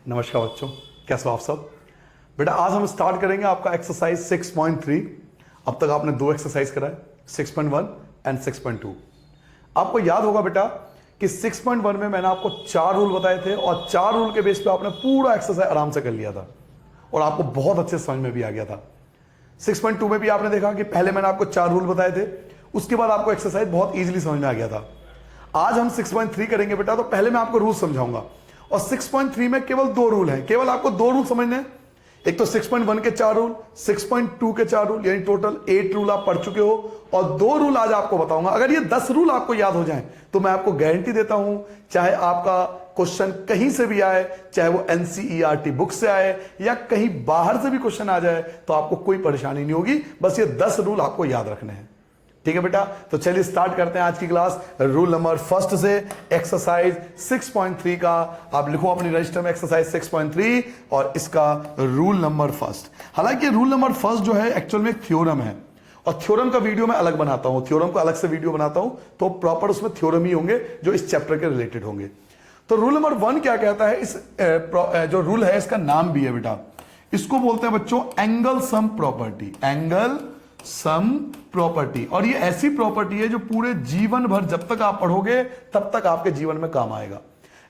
नमस्कार बच्चों, कैसे हो आप सब। बेटा आज हम स्टार्ट करेंगे आपका एक्सरसाइज 6.3। अब तक आपने दो एक्सरसाइज करा है, 6.1 एंड 6.2। आपको याद होगा बेटा कि 6.1 में मैंने आपको 4 रूल बताए थे और 4 रूल के बेस पे आपने पूरा एक्सरसाइज आराम से कर लिया था और आपको बहुत अच्छे समझ में भी आ गया था। 6.2 में भी आपने देखा कि पहले मैंने आपको 4 रूल बताए थे, उसके बाद आपको एक्सरसाइज बहुत इजीली समझ में आ गया था। आज हम 6.3 करेंगे बेटा, तो पहले मैं आपको रूल समझाऊंगा और 6.3 में केवल 2 रूल हैं, केवल आपको 2 रूल समझने हैं। एक तो 6.1 के 4 रूल, 6.2 के 4 रूल, यानी टोटल 8 रूल आप पढ़ चुके हो और 2 रूल आज आपको बताऊंगा। अगर ये 10 रूल आपको याद हो जाएं तो मैं आपको गारंटी देता हूं, चाहे आपका क्वेश्चन कहीं से भी आए, चाहे वो एनसीईआरटी बुक से आए या कहीं बाहर से भी क्वेश्चन आ जाए, तो आपको कोई परेशानी नहीं होगी। बस ये 10 रूल आपको याद रखने हैं, ठीक है बेटा। तो चलिए स्टार्ट करते हैं आज की क्लास। रूल नंबर फर्स्ट से एक्सरसाइज 6.3 का आप लिखो अपनी रजिस्टर में, एक्सरसाइज 6.3 और इसका रूल नंबर फर्स्ट। हालांकि रूल नंबर फर्स्ट जो है एक्चुअल में एक थ्योरम है और थ्योरम का वीडियो मैं अलग बनाता हूं, थ्योरम का अलग से वीडियो बनाता हूं, तो प्रॉपर उसमें थ्योरम ही होंगे जो इस चैप्टर के रिलेटेड होंगे। तो रूल नंबर 1 क्या कहता है, इस जो रूल है इसका नाम भी है बेटा, इसको बोलते हैं बच्चों angle sum property. Angle sum property, और ये ऐसी प्रॉपर्टी है जो पूरे जीवन भर जब तक आप पढ़ोगे तब तक आपके जीवन में काम आएगा।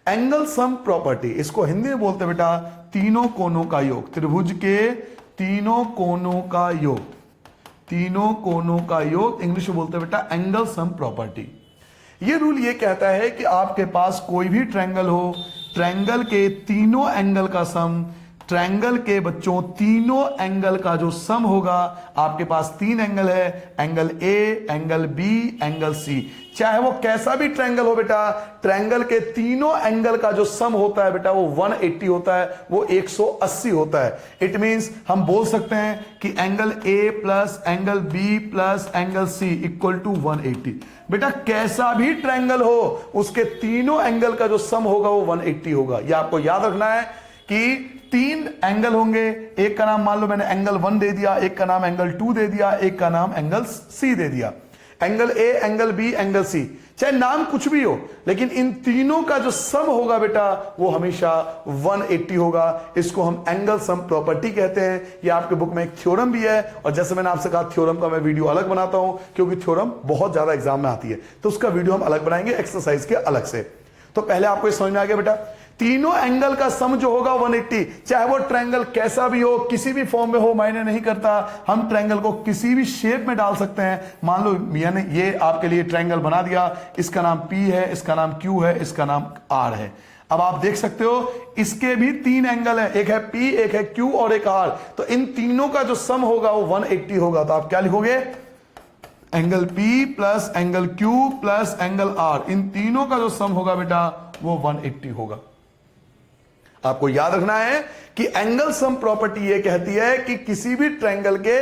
एंगल सम प्रॉपर्टी, इसको हिंदी में बोलते हैं बेटा तीनों कोनों का योग। त्रिभुज के तीनों कोनों का योग, तीनों कोनों का योग इंग्लिश में बोलते हैं बेटा एंगल सम प्रॉपर्टी। ये रूल ये कहता है कि आपके पास कोई भी ट्रायंगल हो, ट्रायंगल के तीनों एंगल का सम, ट्रायंगल के बच्चों तीनों एंगल का जो सम होगा, आपके पास 3 एंगल है, angle A, angle B, angle C, चाहे वो कैसा भी ट्रायंगल हो बेटा, ट्रायंगल के तीनों एंगल का जो सम होता है बेटा वो 180 होता है, वो 180 होता है। इट मींस हम बोल सकते हैं कि angle A plus angle B plus angle C equal to 180। बेटा कैसा भी ट्रायंगल हो उसके तीनों एंगल का जो सम होगा वो 180 होगा। यह आपको याद रखना है कि 3 एंगल होंगे, एक का नाम मान लो मैंने एंगल 1 दे दिया, एक का नाम एंगल 2 दे दिया, एक का नाम एंगल सी दे दिया। Angle A, angle B, angle C, चाहे नाम कुछ भी हो, लेकिन इन तीनों का जो सम होगा बेटा वो हमेशा 180 होगा। इसको हम एंगल सम प्रॉपर्टी कहते हैं। ये आपके बुक में एक थ्योरम भी है और जैसे मैंने आपसे कहा थ्योरम का मैं वीडियो अलग बनाता हूं क्योंकि थ्योरम बहुत ज्यादा एग्जाम में आती है, तो उसका वीडियो हम अलग बनाएंगे एक्सरसाइज के अलग से। तो पहले आपको ये समझ में आ गया बेटा, तीनों एंगल का सम जो होगा 180, चाहे वो ट्रायंगल कैसा भी हो, किसी भी फॉर्म में हो, मायने नहीं करता। हम ट्रायंगल को किसी भी शेप में डाल सकते हैं। मान लो मैंने ये आपके लिए ट्रायंगल बना दिया, इसका नाम P है, इसका नाम Q है, इसका नाम R है। अब आप देख सकते हो इसके भी 3 एंगल है, एक है P, एक है Q और एक R। तो इन तीनों का जो सम होगा वो 180 होगा। तो आप क्या लिखोगे, angle P plus angle Q plus angle R, इन तीनों का जो सम होगा बेटा वो 180 होगा। आपको याद रखना है कि एंगल सम प्रॉपर्टी ये कहती है कि किसी भी ट्रायंगल के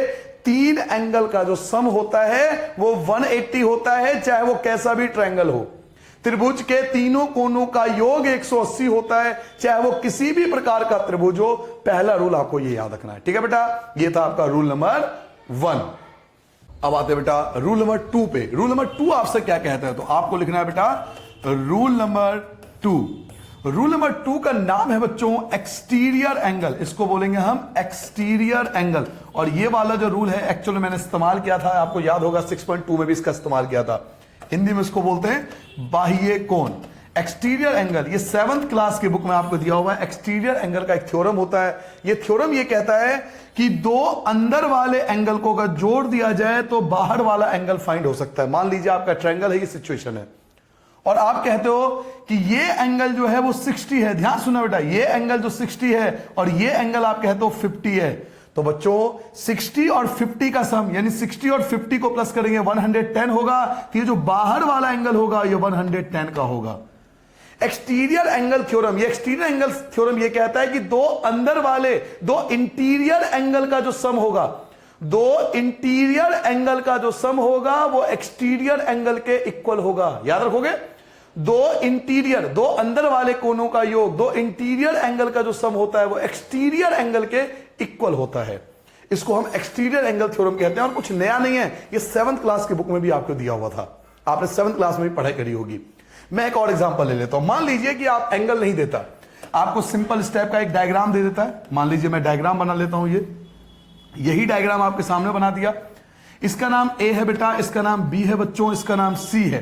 3 एंगल का जो सम होता है वो 180 होता है, चाहे वो कैसा भी ट्रायंगल हो। त्रिभुज के तीनों कोनों का योग 180 होता है, चाहे वो किसी भी प्रकार का त्रिभुज हो। पहला रूल आपको ये याद रखना है, ठीक है बेटा। ये था आपका रूल नंबर 1। अब आते बेटा रूल नंबर 2 पे। रूल नंबर 2 आपसे क्या कहता है, तो आपको लिखना है बेटा रूल नंबर 2। रूल नंबर 2 का नाम है बच्चों एक्सटीरियर एंगल। इसको बोलेंगे हम एक्सटीरियर एंगल। और ये वाला जो रूल है एक्चुअली मैंने इस्तेमाल किया था, आपको याद होगा 6.2 में भी इसका इस्तेमाल किया था। हिंदी में इसको बोलते हैं बाह्य कोण। एक्सटीरियर एंगल ये 7th क्लास की बुक में आपको दिया हुआ है। एक्सटीरियर एंगल का एक थ्योरम होता है। ये थ्योरम ये कहता है कि 2 अंदर वाले एंगल को अगर जोड़ दिया जाए तो बाहर वाला एंगल फाइंड हो सकता है। मान लीजिए आपका ट्रायंगल है, ये सिचुएशन है और आप कहते हो कि ये एंगल जो है वो 60 है। ध्यान सुना बेटा, ये एंगल जो 60 है और ये एंगल आप कहते हो 50 है। तो बच्चों 60 और 50 का सम, यानी 60 और 50 को प्लस करेंगे 110 होगा। तो ये जो बाहर वाला एंगल होगा ये 110 का होगा। एक्सटीरियर एंगल थ्योरम, ये एक्सटीरियर एंगल थ्योरम ये कहता है कि 2 अंदर वाले 2 इंटीरियर एंगल का जो सम होगा, 2 इंटीरियर एंगल का जो सम होगा वो एक्सटीरियर एंगल के इक्वल होगा। याद रखोगे, 2 इंटीरियर 2 अंदर वाले कोनों का योग, 2 इंटीरियर एंगल का जो सम होता है वो एक्सटीरियर एंगल के इक्वल होता है। इसको हम एक्सटीरियर एंगल थ्योरम कहते हैं और कुछ नया नहीं है, ये 7th क्लास की बुक में भी आपको दिया हुआ था, आपने 7th क्लास में भी पढ़ाई करी होगी। मैं एक और एग्जांपल ले लेता हूं। मान लीजिए कि आप एंगल नहीं देता, आपको सिंपल स्टेप का एक डायग्राम दे देता है। मान लीजिए मैं डायग्राम बना लेता हूं, यही डायग्राम आपके सामने बना दिया। इसका नाम ए है बेटा, इसका नाम बी है बच्चों, इसका नाम सी है,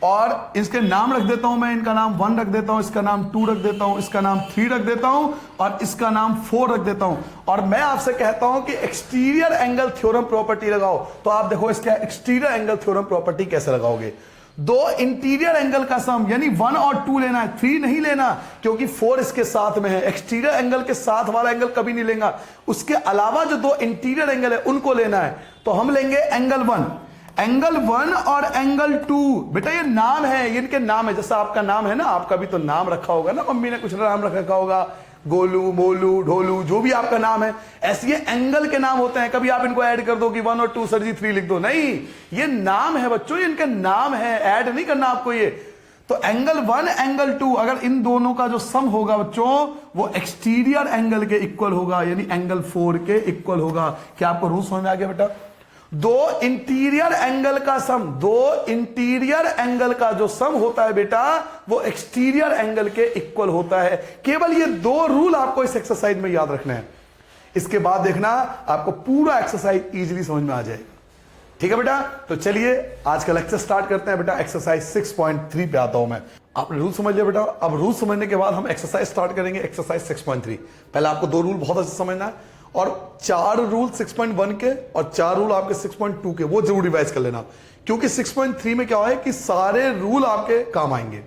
और इसके नाम रख देता हूं मैं। इनका नाम 1 रख देता हूं, इसका नाम 2 रख देता हूं, इसका नाम 3 रख देता हूं, और इसका नाम 4 रख देता हूं। और मैं आपसे कहता हूं कि एक्सटीरियर एंगल थ्योरम प्रॉपर्टी लगाओ। तो आप देखो इसका एक्सटीरियर एंगल थ्योरम प्रॉपर्टी कैसे लगाओगे। दो इंटीरियर एंगल का सम, यानी 1 और 2 लेना है, 3 नहीं लेना, क्योंकि 4 इसके साथ में है। एक्सटीरियर एंगल के साथ वाला एंगल कभी नहीं लेगा। उसके अलावा जो दो इंटीरियर एंगल है उनको लेना है। तो हम लेंगे एंगल 1 और एंगल 2। बेटा ये नाम है, ये इनके नाम है। जैसा आपका नाम है ना, आपका भी तो नाम रखा होगा ना, मम्मी ने कुछ नाम रखा होगा, गोलू, मोलू, ढोलू, जो भी आपका नाम है, ऐसे ये एंगल के नाम होते हैं। कभी आप इनको ऐड कर दो कि 1 और 2 सर जी 3 लिख दो, नहीं, ये नाम है बच्चों, ये इनके नाम है, ऐड नहीं करना आपको ये। तो एंगल 1 एंगल 2, अगर इन दोनों का जो सम होगा बच्चों वो एक्सटीरियर एंगल के इक्वल होगा, यानी एंगल 4 के इक्वल होगा। क्या आपको रूल समझ में आ गया बेटा? दो इंटीरियर एंगल का सम, दो इंटीरियर एंगल का जो सम होता है बेटा वो एक्सटीरियर एंगल के इक्वल होता है। केवल ये 2 रूल आपको इस एक्सरसाइज में याद रखना है। इसके बाद देखना आपको पूरा एक्सरसाइज इजीली समझ में आ जाएगा। ठीक है बेटा, तो चलिए आज का लेक्चर स्टार्ट करते हैं बेटा। एक्सरसाइज 6.3 पे आता हूं मैं। आपने रूल समझ लिया बेटा। अब रूल समझने के बाद हम एक्सरसाइज स्टार्ट करेंगे, एक्सरसाइज 6.3। पहले आपको 2 रूल बहुत अच्छे समझना है, और 4 रूल 6.1 के और 4 रूल आपके 6.2 के, वो जरूर रिवाइज कर लेना, क्योंकि 6.3 में क्या है कि सारे रूल आपके काम आएंगे।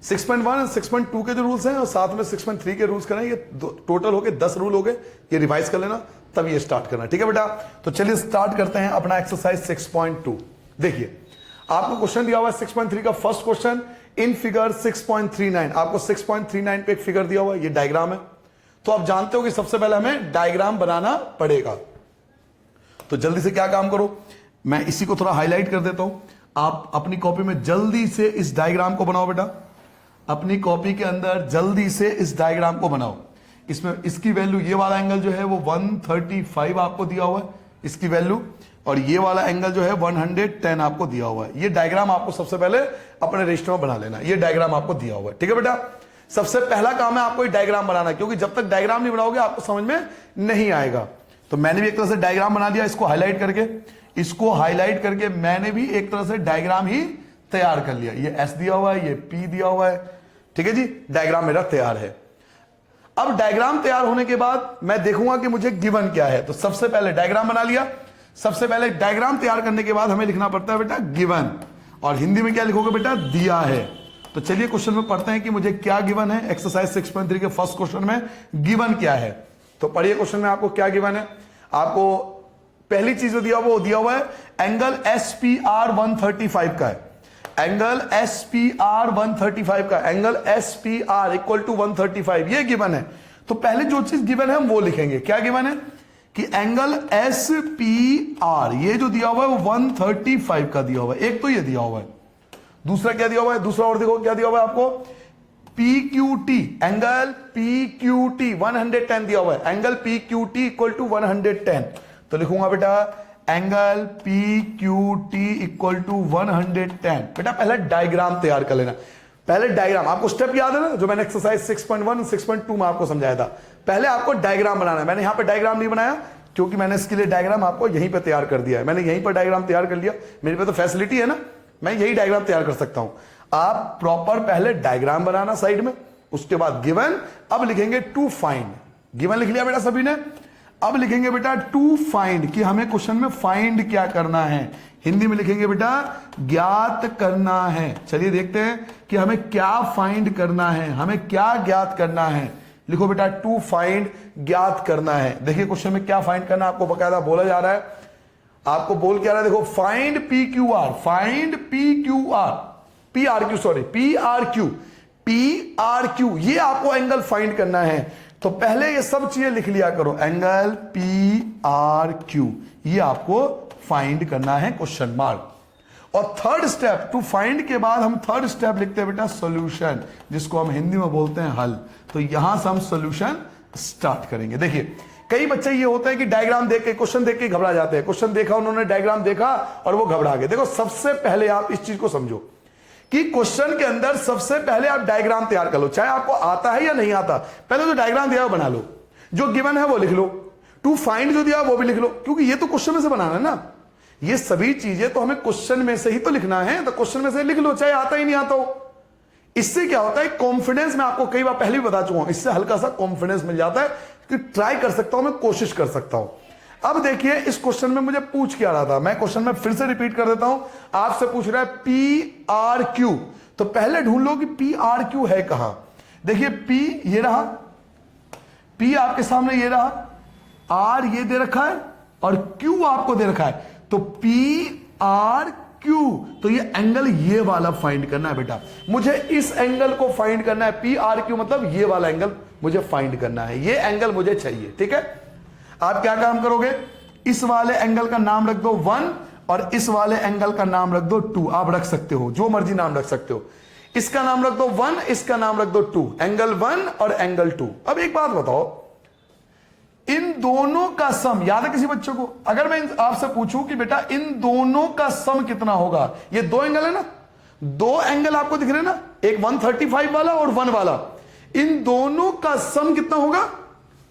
6.1 और 6.2 के जो रूल्स हैं और साथ में 6.3 के रूल्स करें, ये टोटल हो गए 10 रूल हो गए। ये रिवाइज कर लेना, तब ये स्टार्ट करना। ठीक है बेटा, तो चलिए स्टार्ट करते हैं अपना एक्सरसाइज 6.2। देखिए आपको क्वेश्चन दिया हुआ है 6.3 का फर्स्ट क्वेश्चन इन फिगर 6.39। आपको 6.39 पे एक फिगर दिया हुआ है, ये डायग्राम है। तो आप जानते हो कि सबसे पहले हमें डायग्राम बनाना पड़ेगा। तो जल्दी से क्या काम करो, मैं इसी को थोड़ा हाईलाइट कर देता हूं। आप अपनी कॉपी में जल्दी से इस डायग्राम को बनाओ बेटा। अपनी कॉपी के अंदर जल्दी से इस डायग्राम को बनाओ। इसमें इसकी वैल्यू, ये वाला एंगल जो है वो 135 आपको दिया हुआ है इसकी वैल्यू, और ये वाला एंगल जो है 110 आपको दिया हुआ है। ये डायग्राम आपको सबसे पहले अपने रजिस्टर में बना लेना। ये डायग्राम आपको दिया हुआ है। ठीक है बेटा, सबसे पहला काम है आपको ये डायग्राम बनाना, क्योंकि जब तक डायग्राम नहीं बनाओगे आपको समझ में नहीं आएगा। तो मैंने भी एक तरह से डायग्राम बना दिया, इसको हाईलाइट करके मैंने भी एक तरह से डायग्राम ही तैयार कर लिया। ये एस दिया हुआ है, ये पी दिया हुआ है। ठीक है जी, डायग्राम मेरा तैयार है। अब डायग्राम तैयार होने के बाद मैं देखूंगा कि मुझे गिवन क्या है। तो सबसे पहले डायग्राम बना लिया। सबसे पहले डायग्राम तैयार करने के बाद हमें लिखना पड़ता है बेटा गिवन, और हिंदी में क्या लिखोगे बेटा? दिया है। तो चलिए क्वेश्चन में पढ़ते हैं कि मुझे क्या गिवन है। एक्सरसाइज 6.3 के फर्स्ट क्वेश्चन में गिवन क्या है, तो पढ़िए क्वेश्चन में आपको क्या गिवन है। आपको पहली चीज जो दिया वो दिया हुआ है एंगल SPR 135 का है। एंगल SPR 135 का, एंगल SPR इक्वल टू 135, ये गिवन है। तो पहले जो चीज गिवन है हम वो लिखेंगे। क्या गिवन है कि एंगल SPR ये जो दिया हुआ है वो 135 का दिया हुआ है। एक तो ये दिया हुआ है, दूसरा क्या दिया हुआ है? दूसरा और देखो क्या दिया हुआ है आपको, PQT, एंगल PQT 110 दिया हुआ है। एंगल PQT इक्वल टू 110, तो लिखूंगा बेटा एंगल PQT इक्वल टू 110। बेटा पहले डायग्राम तैयार कर लेना। पहले डायग्राम, आपको स्टेप याद है ना जो मैंने एक्सरसाइज 6.1 6.2 में आपको समझाया था। पहले आपको डायग्राम बनाना है। मैंने यहां पे डायग्राम नहीं बनाया क्योंकि मैंने इसके लिए डायग्राम आपको यहीं पे तैयार कर दिया है। मैंने यहीं पर डायग्राम तैयार कर लिया, मेरे पे तो फैसिलिटी है ना, मैं यही डायग्राम तैयार कर सकता हूं। आप प्रॉपर पहले डायग्राम बनाना साइड में, उसके बाद गिवन। अब लिखेंगे टू फाइंड। गिवन लिख लिया बेटा सभी ने। अब लिखेंगे बेटा टू फाइंड, कि हमें क्वेश्चन में फाइंड क्या करना है। हिंदी में लिखेंगे बेटा ज्ञात करना है। चलिए देखते हैं कि हमें क्या फाइंड करना है, हमें क्या ज्ञात करना है। लिखो बेटा टू फाइंड, ज्ञात करना है। देखिए क्वेश्चन में क्या फाइंड करना आपको बकायदा बोला जा रहा है। आपको बोल क्या रहा है, देखो फाइंड PQR, फाइंड PRQ, ये आपको एंगल फाइंड करना है। तो पहले ये सब चीजें लिख लिया करो, एंगल PRQ ये आपको फाइंड करना है, क्वेश्चन मार्क। और थर्ड स्टेप, टू फाइंड के बाद हम थर्ड स्टेप लिखते हैं बेटा सॉल्यूशन, जिसको हम हिंदी में बोलते हैं हल। तो यहां से हम सॉल्यूशन स्टार्ट करेंगे। देखिए कई बच्चे ये होते हैं कि डायग्राम देख के, क्वेश्चन देख के घबरा जाते हैं। क्वेश्चन देखा उन्होंने, डायग्राम देखा और वो घबरा गए। देखो सबसे पहले आप इस चीज को समझो कि क्वेश्चन के अंदर सबसे पहले आप डायग्राम तैयार कर लो, चाहे आपको आता है या नहीं आता, पहले जो डायग्राम दिया है वो बना लो, जो गिवन है वो लिख लो, टू फाइंड जो दिया वो भी लिख लो, क्योंकि ये तो क्वेश्चन में से बनाना है ना, ये सभी चीजें तो हमें क्वेश्चन में से ही तो लिखना है, तो क्वेश्चन में से लिख लो चाहे आता ही नहीं आता हो। इससे क्या होता है, कॉन्फिडेंस, मैं आपको कई बार पहले भी बता चुका हूं, इससे हल्का सा कॉन्फिडेंस मिल जाता है कि ट्राई कर सकता हूं, मैं कोशिश कर सकता हूं। अब देखिए इस क्वेश्चन में मुझे पूछ क्या रहा था, मैं क्वेश्चन में फिर से रिपीट कर देता हूं, आपसे पूछ रहा है पी आर क्यू, तो पहले ढूंढ लो कि पी आर क्यू है कहां। देखिए पी ये रहा, पी आपके सामने ये रहा, आर ये दे रखा है और क्यू आपको दे रखा है, तो पी आर क्यू, तो ये एंगल ये वाला फाइंड करना है बेटा, मुझे इस एंगल को फाइंड करना है, पी आर क्यू मतलब ये वाला एंगल मुझे फाइंड करना है, ये एंगल मुझे चाहिए। ठीक है, आप क्या काम करोगे, इस वाले एंगल का नाम रख दो 1 और इस वाले एंगल का नाम रख दो 2, आप रख सकते हो जो मर्जी नाम रख सकते हो, इसका नाम रख दो 1, इसका नाम रख दो 2, एंगल 1 और एंगल 2। अब एक बात बताओ, इन दोनों का सम याद है किसी बच्चों को, अगर मैं आपसे पूछूं कि बेटा इन दोनों का सम कितना होगा, ये दो एंगल है ना, दो एंगल आपको दिख रहे हैं ना, एक 135 वाला और 1 वाला, इन दोनों का सम कितना होगा,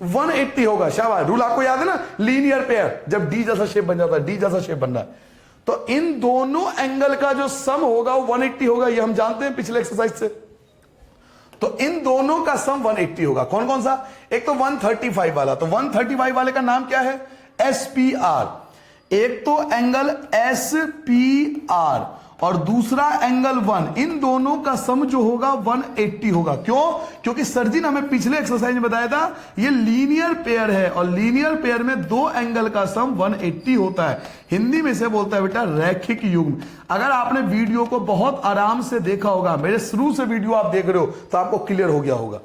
180 होगा। शाबाश, रूल आपको याद है ना, लीनियर पेयर, जब डी जैसा शेप बन जाता है, डी जैसा शेप बन रहा है, तो इन दोनों एंगल का जो सम होगा वो 180 होगा, ये हम जानते हैं पिछले एक्सरसाइज से। तो इन दोनों का सम 180 होगा। कौन कौन सा, एक तो 135 वाला, तो 135 वाले का नाम क्या है, SPR, एक तो एंगल SPR और दूसरा एंगल 1, इन दोनों का सम जो होगा 180 होगा। क्यों, क्योंकि सर जी ने हमें पिछले एक्सरसाइज में बताया था ये लीनियर पेयर है और लीनियर पेयर में दो एंगल का सम 180 होता है, हिंदी में से बोलता है बेटा रैखिक युग्म। अगर आपने वीडियो को बहुत आराम से देखा होगा, मेरे शुरू से वीडियो आप देख रहे हो तो आपको क्लियर हो गया होगा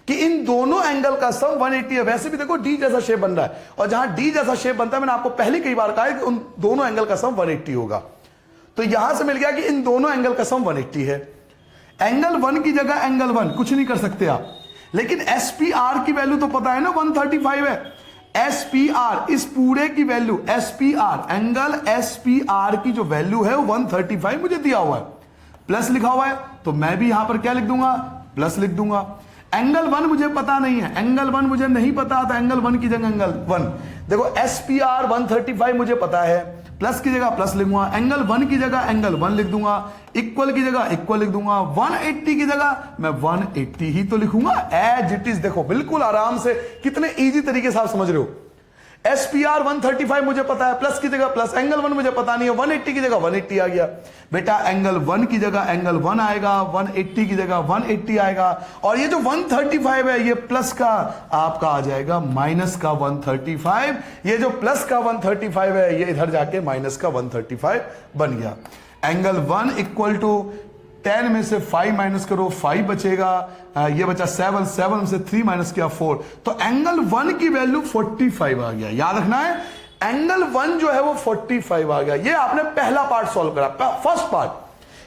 कि इन दोनों एंगल का सम 180 है। वैसे भी देखो डी जैसा शेप बन रहा है और जहां डी जैसा शेप बनता है, मैंने आपको पहले कई बार कहा है कि उन दोनों एंगल का सम 180 होगा, तो यहां से मिल गया कि इन दोनों एंगल का सम 180 है। एंगल 1 की जगह एंगल 1 कुछ नहीं कर सकते आप, लेकिन SPR की वैल्यू तो पता है ना 135 है। SPR इस पूरे की वैल्यू, SPR एंगल SPR की जो वैल्यू है वो 135 मुझे दिया हुआ है, प्लस लिखा हुआ है, तो मैं भी यहां पर क्या लिख दूंगा, प्लस लिख दूंगा। एंगल 1 मुझे पता नहीं है, एंगल 1 मुझे नहीं पता, तो एंगल 1 की जगह एंगल 1, देखो SPR 135 मुझे पता है, प्लस की जगह प्लस लिखूंगा, एंगल 1 की जगह एंगल 1 लिख दूंगा, इक्वल की जगह इक्वल लिख दूंगा, 180 की जगह मैं 180 ही तो लिखूंगा एज इट इज। देखो बिल्कुल आराम से, कितने इजी तरीके से आप समझ रहे हो। SPR 135 मुझे पता है, प्लस की जगह प्लस, एंगल 1 मुझे पता नहीं है, 180 की जगह 180 आ गया बेटा, एंगल 1 की जगह एंगल 1 आएगा, 180 की जगह 180 आएगा, और ये जो 135 है ये प्लस का आपका आ जाएगा माइनस का 135, ये जो प्लस का 135 है ये इधर जाके माइनस का 135 बन गया। एंगल 1 इक्वल टू 10 में से 5 माइनस करो 5 बचेगा, ये बचा 7, 7 में से 3 माइनस किया 4, तो एंगल 1 की वैल्यू 45 आ गया। याद रखना है एंगल 1 जो है वो 45 आ गया। ये आपने पहला पार्ट सॉल्व करा, फर्स्ट पार्ट,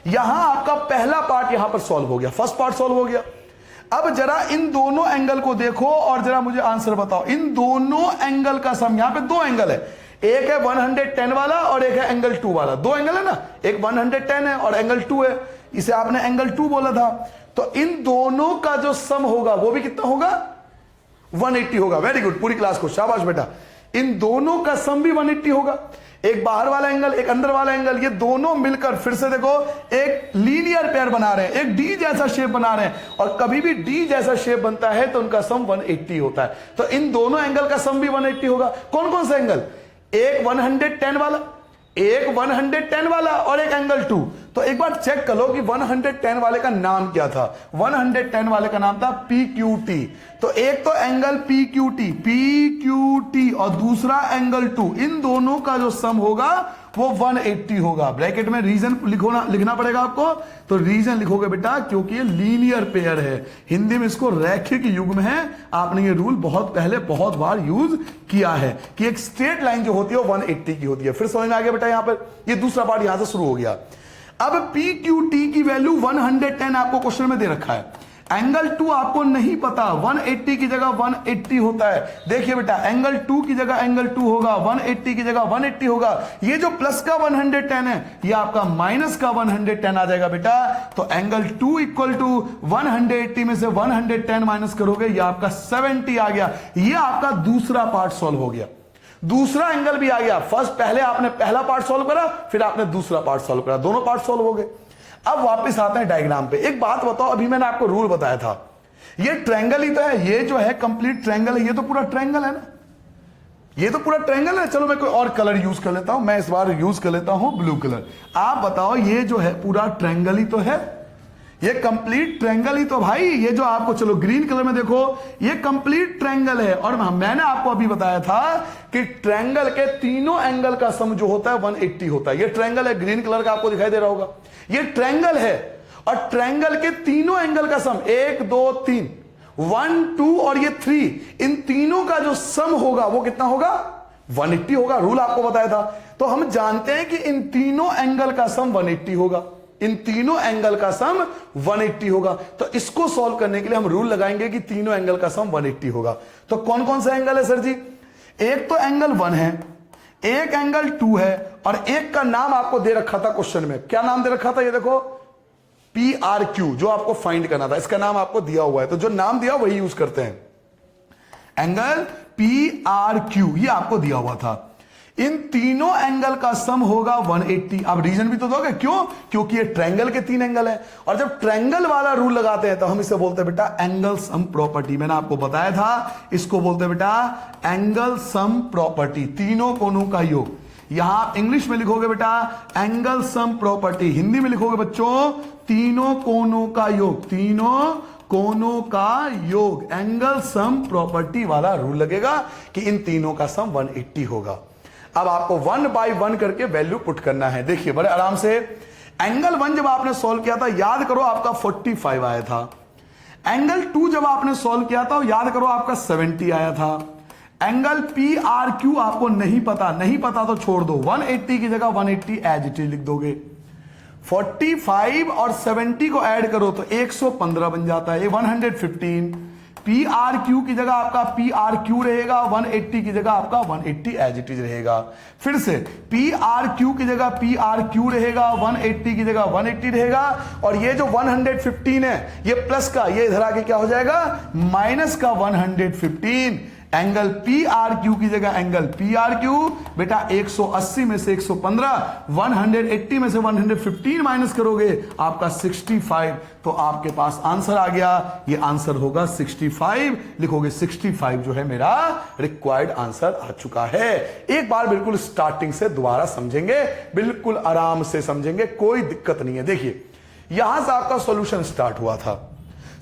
यहां आपका पहला पार्ट यहां पर सॉल्व हो गया, फर्स्ट पार्ट सॉल्व हो गया। अब जरा इन दोनों एंगल को देखो और जरा मुझे आंसर बताओ, इन दोनों एंगल का सम, यहां पे दो एंगल है, एक है 110 वाला और एक है एंगल 2 वाला, दो एंगल है ना, एक 110 है और एंगल 2 है, इसे आपने एंगल 2 बोला था, तो इन दोनों का जो सम होगा वो भी कितना होगा, 180 होगा। वेरी गुड, पूरी क्लास को शाबाश बेटा, इन दोनों का सम भी 180 होगा। एक बाहर वाला एंगल, एक अंदर वाला एंगल, ये दोनों मिलकर फिर से देखो एक लीनियर पेयर बना रहे हैं, एक डी जैसा शेप बना रहे हैं, और कभी भी डी जैसा शेप बनता है तो उनका सम 180 होता है, तो इन दोनों एंगल का सम भी 180 होगा। कौन कौन सा एंगल, एक 110 वाला, एक 110 वाला और एक एंगल 2, तो एक बार चेक कर लो कि 110 वाले का नाम क्या था। 110 वाले का नाम था PQT, तो एक तो एंगल PQT और दूसरा एंगल 2, इन दोनों का जो सम होगा वो 180 होगा। ब्रैकेट में रीजन लिखना पड़ेगा आपको, तो रीजन लिखोगे बेटा क्योंकि ये लीनियर पेयर है, हिंदी में इसको रैखिक युग्म है। आपने ये रूल बहुत पहले बहुत बार यूज किया है कि एक स्ट्रेट लाइन जो होती है वो 180 की होती है। फिर समझ में आ गया बेटा, यहां पर ये दूसरा पार्ट यहां से शुरू हो गया। अब PQT की वैल्यू 110 आपको क्वेश्चन में दे रखा है, एंगल 2 आपको नहीं पता, 180 की जगह 180 होता है। देखिए बेटा, एंगल 2 की जगह एंगल 2 होगा, 180 की जगह 180 होगा। ये जो प्लस का 110 है, ये आपका माइनस का 110 आ जाएगा बेटा। तो एंगल 2 इक्वल टू 180 में से 110 माइनस करोगे, ये आपका 70 आ गया। ये आपका दूसरा पार्ट सॉल्व हो गया। दूसरा एंगल भी आ गया। फर्स्ट, पहले आपने पहला पार्ट सॉल्व करा, फिर आपने दूसरा पार्ट सॉल्व करा, दोनों पार्ट सॉल्व हो गए। अब वापस आते हैं डायग्राम पे। एक बात बताओ, अभी मैंने आपको रूल बताया था, ये ट्रायंगल ही तो है, ये जो है कंप्लीट ट्रायंगल है, ये तो पूरा ट्रायंगल है ना, ये तो पूरा ट्रायंगल है। चलो मैं कोई और कलर यूज कर लेता हूं, मैं इस बार यूज कर लेता हूं ब्लू कलर। आप बताओ, ये जो है पूरा ट्रायंगल ही तो है, ये कंप्लीट ट्रायंगल ही तो भाई। ये जो आपको, चलो ग्रीन कलर में देखो, ये कंप्लीट ट्रायंगल है। और मैंने आपको अभी बताया था कि ट्रायंगल के तीनों एंगल का सम जो होता है 180 होता है। ये ट्रायंगल है, ग्रीन कलर का आपको दिखाई दे रहा होगा, ये ट्रायंगल है। और ट्रायंगल के तीनों एंगल का सम 1 2 3, 1 2 और ये 3, इन तीनों का जो सम होगा वो कितना होगा? 180 होगा। रूल आपको बताया था। तो हम जानते हैं कि इन तीनों एंगल का सम 180 होगा, इन तीनों एंगल का सम 180 होगा। तो इसको सॉल्व करने के लिए हम रूल लगाएंगे कि तीनों एंगल का सम 180 होगा। तो कौन कौन सा एंगल है सर जी? एक तो एंगल 1 है, एक एंगल 2 है, और एक का नाम आपको दे रखा था क्वेश्चन में। क्या नाम दे रखा था? ये देखो, PRQ, जो आपको फाइंड करना था, इसका नाम आपको दिया हुआ है। तो जो नाम दिया वही यूज करते हैं। एंगल PRQ ये आपको दिया हुआ था। इन तीनों एंगल का सम होगा 180। अब रीजन भी तो दोगे, क्यों? क्योंकि ये ट्रायंगल के 3 एंगल है। और जब ट्रायंगल वाला रूल लगाते हैं तो हम इसे बोलते हैं बेटा एंगल सम प्रॉपर्टी। मैंने आपको बताया था, इसको बोलते हैं बेटा एंगल सम प्रॉपर्टी, तीनों कोणों का योग। यहां इंग्लिश में लिखोगे बेटा एंगल सम प्रॉपर्टी, हिंदी में लिखोगे बच्चों तीनों कोणों का योग, तीनों कोणों का योग। एंगल सम प्रॉपर्टी वाला रूल लगेगा कि इन तीनों का सम 180 होगा। अब आपको 1 बाय 1 करके वैल्यू पुट करना है। देखिए बड़े आराम से, एंगल 1 जब आपने सॉल्व किया था, याद करो आपका 45 आया था। एंगल 2 जब आपने सॉल्व किया था, याद करो आपका 70 आया था। एंगल PRQ आपको नहीं पता, नहीं पता तो छोड़ दो, 180 की जगह 180 एज इट इज लिख दोगे। 45 और 70 को ऐड करो तो 115 बन जाता है, 115। PRQ की जगह आपका PRQ रहेगा, 180 की जगह आपका 180 एज इट इज रहेगा। फिर से PRQ की जगह PRQ रहेगा, 180 की जगह 180 रहेगा। और ये जो 115 है, ये प्लस का, ये इधर आके क्या हो जाएगा? माइनस का 115। एंगल PRQ की जगह एंगल PRQ बेटा 180 में से 115, 180 में से 115 माइनस करोगे आपका 65। तो आपके पास आंसर आ गया। ये आंसर होगा 65। लिखोगे 65 जो है मेरा रिक्वायर्ड आंसर आ चुका है। एक बार बिल्कुल स्टार्टिंग से दोबारा समझेंगे, बिल्कुल आराम से समझेंगे, कोई दिक्कत नहीं है। देखिए यहां से आपका सॉल्यूशन स्टार्ट हुआ था।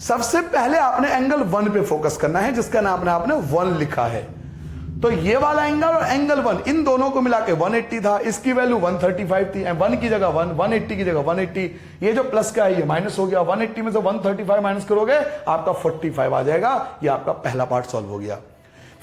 सबसे पहले आपने एंगल 1 पे फोकस करना है, जिसका नाम आपने 1 लिखा है। तो ये वाला एंगल और एंगल 1, इन दोनों को मिला के 180 था। इसकी वैल्यू 135 थी, 1 की जगह 1, 180 की जगह 180। ये जो प्लस का है ये माइनस हो गया, 180 में से 135 माइनस करोगे आपका 45 आ जाएगा। ये आपका पहला पार्ट सॉल्व हो गया।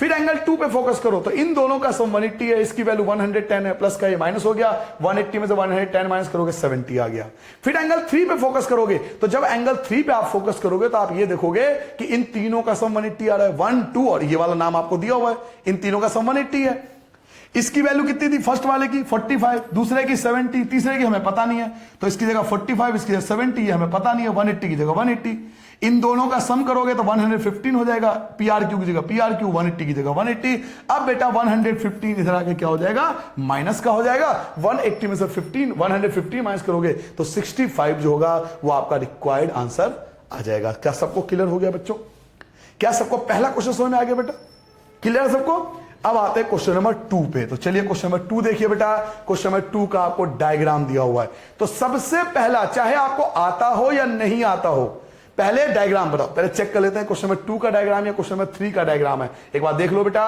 फिर एंगल 2 पे फोकस करो तो इन दोनों का सम 180 है, इसकी वैल्यू 110 है, प्लस का ये माइनस हो गया, 180 में से 110 माइनस करोगे 70 आ गया। फिर एंगल 3 पे फोकस करोगे तो जब एंगल 3 पे आप फोकस करोगे तो आप ये देखोगे कि इन तीनों का सम 180 आ रहा है, 1 2 और ये वाला नाम आपको दिया हुआ है, इन तीनों का सम 180 है। इसकी वैल्यू कितनी थी? फर्स्ट वाले की 45, दूसरे की 70, तीसरे की हमें पता नहीं है, तो इसकी जगह 45, इसकी जगह 70, ये हमें पता नहीं है, 180 की जगह 180। इन दोनों का सम करोगे तो 115 हो जाएगा, PRQ की जगह PRQ, 180 की जगह 180। अब बेटा 115 इधर आके क्या हो जाएगा? माइनस का हो जाएगा। 180 में से 115 माइनस करोगे तो 65 जो होगा वो आपका रिक्वायर्ड आंसर आ जाएगा। क्या सबको क्लियर हो गया बच्चों? क्या सबको पहला क्वेश्चन समझ में आ गया बेटा? क्लियर सबको? अब आते हैं क्वेश्चन नंबर 2 पे। तो चलिए क्वेश्चन नंबर 2 देखिए बेटा। क्वेश्चन नंबर 2 का आपको डायग्राम दिया हुआ है। तो सबसे पहला, चाहे आपको आता हो या नहीं आता हो, पहले डायग्राम बताओ। पहले चेक कर लेते हैं क्वेश्चन नंबर 2 का डायग्राम या क्वेश्चन नंबर 3 का डायग्राम है। एक बार देख लो बेटा,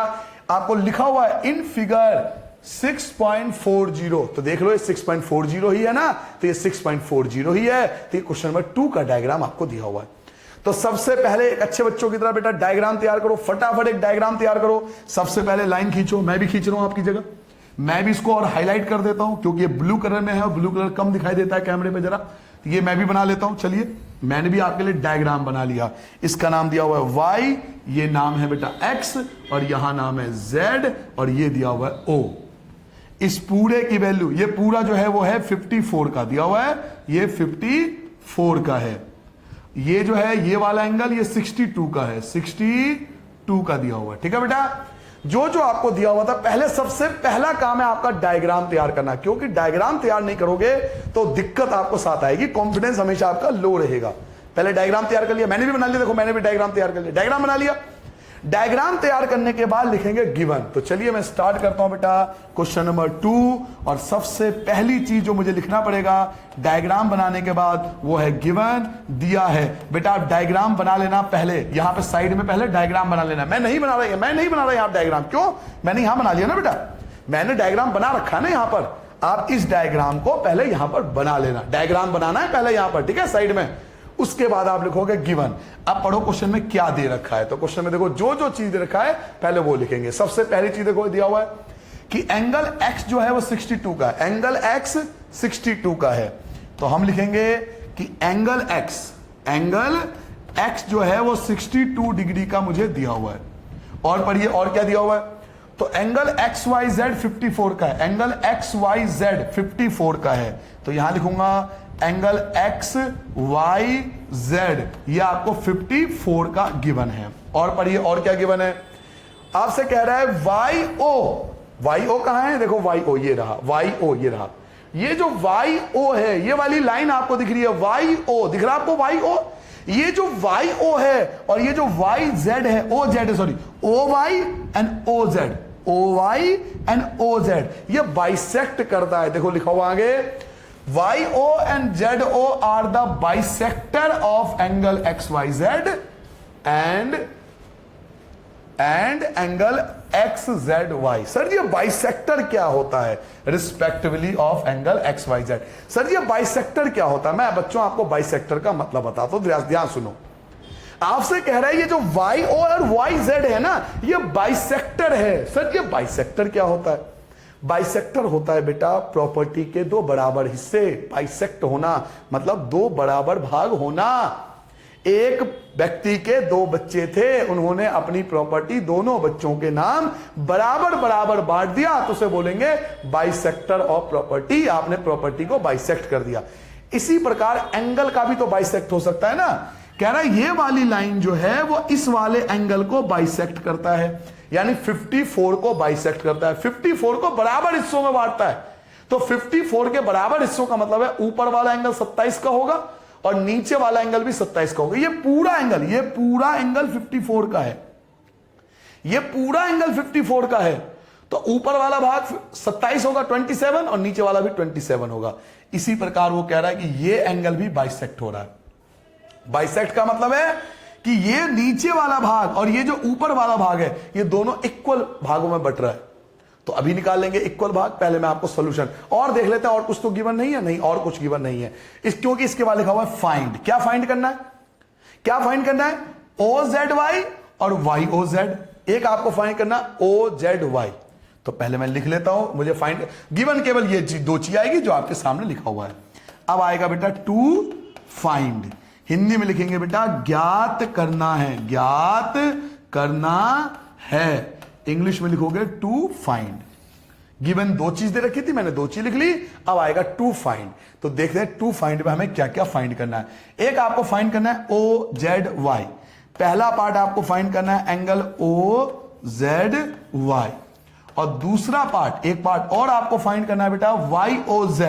आपको लिखा हुआ है इन फिगर 6.40, तो देख लो ये 6.40 ही है ना, तो ये 6.40 ही है। तो ये क्वेश्चन नंबर 2 का डायग्राम आपको दिया हुआ है। तो सबसे पहले एक अच्छे बच्चों की तरह बेटा डायग्राम तैयार करो, फटाफट एक डायग्राम तैयार करो। सबसे पहले लाइन खींचो, मैं भी खींच रहा हूं आपकी जगह। मैं भी इसको और हाईलाइट कर देता हूं क्योंकि ये ब्लू कलर में है और ब्लू कलर कम दिखाई देता है कैमरे पे जरा, तो ये मैं भी बना लेता हूं। चलिए मैंने भी आपके लिए डायग्राम बना लिया। इसका नाम दिया हुआ है y, ये नाम है बेटा x, और यहां नाम है z, और ये दिया हुआ है o। इस पूरे की वैल्यू, ये पूरा जो है वो है 54 का दिया हुआ है, ये 54 का है। ये जो है ये वाला एंगल ये 62 का है, 62 का दिया हुआ है। ठीक है बेटा, जो जो आपको दिया हुआ था, पहले सबसे पहला काम है आपका डायग्राम तैयार करना, क्योंकि डायग्राम तैयार नहीं करोगे तो दिक्कत आपको साथ आएगी, कॉन्फिडेंस हमेशा आपका लो रहेगा। पहले डायग्राम तैयार कर लिया, मैंने भी बना लिया, देखो मैंने भी डायग्राम तैयार कर लिया, डायग्राम बना लिया। डायग्राम तैयार करने के बाद लिखेंगे गिवन। तो चलिए मैं स्टार्ट करता हूं बेटा क्वेश्चन नंबर 2, और सबसे पहली चीज जो मुझे लिखना पड़ेगा डायग्राम बनाने के बाद वो है गिवन दिया है। बेटा आप डायग्राम बना लेना, पहले यहां पे साइड में पहले डायग्राम बना लेना। मैं नहीं बना रहा यहां डायग्राम, क्यों? मैंने यहां बना लिया ना बेटा, मैंने डायग्राम बना रखा है ना यहां पर। आप इस डायग्राम को पहले यहां पर बना लेना, डायग्राम बनाना है पहले यहां पर, ठीक है, साइड में। उसके बाद आप लिखोगे गिवन। अब पढ़ो क्वेश्चन में क्या दे रखा है। तो क्वेश्चन में देखो जो जो चीज दे रखा है पहले वो लिखेंगे। सबसे पहली चीज देखो दिया हुआ है कि एंगल x जो है वो 62 का है, एंगल x 62 का है। तो हम लिखेंगे कि एंगल x जो है वो 62 डिग्री का मुझे दिया हुआ है। और पढ़िए और क्या दिया हुआ है, तो एंगल XYZ 54 का है, एंगल XYZ 54 का है। तो यहां लिखूंगा एंगल XYZ, ये आपको 54 का गिवन है। और पढ़िए और क्या गिवन है, आपसे कह रहा है YO कहां है, देखो YO ये रहा, YO ये रहा। ये जो YO है, ये वाली लाइन आपको दिख रही है, YO दिख रहा है आपको, YO। ये जो YO है और ये जो YZ है, OY एंड OZ, ये बाइसेक्ट करता है। देखो लिखा हुआ आगे, YO and ZO are the bisector of angle XYZ and angle XZY। Sir ये बाइसेक्टर क्या होता है respectively of angle XYZ? Sir ये बाइसेक्टर क्या होता है? मैं बच्चों आपको बाइसेक्टर का मतलब बताता हूं, ध्यान सुनो। आपसे कह रहा है ये जो YO और YZ है ना, ये बाइसेक्टर है। सर ये बाइसेक्टर क्या होता है? बाइसेक्टर होता है बेटा प्रॉपर्टी के दो बराबर हिस्से। बाइसेक्ट होना मतलब दो बराबर भाग होना। एक व्यक्ति के दो बच्चे थे, उन्होंने अपनी प्रॉपर्टी दोनों बच्चों के नाम बराबर बराबर बांट दिया, तो उसे बोलेंगे बाइसेक्टर ऑफ प्रॉपर्टी। आपने प्रॉपर्टी को बाइसेक्ट कर दिया। इसी प्रकार एंगल का भी तो बाइसेक्ट हो सकता है ना। कह रहा है ये वाली लाइन जो है वो इस वाले एंगल को बाइसेक्ट करता है, यानी 54 को बाइसेक्ट करता है, 54 को बराबर हिस्सों में बांटता है। तो 54 के बराबर हिस्सों का मतलब है ऊपर वाला एंगल 27 का होगा और नीचे वाला एंगल भी 27 का होगा। ये पूरा एंगल 54 का है, ये पूरा एंगल 54 का है। तो ऊपर वाला भाग 27 होगा 27, और नीचे वाला भी 27 होगा। इसी प्रकार वो कह रहा है कि ये एंगल भी बाइसेक्ट हो रहा है। बाइसेक्ट का मतलब है कि ये नीचे वाला भाग और ये जो ऊपर वाला भाग है, ये दोनों इक्वल भागों में बट रहा है। तो अभी निकाल लेंगे इक्वल भाग। पहले मैं आपको सॉल्यूशन और देख लेते हैं, और कुछ तो गिवन नहीं है, नहीं और कुछ गिवन नहीं है क्योंकि इसके बाद लिखा हुआ है फाइंड। क्या फाइंड करना है, क्या फाइंड करना है? OZY और YOZ। एक आपको फाइंड करना OZY। तो पहले मैं लिख लेता हूं, मुझे फाइंड गिवन केवल ये दो चीज आएगी जो आपके सामने लिखा हुआ है। अब आएगा बेटा टू फाइंड, हिंदी में लिखेंगे बेटा ज्ञात करना है, ज्ञात करना है। इंग्लिश में लिखोगे टू फाइंड। गिवन दो चीज दे रखी थी, मैंने दो चीज लिख ली। अब आएगा टू फाइंड। तो देखते हैं टू फाइंड में हमें क्या क्या फाइंड करना है। एक आपको फाइंड करना है OZY। पहला पार्ट आपको फाइंड करना है एंगल OZY, और दूसरा पार्ट, एक पार्ट और आपको फाइंड करना है बेटा YOZ,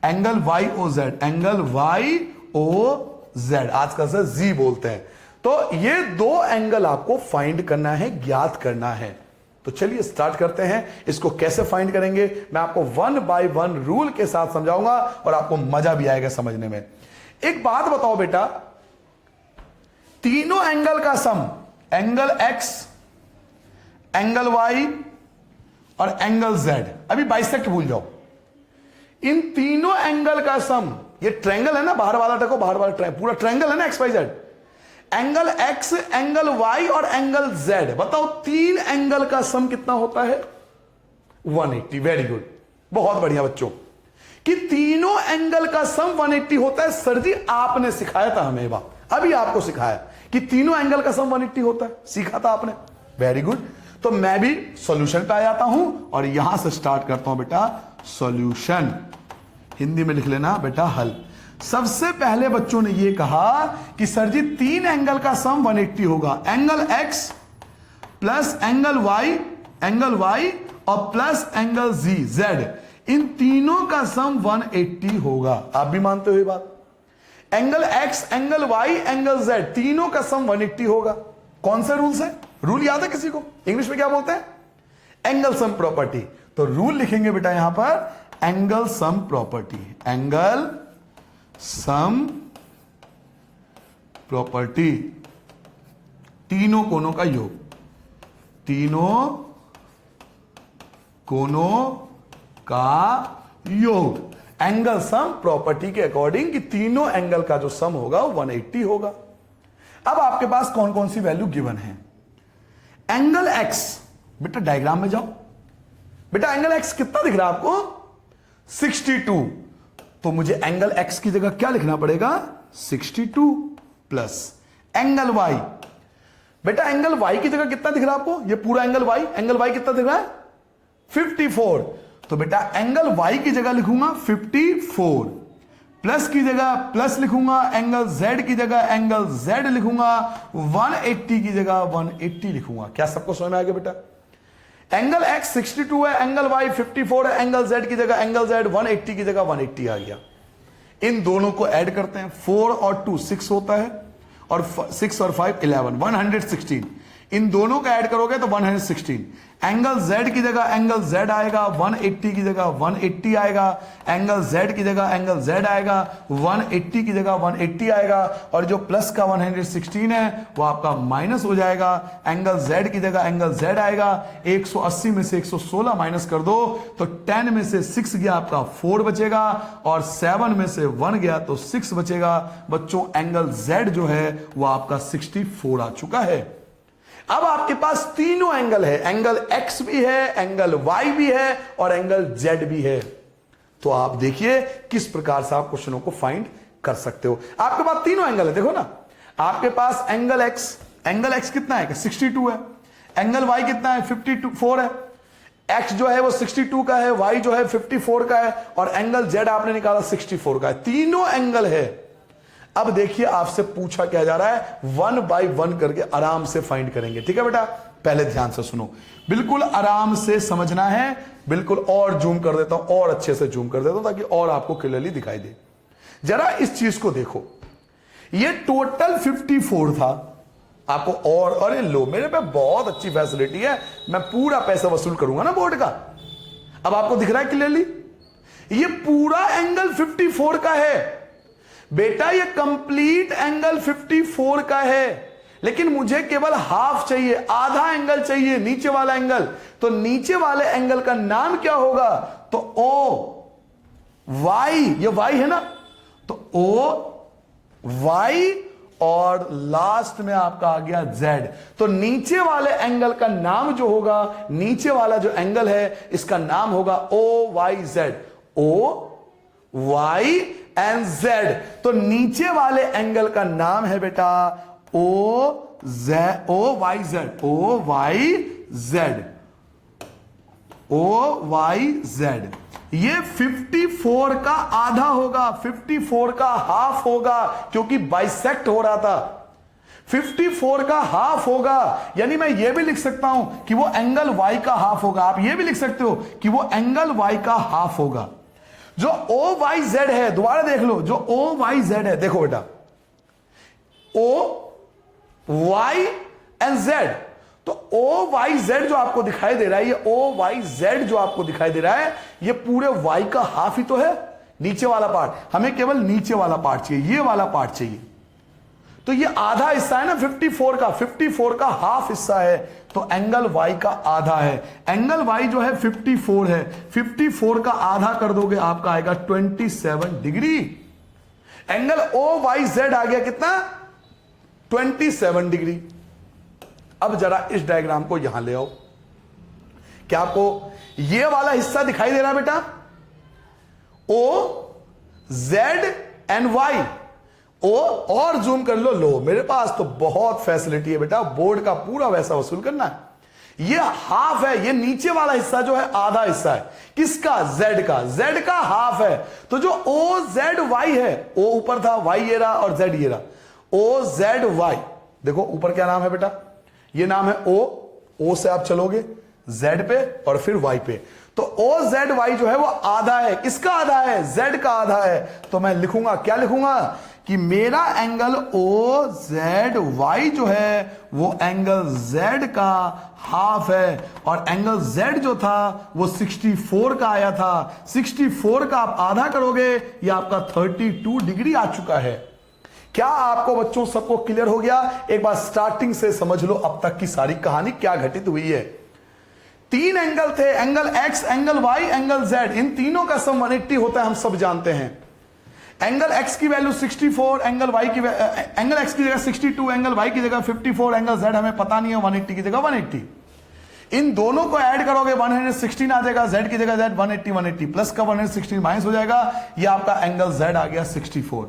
angle YOZ, angle YOZ, आजकल से जी बोलते हैं। तो ये दो एंगल आपको फाइंड करना है, ज्ञात करना है। तो चलिए स्टार्ट करते हैं। इसको कैसे फाइंड करेंगे मैं आपको 1 बाय 1 रूल के साथ समझाऊंगा और आपको मजा भी आएगा समझने में। एक बात बताओ बेटा, तीनों एंगल का सम, एंगल X, एंगल Y और एंगल Z, अभी बाइसेक्ट भूल जाओ, इन तीनों एंगल का सम, ये ट्रायंगल है ना, बाहर वाला देखो, बाहर वाला पूरा ट्रायंगल है ना XYZ, angle X, angle Y और एंगल Z, बताओ तीन एंगल का सम कितना होता है? 180। वेरी गुड, बहुत बढ़िया बच्चों। कि तीनों एंगल का सम 180 होता है। सर जी आपने सिखाया था हमें, अभी आपको सिखाया कि तीनों एंगल का सम 180 होता है, सीखा था आपने, वेरी गुड। तो मैं भी सॉल्यूशन पे आ जाता हूं और यहां से स्टार्ट करता हूं बेटा सॉल्यूशन। हिंदी में लिख लेना बेटा हल। सबसे पहले बच्चों ने यह कहा कि सर जी तीन एंगल का सम 180 होगा, angle X plus angle Y और प्लस एंगल जेड, इन तीनों का सम 180 होगा। आप भी मानते हो ये बात? Angle X, angle Y, angle Z, तीनों का सम 180 होगा। कौन सा रूल है? रूल याद है किसी को? इंग्लिश में क्या बोलते हैं? Angle sum property. तो रूल लिखेंगे बेटा यहां पर angle sum property, angle sum property, तीनों कोनों का योग, तीनों कोनों का योग, एंगल सम प्रॉपर्टी के अकॉर्डिंग कि तीनों एंगल का जो सम होगा वो 180 होगा। अब आपके पास कौन कौन सी वैल्यू गिवन है? एंगल एक्स, बेटा डायग्राम में जाओ। बेटा एंगल एक्स कितना दिख रहा है आपको? 62। तो मुझे एंगल एक्स की जगह क्या लिखना पड़ेगा? 62 प्लस एंगल वाई। बेटा एंगल वाई की जगह कितना दिख रहा है आपको? ये पूरा एंगल वाई कितना दिख रहा है? 54। तो बेटा एंगल वाई की जगह लिखूंगा 54, प्लस की जगह प्लस लिखूंगा, एंगल जेड की जगह एंगल जेड लिखूंगा, 180 की जगह 180 लिखूंगा। क्या सबको समझ में आ गया बेटा? एंगल एक्स 62 है, एंगल वाई 54 है, एंगल जेड की जगह एंगल जेड 180 की जगह 180 आ गया। इन दोनों को ऐड करते हैं, 4 और 2 6 होता है, और 6 और 5 11, 116। इन दोनों का ऐड करोगे तो 116। एंगल जेड की जगह एंगल जेड आएगा, 180 की जगह 180 आएगा, एंगल जेड की जगह एंगल जेड आएगा, 180 की जगह 180 आएगा, और जो प्लस का 116 है वो आपका माइनस हो जाएगा। एंगल जेड की जगह एंगल जेड आएगा, 180 में से 116 माइनस कर दो तो 10 में से 6 गया आपका 4 बचेगा, और 7 में से 1 गया तो 6 बचेगा। बच्चों एंगल जेड जो है वो आपका 64 आ चुका है। अब आपके पास तीनों एंगल है, एंगल एक्स भी है, एंगल वाई भी है, और एंगल जेड भी है। तो आप देखिए किस प्रकार से आप क्वेश्चनों को फाइंड कर सकते हो। आपके पास तीनों एंगल है, देखो ना, आपके पास एंगल एक्स कितना है? 62 है। एंगल वाई कितना है? 54 है। एक्स जो है वो 62 का है, वाई जो है 54 का है, और एंगल जेड आपने निकाला 64 का है। तीनों एंगल है। अब देखिए आपसे पूछा क्या जा रहा है, 1 बाय 1 करके आराम से फाइंड करेंगे। ठीक है बेटा, पहले ध्यान से सुनो, बिल्कुल आराम से समझना है। बिल्कुल, और जूम कर देता हूं, और अच्छे से जूम कर देता हूं ताकि और आपको क्लियरली दिखाई दे। जरा इस चीज को देखो, ये टोटल 54 था आपको, और अरे लो मेरे पे बहुत अच्छी फैसिलिटी है, मैं पूरा पैसा वसूल करूंगा ना बोर्ड का। अब आपको दिख रहा है क्लियरली, ये पूरा एंगल 54 का है बेटा, ये कंप्लीट एंगल 54 का है, लेकिन मुझे केवल हाफ चाहिए, आधा एंगल चाहिए, नीचे वाला एंगल। तो नीचे वाले एंगल का नाम क्या होगा? तो ओ वाई, ये वाई है ना, तो ओ वाई, और लास्ट में आपका आ गया जेड। तो नीचे वाले एंगल का नाम जो होगा, नीचे वाला जो एंगल है इसका नाम होगा O Y Z, O Y and Z. तो नीचे वाले एंगल का नाम है बेटा O Y Z, O Y Z, O Y Z. ये 54 का आधा होगा, 54 का हाफ होगा, क्योंकि बाइसेक्ट हो रहा था। 54 का हाफ होगा, यानी मैं ये भी लिख सकता हूं कि वो एंगल वाई का हाफ होगा। आप ये भी लिख सकते हो कि वो एंगल वाई का हाफ होगा। जो ओ वाई जेड है, दोबारा देख लो, जो ओ वाई जेड है, देखो बेटा, ओ वाई एंड जेड। तो ओ वाई जेड जो आपको दिखाई दे रहा है, ये ओ वाई जेड जो आपको दिखाई दे रहा है, ये पूरे वाई का हाफ ही तो है, नीचे वाला पार्ट। हमें केवल नीचे वाला पार्ट चाहिए, ये वाला पार्ट चाहिए। तो ये आधा हिस्सा है ना 54 का, 54 का हाफ हिस्सा है, तो एंगल वाई का आधा है। एंगल वाई जो है 54 है, 54 का आधा कर दोगे आपका आएगा 27 degree. Angle O Y Z आ गया कितना? 27 डिग्री। अब जरा इस डायग्राम को यहां ले आओ। क्या आपको ये वाला हिस्सा दिखाई दे रहा है बेटा? O Z and Y. O और जूम कर लो, मेरे पास तो बहुत फैसिलिटी है बेटा, बोर्ड का पूरा वैसा वसूल करना है। ये हाफ है, ये नीचे वाला हिस्सा जो है आधा हिस्सा है किसका, जेड का हाफ है। तो जो ओ जेड वाई है, ओ ऊपर था, वाई ये रहा और जेड ये रहा, ओ जेड वाई। देखो ऊपर क्या नाम है बेटा, ये नाम है ओ से आप चलोगे जेड पे और फिर वाई पे। तो ओ जेड वाई जो है वो आधा है, किसका आधा है, जेड का आधा है। तो मैं लिखूंगा, क्या लिखूंगा कि मेरा एंगल ओ जेड वाई जो है वो एंगल जेड का हाफ है, और एंगल जेड जो था वो 64 का आया था। 64 का आप आधा करोगे, ये आपका 32 डिग्री आ चुका है। क्या आपको बच्चों सबको क्लियर हो गया? एक बार स्टार्टिंग से समझ लो अब तक की सारी कहानी क्या घटित हुई है। तीन एंगल थे, angle X, angle Y, angle Z. इन तीनों का सम 180 होता है, हम सब जानते हैं। एंगल एक्स की वैल्यू 64, एंगल वाई की एंगल एक्स की जगह 62, एंगल वाई की जगह 54, एंगल जेड हमें पता नहीं है, 180 की जगह 180। इन दोनों को ऐड करोगे 116 आ जाएगा, जेड की जगह जेड 180 प्लस का 116 माइनस हो जाएगा, ये आपका एंगल जेड आ गया 64।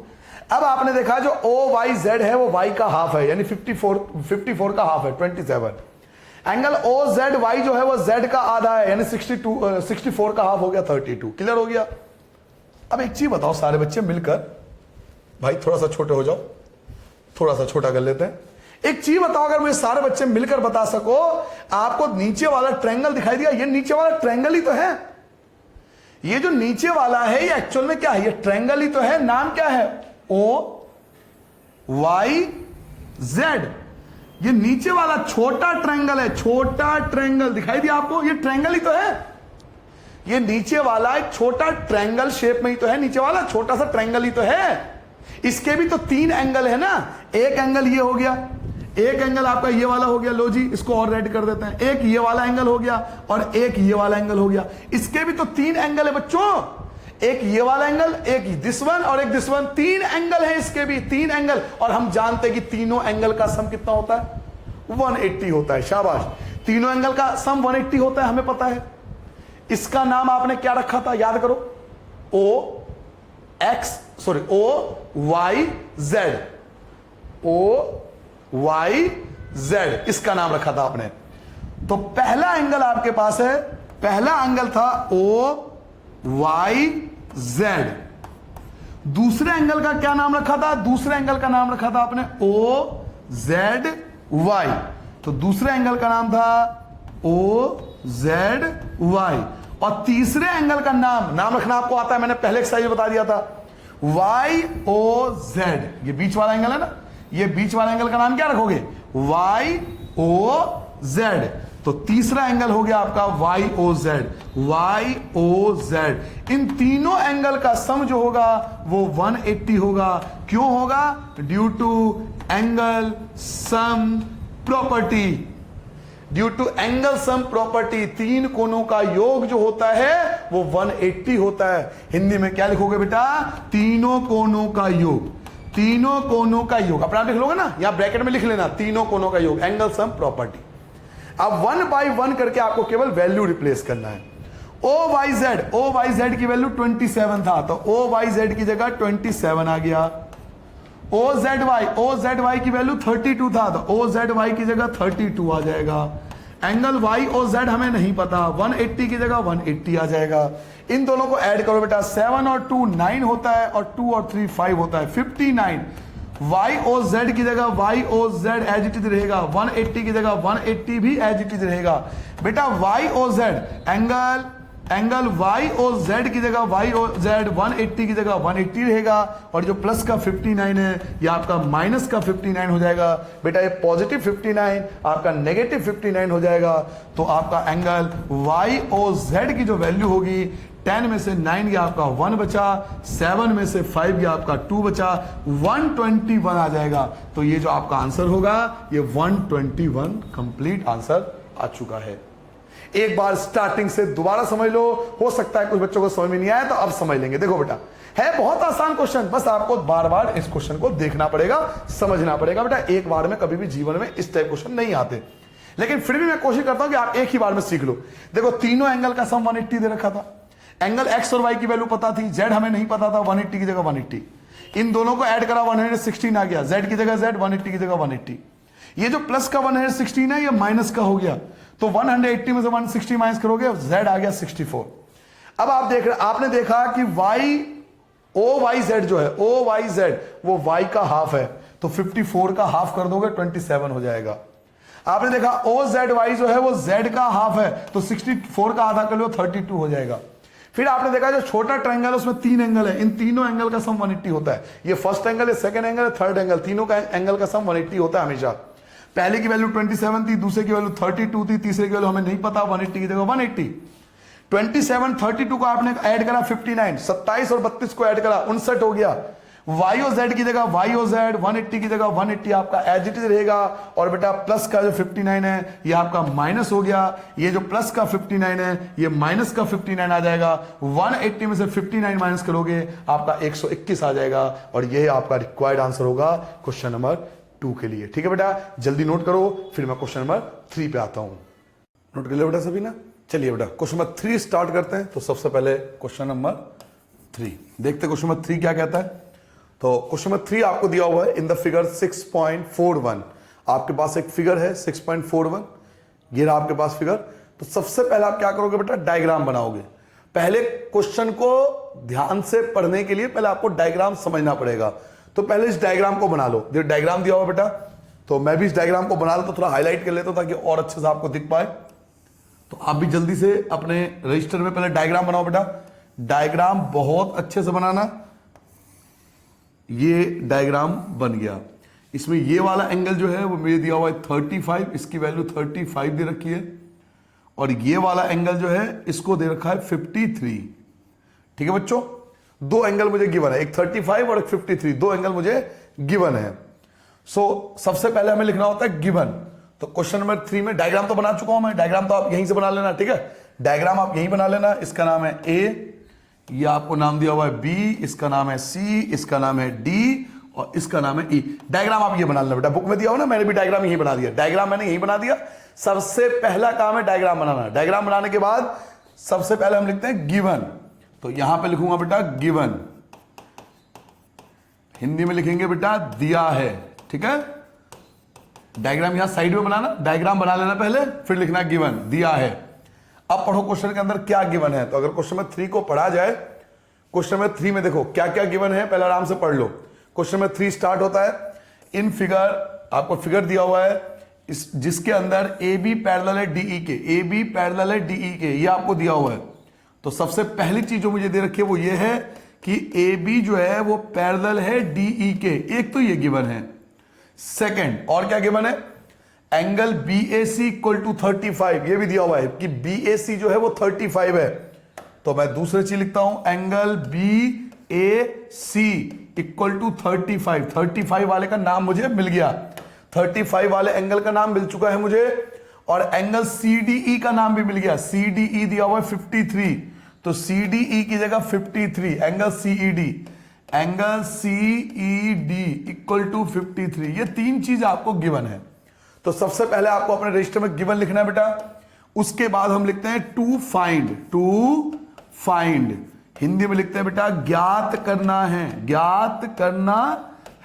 अब आपने देखा जो ओ वाई जेड है वो वाई का हाफ है, यानी 54 का हाफ है 27। एंगल ओ जेड वाई जो है वो जेड का आधा है, यानी 64 का हाफ हो गया 32। क्लियर हो गया? अब एक चीज बताओ सारे बच्चे मिलकर, भाई थोड़ा सा छोटे हो जाओ, थोड़ा सा छोटा कर लेते हैं। एक चीज बताओ, अगर मुझे सारे बच्चे मिलकर बता सको, आपको नीचे वाला ट्रायंगल दिखाई दिया, ये नीचे वाला ट्रायंगल ही तो है। ये जो नीचे वाला है ये एक्चुअल में क्या है, ये ट्रायंगल ही तो है। नाम क्या है, ओ वाई जेड। ये नीचे वाला छोटा ट्रायंगल है, छोटा ट्रायंगल दिखाई दिया आपको, ये ट्रायंगल ही तो है। ये नीचे वाला एक छोटा ट्रायंगल शेप में ही तो है, नीचे वाला छोटा सा ट्रायंगल ही तो है। इसके भी तो तीन एंगल है ना, एक एंगल ये हो गया, एक एंगल आपका ये वाला हो गया, लो जी इसको और रेड कर देते हैं, एक ये वाला एंगल हो गया और एक ये वाला एंगल हो गया। इसके भी तो तीन एंगल है बच्चों, एक ये वाला एंगल, एक दिस वन और एक दिस वन, तीन एंगल है इसके भी, तीन एंगल। और हम जानते हैं कि तीनों एंगल का सम कितना होता है, 180 होता है। शाबाश, तीनों एंगल का सम 180 होता है, हमें पता है। इसका नाम आपने क्या रखा था, याद करो, O Y Z, O Y Z, इसका नाम रखा था आपने। तो पहला एंगल आपके पास है, पहला एंगल था ओ वाई जेड। दूसरे एंगल का क्या नाम रखा था, दूसरे एंगल का नाम रखा था आपने ओ जेड वाई। तो दूसरे एंगल का नाम था ओ जेड वाई। और तीसरे एंगल का नाम रखना आपको आता है, मैंने पहले एक्सरसाइज बता दिया था, वाई ओ जेड। ये बीच वाला एंगल है ना, ये बीच वाला एंगल का नाम क्या रखोगे, वाई ओ जेड। तो तीसरा एंगल हो गया आपका Y O Z, Y O Z. इन तीनों एंगल का सम जो होगा वो 180 होगा। क्यों होगा, due to angle sum property, due to angle sum property. तीन कोनों का योग जो होता है वो 180 होता है। हिंदी में क्या लिखोगे बेटा, तीनों कोनों का योग, तीनों कोनों का योग। अपना लिख लोगे ना, यहां ब्रैकेट में लिख लेना, तीनों कोनों का योग, एंगल सम प्रॉपर्टी। अब 1 बाय 1 करके आपको केवल वैल्यू रिप्लेस करना है। ओ वाई जेड की वैल्यू 27 था, तो ओ वाई जेड की जगह 27 आ गया। ओ जेड वाई की वैल्यू 32 था, तो ओ जेड वाई की जगह 32 आ जाएगा। एंगल वाई ओ जेड हमें नहीं पता, 180 की जगह 180 आ जाएगा। इन दोनों को ऐड करो बेटा, 7 और 2 9 होता है, और 2 और 3 5 होता है, 59। वाई ओ जेड की जगह Y O Z as it is रहेगा, 180 की जगह 180 भी एज इट इज रहेगा। बेटा Y O Z angle Y O Z की जगह वाई ओ जेड 180 की जगह 180 रहेगा, और जो प्लस का 59 है ये आपका माइनस का 59 हो जाएगा। बेटा ये पॉजिटिव 59 आपका नेगेटिव 59 हो जाएगा। तो आपका एंगल वाई ओ जेड की जो वैल्यू होगी, 10 में से 9 गया आपका 1 बचा, 7 में से 5 गया आपका 2 बचा, 121 आ जाएगा। तो ये जो आपका आंसर होगा ये 121 कंप्लीट आंसर आ चुका है। एक बार स्टार्टिंग से दोबारा समझ लो, हो सकता है कुछ बच्चों को समझ में नहीं आया तो अब समझ लेंगे। देखो बेटा, है बहुत आसान क्वेश्चन, बस आपको बार बार इस क्वेश्चन को देखना पड़ेगा, समझना पड़ेगा। बेटा एक बार में कभी भी जीवन में इस टाइप क्वेश्चन नहीं आते, लेकिन फिर भी मैं कोशिश करता हूं कि आप एक ही बार में सीख लो। देखो तीनों एंगल का सम 180 दे रखा था, एंगल एक्स और वाई की वैल्यू पता थी, जेड हमें नहीं पता था, 180 की जगह 180, इन दोनों को ऐड करा 116 आ गया, जेड की जगह जेड, 180 की जगह 180। ये जो प्लस का 116 है ये माइनस का हो गया, तो 180 में से 160 माइनस करोगे, जेड आ गया 64। अब आप देख रहे, आपने देखा कि वाई ओ वाई जेड जो है, ओ वाई जेड वो वाई का हाफ है, तो 54 का हाफ कर दोगे 27 हो जाएगा। आपने देखा ओ जेड वाई जो है वो जेड का हाफ है, तो 64 का आधा कर लो 32 हो जाएगा। फिर आपने देखा जो छोटा ट्रायंगल है उसमें 3 एंगल है, इन तीनों एंगल का सम 180 होता है। ये फर्स्ट एंगल है, सेकंड एंगल है, थर्ड एंगल, तीनों का एंगल का सम 180 होता है हमेशा। पहले की वैल्यू 27 थी, दूसरे की वैल्यू 32 थी, तीसरे की वैल्यू हमें नहीं पता, 180 की जगह 180। 27 32 को आपने ऐड करा 59, 27 और 32 को ऐड करा 59 हो गया। वाई ओ जेड की जगह वाई ओ जेड, 180 की जगह 180 आपका एज इट इज रहेगा। और बेटा प्लस का जो 59 है ये आपका माइनस हो गया, ये जो प्लस का 59 है ये माइनस का 59 आ जाएगा। 180 में से 59 माइनस करोगे आपका 121 आ जाएगा, और ये आपका रिक्वायर्ड आंसर होगा क्वेश्चन नंबर 2 के लिए। ठीक है बेटा, जल्दी नोट करो, फिर मैं क्वेश्चन नंबर 3 पे आता हूं। नोट कर लिया बेटा सभी ना? चलिए बेटा क्वेश्चन नंबर 3 स्टार्ट करते हैं। तो सबसे पहले क्वेश्चन नंबर 3 देखते, क्वेश्चन नंबर 3 क्या कहता है। तो क्वेश्चन नंबर 3 आपको दिया हुआ है इन द फिगर 6.41। आपके पास एक फिगर है 6.41, ये रहा आपके पास फिगर। तो सबसे पहले आप क्या करोगे बेटा, डायग्राम बनाओगे। पहले क्वेश्चन को ध्यान से पढ़ने के लिए पहले आपको डायग्राम समझना पड़ेगा, तो पहले इस डायग्राम को बना लो। डायग्राम दिया हुआ बेटा, तो मैं भी इस डायग्राम को बना लो, तो थोड़ा हाईलाइट कर लेता हूं ताकि और अच्छे से आपको दिख पाए। तो आप भी जल्दी से अपने रजिस्टर में पहले डायग्राम बनाओ बेटा। डायग्राम बहुत अच्छे से बनाना। ये डायग्राम बन गया, इसमें ये वाला एंगल जो है वो मुझे दिया हुआ है 35, इसकी वैल्यू 35 दे रखी है, और ये वाला एंगल जो है इसको दे रखा है 53। ठीक है बच्चों, दो एंगल मुझे गिवन है, एक 35 और एक 53, दो एंगल मुझे गिवन है। सो सबसे पहले हमें लिखना होता है गिवन। तो क्वेश्चन नंबर 3 में डायग्राम तो बना चुका हूं मैं, डायग्राम तो आप यहीं से बना लेना। ठीक है, डायग्राम आप यहीं बना लेना। इसका नाम है ए, ये आपको नाम दिया हुआ है बी, इसका नाम है सी, इसका नाम है डी, और इसका नाम है ई। डायग्राम आप ये बना लेना बेटा, बुक में दिया हो ना, मैंने भी डायग्राम यही बना दिया। डायग्राम मैंने यही बना दिया। सबसे पहला काम है डायग्राम बनाना। डायग्राम बनाने के बाद सबसे पहले हम लिखते हैं गिवन। तो यहां पे लिखूंगा बेटा गिवन, हिंदी में लिखेंगे बेटा दिया है। ठीक है, डायग्राम यहां साइड में बनाना, डायग्राम बना लेना पहले, फिर लिखना गिवन, दिया है। अब पढ़ो क्वेश्चन के अंदर क्या गिवन है। तो अगर क्वेश्चन नंबर 3 को पढ़ा जाए, क्वेश्चन नंबर 3 में देखो क्या क्या गिवन है, पहले आराम से पढ़ लो। क्वेश्चन नंबर 3 स्टार्ट होता है इन फिगर, आपको फिगर दिया हुआ है इस जिसके अंदर ए बी पैरेलल है डीई के, ए बी पैरेलल है डीई के, ये आपको दिया हुआ है। तो सबसे पहली चीज जो मुझे दे रखी है वो ये है कि ए बी जो है वो पैरेलल है डीई के, एक तो ये गिवन है। सेकंड और क्या गिवन है, angle B A C equal to 35, ये भी दिया हुआ है कि बी ए सी जो है वो 35 है। तो मैं दूसरी चीज लिखता हूं, angle B A C equal to 35। 35 वाले का नाम मुझे मिल गया, 35 वाले एंगल का नाम मिल चुका है मुझे, और एंगल सी डी ई का नाम भी मिल गया। सी डी ई दिया हुआ है 53, तो सी डी ई की जगह 53, angle C E D, angle C E D equal to 53। ये तीन चीज आपको गिवन है। तो सबसे पहले आपको अपने रजिस्टर में गिवन लिखना है बेटा। उसके बाद हम लिखते हैं to find, to find Hindi में लिखते हैं बेटा ज्ञात करना है, ज्ञात करना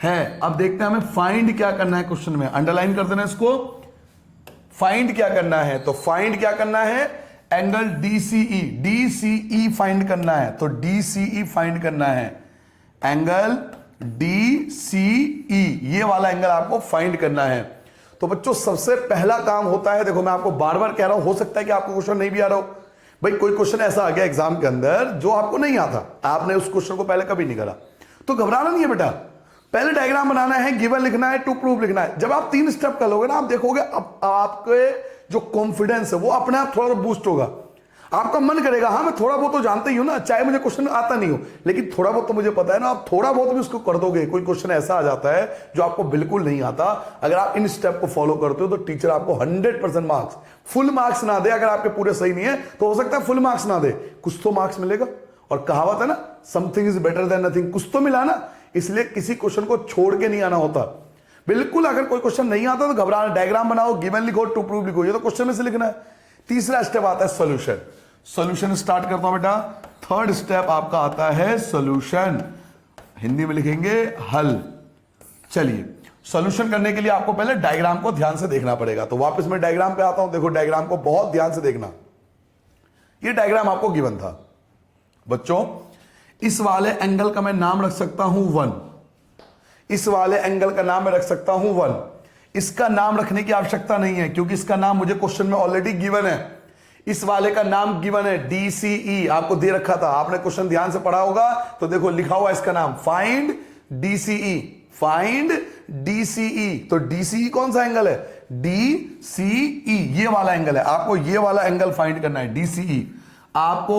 है। अब देखते हैं हमें फाइंड क्या करना है क्वेश्चन में, अंडरलाइन कर देना इसको। फाइंड क्या करना है, तो फाइंड क्या करना है, एंगल डीसीई, डीसीई फाइंड करना है। तो डीसीई फाइंड करना है, एंगल डीसीई, ये वाला एंगल आपको फाइंड करना है। तो बच्चों सबसे पहला काम होता है, देखो मैं आपको बार बार कह रहा हूं, हो सकता है कि आपको क्वेश्चन नहीं भी आ रहा हो। भाई कोई क्वेश्चन ऐसा आ गया एग्जाम के अंदर जो आपको नहीं आता, आपने उस क्वेश्चन को पहले कभी नहीं करा, तो घबराना नहीं है बेटा। पहले डायग्राम बनाना है, गिवन लिखना है, टू प्रूफ लिखना है। जब आप 3 स्टेप कर लोगे ना, आप देखोगे आपके जो कॉन्फिडेंस है वो अपने आप थोड़ा बूस्ट होगा। आपका मन करेगा हाँ मैं थोड़ा बहुत तो जानता ही हूं ना, चाहे मुझे क्वेश्चन आता नहीं हो, लेकिन थोड़ा बहुत तो मुझे पता है ना। आप थोड़ा बहुत भी उसको कर दोगे। कोई क्वेश्चन ऐसा आ जाता है जो आपको बिल्कुल नहीं आता, अगर आप इन स्टेप को फॉलो करते हो तो टीचर आपको 100% मार्क्स, फुल मार्क्स ना दे, अगर आपके पूरे सही नहीं है तो हो सकता है फुल मार्क्स ना दे, कुछ तो मार्क्स मिलेगा। और कहावत है ना, something is better than nothing, कुछ तो मिला ना। इसलिए किसी क्वेश्चन को छोड़ के नहीं आना होता। बिल्कुल अगर कोई क्वेश्चन नहीं आता तो घबराना, डायग्राम बनाओ, गिवन लिखो, टू प्रूफ लिखो, ये तो क्वेश्चन में से लिखना है। तीसरा स्टेप आता है सॉल्यूशन। सॉल्यूशन स्टार्ट करता हूं बेटा। थर्ड स्टेप आपका आता है सॉल्यूशन, हिंदी में लिखेंगे हल। चलिए सॉल्यूशन करने के लिए आपको पहले डायग्राम को ध्यान से देखना पड़ेगा। तो वापस मैं डायग्राम पे आता हूं, देखो डायग्राम को बहुत ध्यान से देखना। ये डायग्राम आपको गिवन था बच्चों, इस वाले एंगल का मैं नाम रख सकता हूं 1, इस वाले एंगल का नाम मैं रख सकता हूं 1। इसका नाम रखने की आवश्यकता नहीं है क्योंकि इसका नाम मुझे क्वेश्चन में ऑलरेडी गिवन है। इस वाले का नाम गिवन है DCE, आपको दे रखा था, आपने क्वेश्चन ध्यान से पढ़ा होगा तो देखो लिखा हुआ इसका नाम फाइंड DCE, फाइंड DCE। तो DCE कौन सा एंगल है? DCE, ये वाला एंगल है। आपको ये वाला एंगल फाइंड करना है DCE। आपको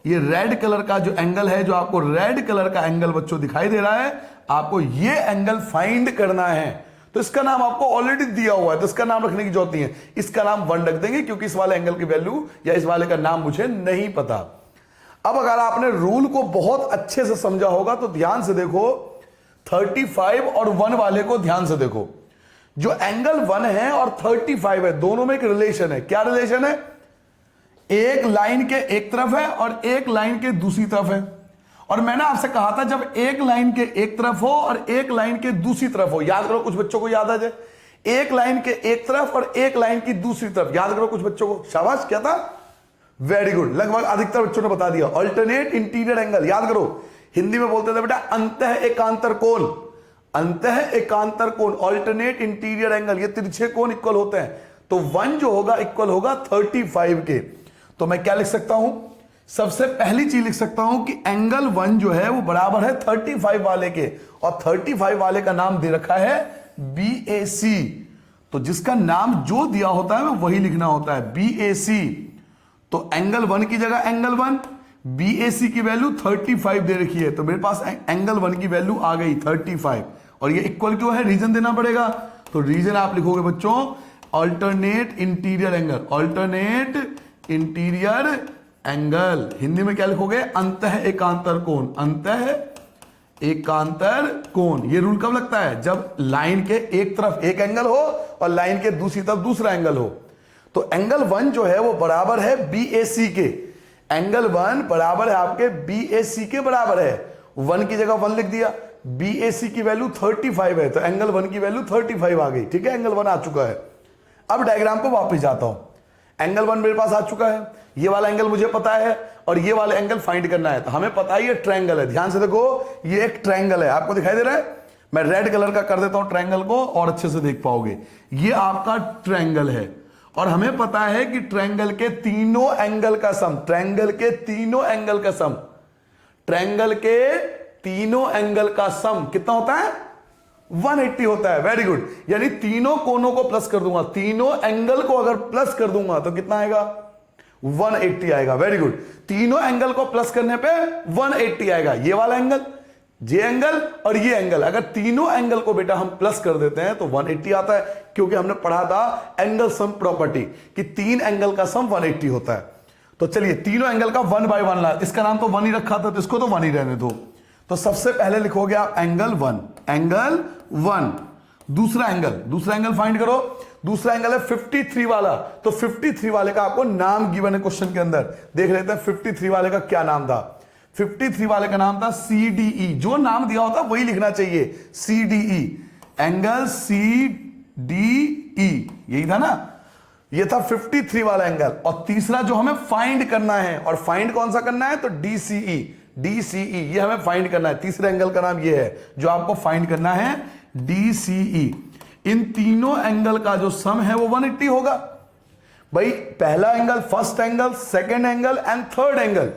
ये रेड कलर का जो एंगल है, जो आपको रेड कलर का एंगल बच्चों दिखाई दे रहा है, आपको ये एंगल फाइंड करना है। तो इसका नाम आपको ऑलरेडी दिया हुआ है तो इसका नाम रखने की जरूरत नहीं है। इसका नाम 1 रख देंगे क्योंकि इस वाले एंगल की वैल्यू या इस वाले का नाम मुझे नहीं पता। अब अगर आपने रूल को बहुत अच्छे से समझा होगा तो ध्यान से देखो, 35 और 1 वाले को ध्यान से देखो। जो एंगल 1 है और 35 है, दोनों में एक रिलेशन है। क्या रिलेशन है? एक लाइन के एक तरफ है और एक लाइन के दूसरी तरफ है। और मैंने आपसे कहा था जब एक लाइन के एक तरफ हो और एक लाइन के दूसरी तरफ हो, याद करो, कुछ बच्चों को याद आ जाए, एक लाइन के एक तरफ और एक लाइन की दूसरी तरफ, याद करो कुछ बच्चों को, शाबाश, क्या था? वेरी गुड, लगभग अधिकतर बच्चों ने बता दिया। अल्टरनेट इंटीरियर एंगल, याद करो, हिंदी में बोलते थे बेटा अंतः एकांतर कोण, अंतः एकांतर कोण, अल्टरनेट इंटीरियर एंगल, ये तिरछे कोण इक्वल होते हैं। तो 1 जो होगा इक्वल होगा 35 के। तो मैं क्या लिख सकता हूं? सबसे पहली चीज लिख सकता हूं कि एंगल 1 जो है वो बराबर है 35 वाले के, और 35 वाले का नाम दे रखा है BAC। तो जिसका नाम जो दिया होता है वही लिखना होता है, BAC। तो एंगल 1 की जगह एंगल 1, BAC की वैल्यू 35 दे रखी है, तो मेरे पास एंगल 1 की वैल्यू आ गई 35। और ये इक्वल क्यों है? रीजन देना पड़ेगा। तो रीजन आप लिखोगे बच्चों alternate interior angle, alternate interior angle. Hindi में क्या लिखोगे? अंतः एकांतर कोण, अंतः एकांतर कोण। ये रूल कब लगता है? जब लाइन के एक तरफ एक एंगल हो और लाइन के दूसरी तरफ दूसरा एंगल हो। तो एंगल 1 जो है वो बराबर है BAC के, एंगल 1 बराबर है आपके BAC के बराबर है। 1 की जगह 1 लिख दिया, BAC की वैल्यू 35 है तो एंगल 1 की वैल्यू 35 आ गई। ठीक है, एंगल 1 आ चुका है। अब डायग्राम पे वापस जाता हूं। एंगल 1 मेरे पास आ चुका है, ये वाला एंगल मुझे पता है और ये वाला एंगल फाइंड करना है। तो हमें पता है ये ट्रायंगल है, ध्यान से देखो, ये एक ट्रायंगल है, आपको दिखाई दे रहा है? मैं रेड कलर का कर देता हूं ट्रायंगल को और अच्छे से देख पाओगे। ये आपका ट्रायंगल है और हमें पता है कि ट्रायंगल के तीनों एंगल का सम, ट्रायंगल के तीनों एंगल का सम, ट्रायंगल के तीनों एंगल का सम कितना होता है? 180 होता है। वेरी गुड, यानी तीनों कोनों को प्लस कर दूंगा, तीनों एंगल को अगर प्लस कर दूंगा तो कितना आएगा? 180 आएगा। वेरी गुड, तीनों एंगल को प्लस करने पे 180 आएगा। ये वाला एंगल, ये एंगल और ये एंगल, अगर तीनों एंगल को बेटा हम प्लस कर देते हैं तो 180 आता है, क्योंकि हमने पढ़ा था एंगल सम प्रॉपर्टी कि 3 एंगल का सम 180 होता है। तो चलिए तीनों एंगल का 1 बाय 1 ला, इसका नाम तो 1 ही रखा था तो इसको तो 1 ही रहने दो। तो सबसे पहले लिखोगे आप एंगल 1, एंगल 1। दूसरा एंगल फाइंड करो। दूसरा एंगल है 53 वाला, तो 53 वाले का आपको नाम गिवन है क्वेश्चन के अंदर। देख लेते हैं 53 वाले का क्या नाम था। 53 वाले का नाम था CDE, जो नाम दिया होता वही लिखना चाहिए, CDE, एंगल CDE, यही था ना? ये था 53 वाला एंगल। और तीसरा जो हमें फाइंड करना है, और फाइंड कौन सा करना है? तो DCE, ये हमें फाइंड करना है। तीसरे एंगल का नाम ये है जो आपको फाइंड करना है, DCE। इन तीनों एंगल का जो सम है वो 180 होगा। भाई पहला angle, first angle, second angle and third angle.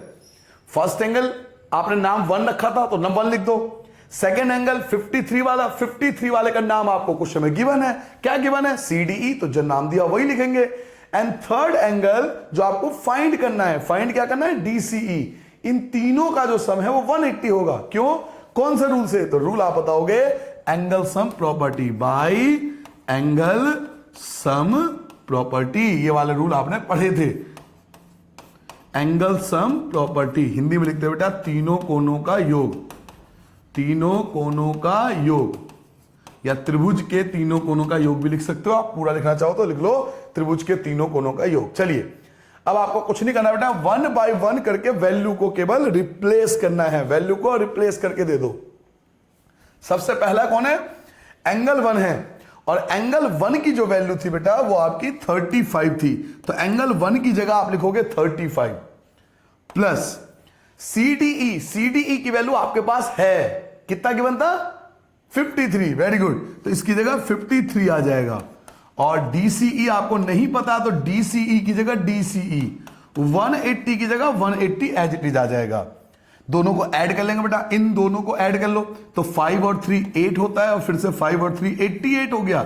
First angle आपने नाम 1 रखा था तो नंबर 1 लिख दो। सेकंड एंगल 53 वाला, 53 वाले का नाम आपको क्वेश्चन में गिवन है। क्या गिवन है? CDE, तो जो नाम दिया वही लिखेंगे। एंड थर्ड एंगल जो आपको फाइंड करना है, फाइंड क्या करना है? DCE। इन तीनों का जो सम है वो 180 होगा। क्यों? कौन सा रूल से? तो रूल आप बताओगे, angle sum property bye angle sum property. ये वाले रूल आपने पढ़े थे। एंगल सम प्रॉपर्टी हिंदी में लिखते बेटा तीनों कोनों का योग, तीनों कोनों का योग, या त्रिभुज के तीनों कोनों का योग भी लिख सकते हो। आप पूरा लिखना चाहो तो लिख लो, त्रिभुज के तीनों कोनों का योग। चलिए अब आपको कुछ नहीं करना बेटा, 1 by 1 करके वैल्यू को केवल रिप्लेस करना है, वैल्यू को रिप्लेस करके दे दो। सबसे पहला कौन है, एंगल 1 है, और एंगल 1 की जो वैल्यू थी बेटा वो आपकी 35 थी, तो एंगल 1 की जगह आप लिखोगे 35 प्लस CDE, CDE की वैल्यू आपके पास है, कितना गिवन था 53, वेरी गुड, तो इसकी जगह 53 आ जाएगा। और DCE आपको नहीं पता तो DCE की जगह DCE, 180 की जगह 180 एज इट इज आ जाएगा। दोनों को ऐड कर लेंगे बेटा, इन दोनों को ऐड कर लो, तो 5 और 3 8 होता है, और फिर से 5 और 3 88 हो गया,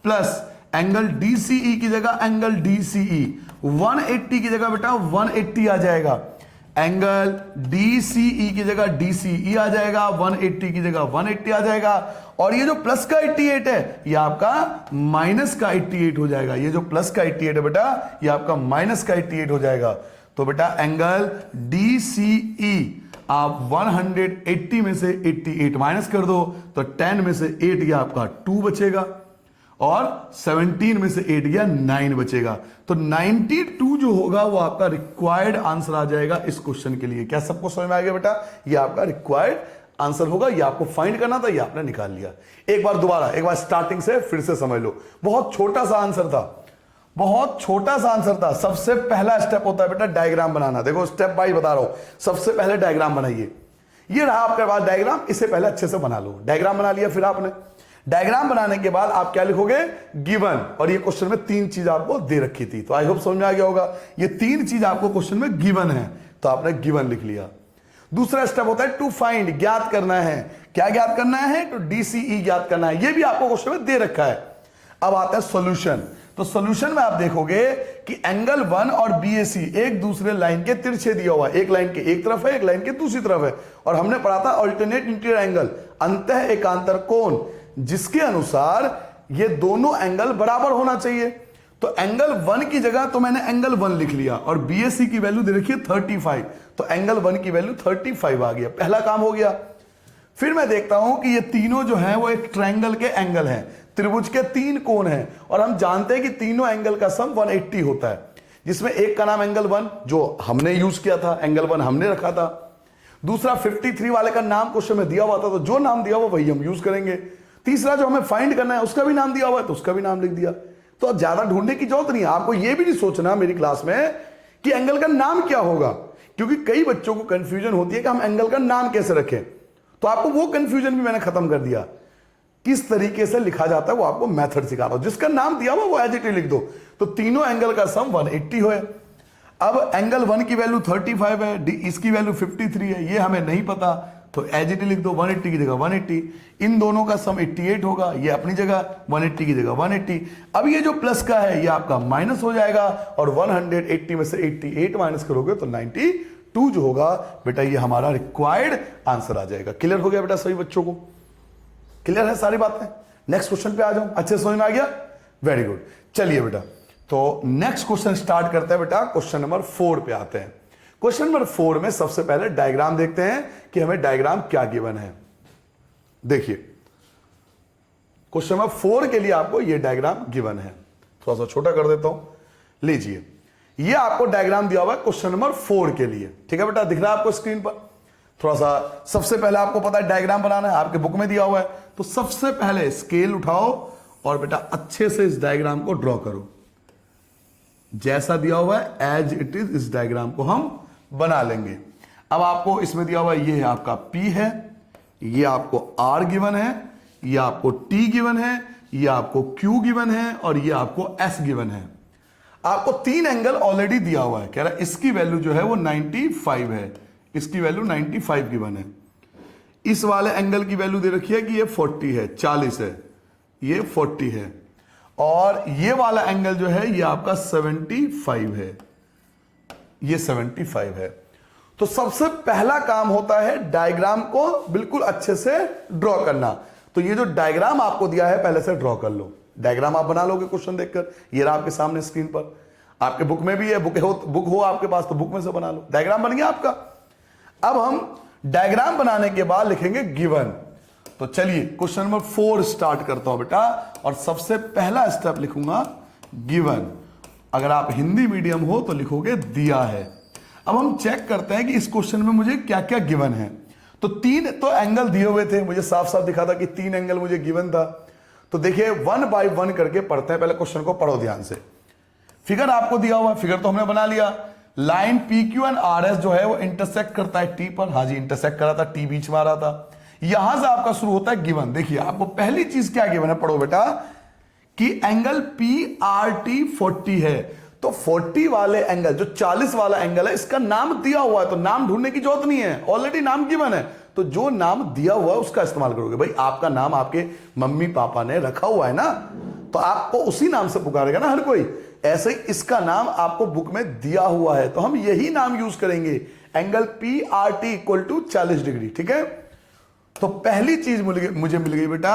प्लस एंगल DCE की जगह एंगल DCE 180 की जगह बेटा 180 आ जाएगा, एंगल DCE की जगह DCE आ जाएगा, 180 की जगह 180 आ जाएगा, और ये जो प्लस का 88 है ये आपका माइनस का 88 हो जाएगा, ये जो प्लस का 88 है बेटा ये आपका माइनस का 88 हो जाएगा। तो बेटा एंगल DCE आप 180 में से 88 माइनस कर दो, तो 10 में से 8 गया आपका 2 बचेगा, और 17 में से 8 गया 9 बचेगा, तो 92 जो होगा वो आपका रिक्वायर्ड आंसर आ जाएगा इस क्वेश्चन के लिए। क्या सबको समझ में आ गया बेटा, ये आपका रिक्वायर्ड आंसर होगा, ये आपको फाइंड करना था, ये आपने निकाल लिया। एक बार दोबारा, एक बार स्टार्टिंग से फिर से समझ लो, बहुत छोटा सा आंसर था, बहुत छोटा सा आंसर था। सबसे पहला स्टेप होता है बेटा डायग्राम बनाना, देखो स्टेप बाय बता रहा हूं, सबसे पहले डायग्राम बनाइए, ये रहा आपके पास डायग्राम, इसे पहले अच्छे से बना लो। डायग्राम बना लिया, फिर आपने डायग्राम बनाने के बाद आप क्या लिखोगे, गिवन, और ये क्वेश्चन में 3 चीज आपको दे रखी थी, तो आई होप समझ में आ गया होगा, ये 3 चीज आपको क्वेश्चन में गिवन है, तो आपने गिवन लिख लिया। दूसरा स्टेप होता है टू फाइंड, ज्ञात करना है, क्या ज्ञात करना है, तो DCE ज्ञात करना है, ये भी आपको क्वेश्चन में दे रखा है। अब आता है सॉल्यूशन, तो सॉल्यूशन में आप देखोगे कि एंगल 1 और BAC एक दूसरे लाइन के तिरछे दिया हुआ है, एक लाइन के एक तरफ है, एक लाइन के दूसरी तरफ है, और हमने पढ़ा था अल्टरनेट इंटीरियर एंगल, अंतः एकांतर कोण, जिसके अनुसार ये दोनों एंगल बराबर होना चाहिए। तो एंगल 1 की जगह तो मैंने एंगल 1 लिख लिया, और BAC की वैल्यू दे रखी है 35, तो एंगल 1 की वैल्यू 35 आ गया, पहला काम हो गया। फिर मैं देखता हूं कि ये तीनों जो हैं वो एक ट्रायंगल के एंगल हैं, त्रिभुज के 3 कोण हैं, और हम जानते हैं कि तीनों एंगल का सम 180 होता है, जिसमें एक का नाम एंगल 1 जो हमने यूज किया था, एंगल 1 हमने रखा था, दूसरा 53 वाले का नाम क्वेश्चन में दिया हुआ था, तो जो नाम दिया हुआ वही हम यूज करेंगे, तीसरा जो हमें फाइंड करना है उसका भी नाम दिया हुआ है तो उसका भी नाम लिख दिया। तो ज्यादा ढूंढने की जरूरत नहीं है, आपको यह भी नहीं सोचना मेरी क्लास में कि एंगल का नाम क्या होगा, क्योंकि कई बच्चों को कंफ्यूजन होती है कि हम एंगल का नाम कैसे रखें, तो आपको वो कंफ्यूजन भी मैंने खत्म कर दिया। किस तरीके से लिखा जाता है वो आपको मेथड सिखा रहा हूं, जिसका नाम दिया हुआ वो एज इट इज लिख दो, तो तीनों एंगल का सम 180 है। अब एंगल 1 की वैल्यू 35 है, इसकी वैल्यू 53 है, ये हमें नहीं पता, तो एज इट इज लिख दो, 180 की जगह 180, इन दोनों का सम 88 होगा, ये अपनी जगह 180 की जगह 180। अब ये जो प्लस का है ये आपका माइनस हो जाएगा, और 180 में से 88 माइनस करोगे तो 92 जो होगा बेटा ये हमारा रिक्वायर्ड आंसर आ जाएगा। क्लियर हो गया बेटा सभी बच्चों को, क्लियर है सारी बातें। नेक्स्ट क्वेश्चन पे आ जाऊं, अच्छे समझ में आ गया, वेरी गुड। चलिए बेटा, तो नेक्स्ट क्वेश्चन स्टार्ट करते हैं बेटा, क्वेश्चन नंबर 4 पे आते हैं। क्वेश्चन नंबर 4 में सबसे पहले डायग्राम देखते हैं कि हमें डायग्राम क्या गिवन है। देखिए क्वेश्चन नंबर 4 के लिए आपको यह डायग्राम गिवन है, थोड़ा सा छोटा कर देता हूं, लीजिए ये आपको डायग्राम दिया हुआ है क्वेश्चन नंबर 4 के लिए, ठीक है बेटा, दिख रहा है आपको स्क्रीन पर। थोड़ा सा सबसे पहले आपको पता है डायग्राम बनाना है, आपके बुक में दिया हुआ है, तो सबसे पहले स्केल उठाओ और बेटा अच्छे से इस डायग्राम को ड्रॉ करो, जैसा दिया हुआ है एज इट इज इस डायग्राम को हम बना लेंगे। अब आपको इसमें दिया हुआ ये है आपका P है, ये आपको R गिवन है, ये आपको T गिवन है, ये आपको Q गिवन है, और ये आपको S गिवन है। आपको 3 एंगल ऑलरेडी दिया हुआ है, कह रहा है इसकी वैल्यू जो है वो 95 है, इसकी वैल्यू 95 गिवन है, इस वाले एंगल की वैल्यू दे रखी है कि ये 40 है, 40 है, ये 40 है, और ये वाला एंगल जो है ये आपका 75 है, ये 75 है। तो सबसे पहला काम होता है डायग्राम को बिल्कुल अच्छे से ड्रॉ करना। तो ये जो डायग्राम आपको दिया है पहले से ड्रॉ कर लो, डायग्राम आप बना लोगे क्वेश्चन देखकर, ये रहा आपके सामने स्क्रीन पर, आपके बुक में भी है, बुक हो आपके पास तो बुक में से बना लो, डायग्राम बन गया आपका। अब हम डायग्राम बनाने के बाद लिखेंगे गिवन। तो चलिए क्वेश्चन नंबर 4 स्टार्ट करता हूं बेटा, और सबसे पहला स्टेप लिखूंगा गिवन, अगर आप हिंदी मीडियम हो तो लिखोगे दिया है। अब हम चेक करते हैं कि इस क्वेश्चन में मुझे क्या क्या गिवन है। तो 3 तो एंगल दिए हुए थे, मुझे साफ साफ दिखा था कि 3 एंगल मुझे गिवन था। तो देखिए 1 बाय 1 करके पढ़ते हैं, पहले क्वेश्चन को पढ़ो ध्यान से। फिगर आपको दिया हुआ, फिगर तो हमने बना लिया। Line P Q and R S जो है वो इंटरसेक्ट करता है टी पर। हाँ जी, इंटरसेक्ट करा था, टी बीच में आ रहा था। यहां से आपका शुरू होता है गिवन। देखिए आपको पहली चीज क्या गिवन है, पढ़ो बेटा, कि एंगल पी आर टी 40 है। तो 40 वाले एंगल, जो 40 वाला एंगल है, इसका नाम दिया हुआ है, तो नाम ढूंढने की जरूरत नहीं है, ऑलरेडी नाम गिवन है। तो जो नाम दिया हुआ है उसका इस्तेमाल करोगे। भाई आपका नाम आपके मम्मी पापा ने रखा हुआ है ना, तो आपको उसी नाम से पुकारेगा ना हर कोई। ऐसे ही इसका नाम आपको बुक में दिया हुआ है, तो हम यही नाम यूज करेंगे, angle P R T equal to 40 degree. ठीक है, तो पहली चीज मुझे मिल गई बेटा,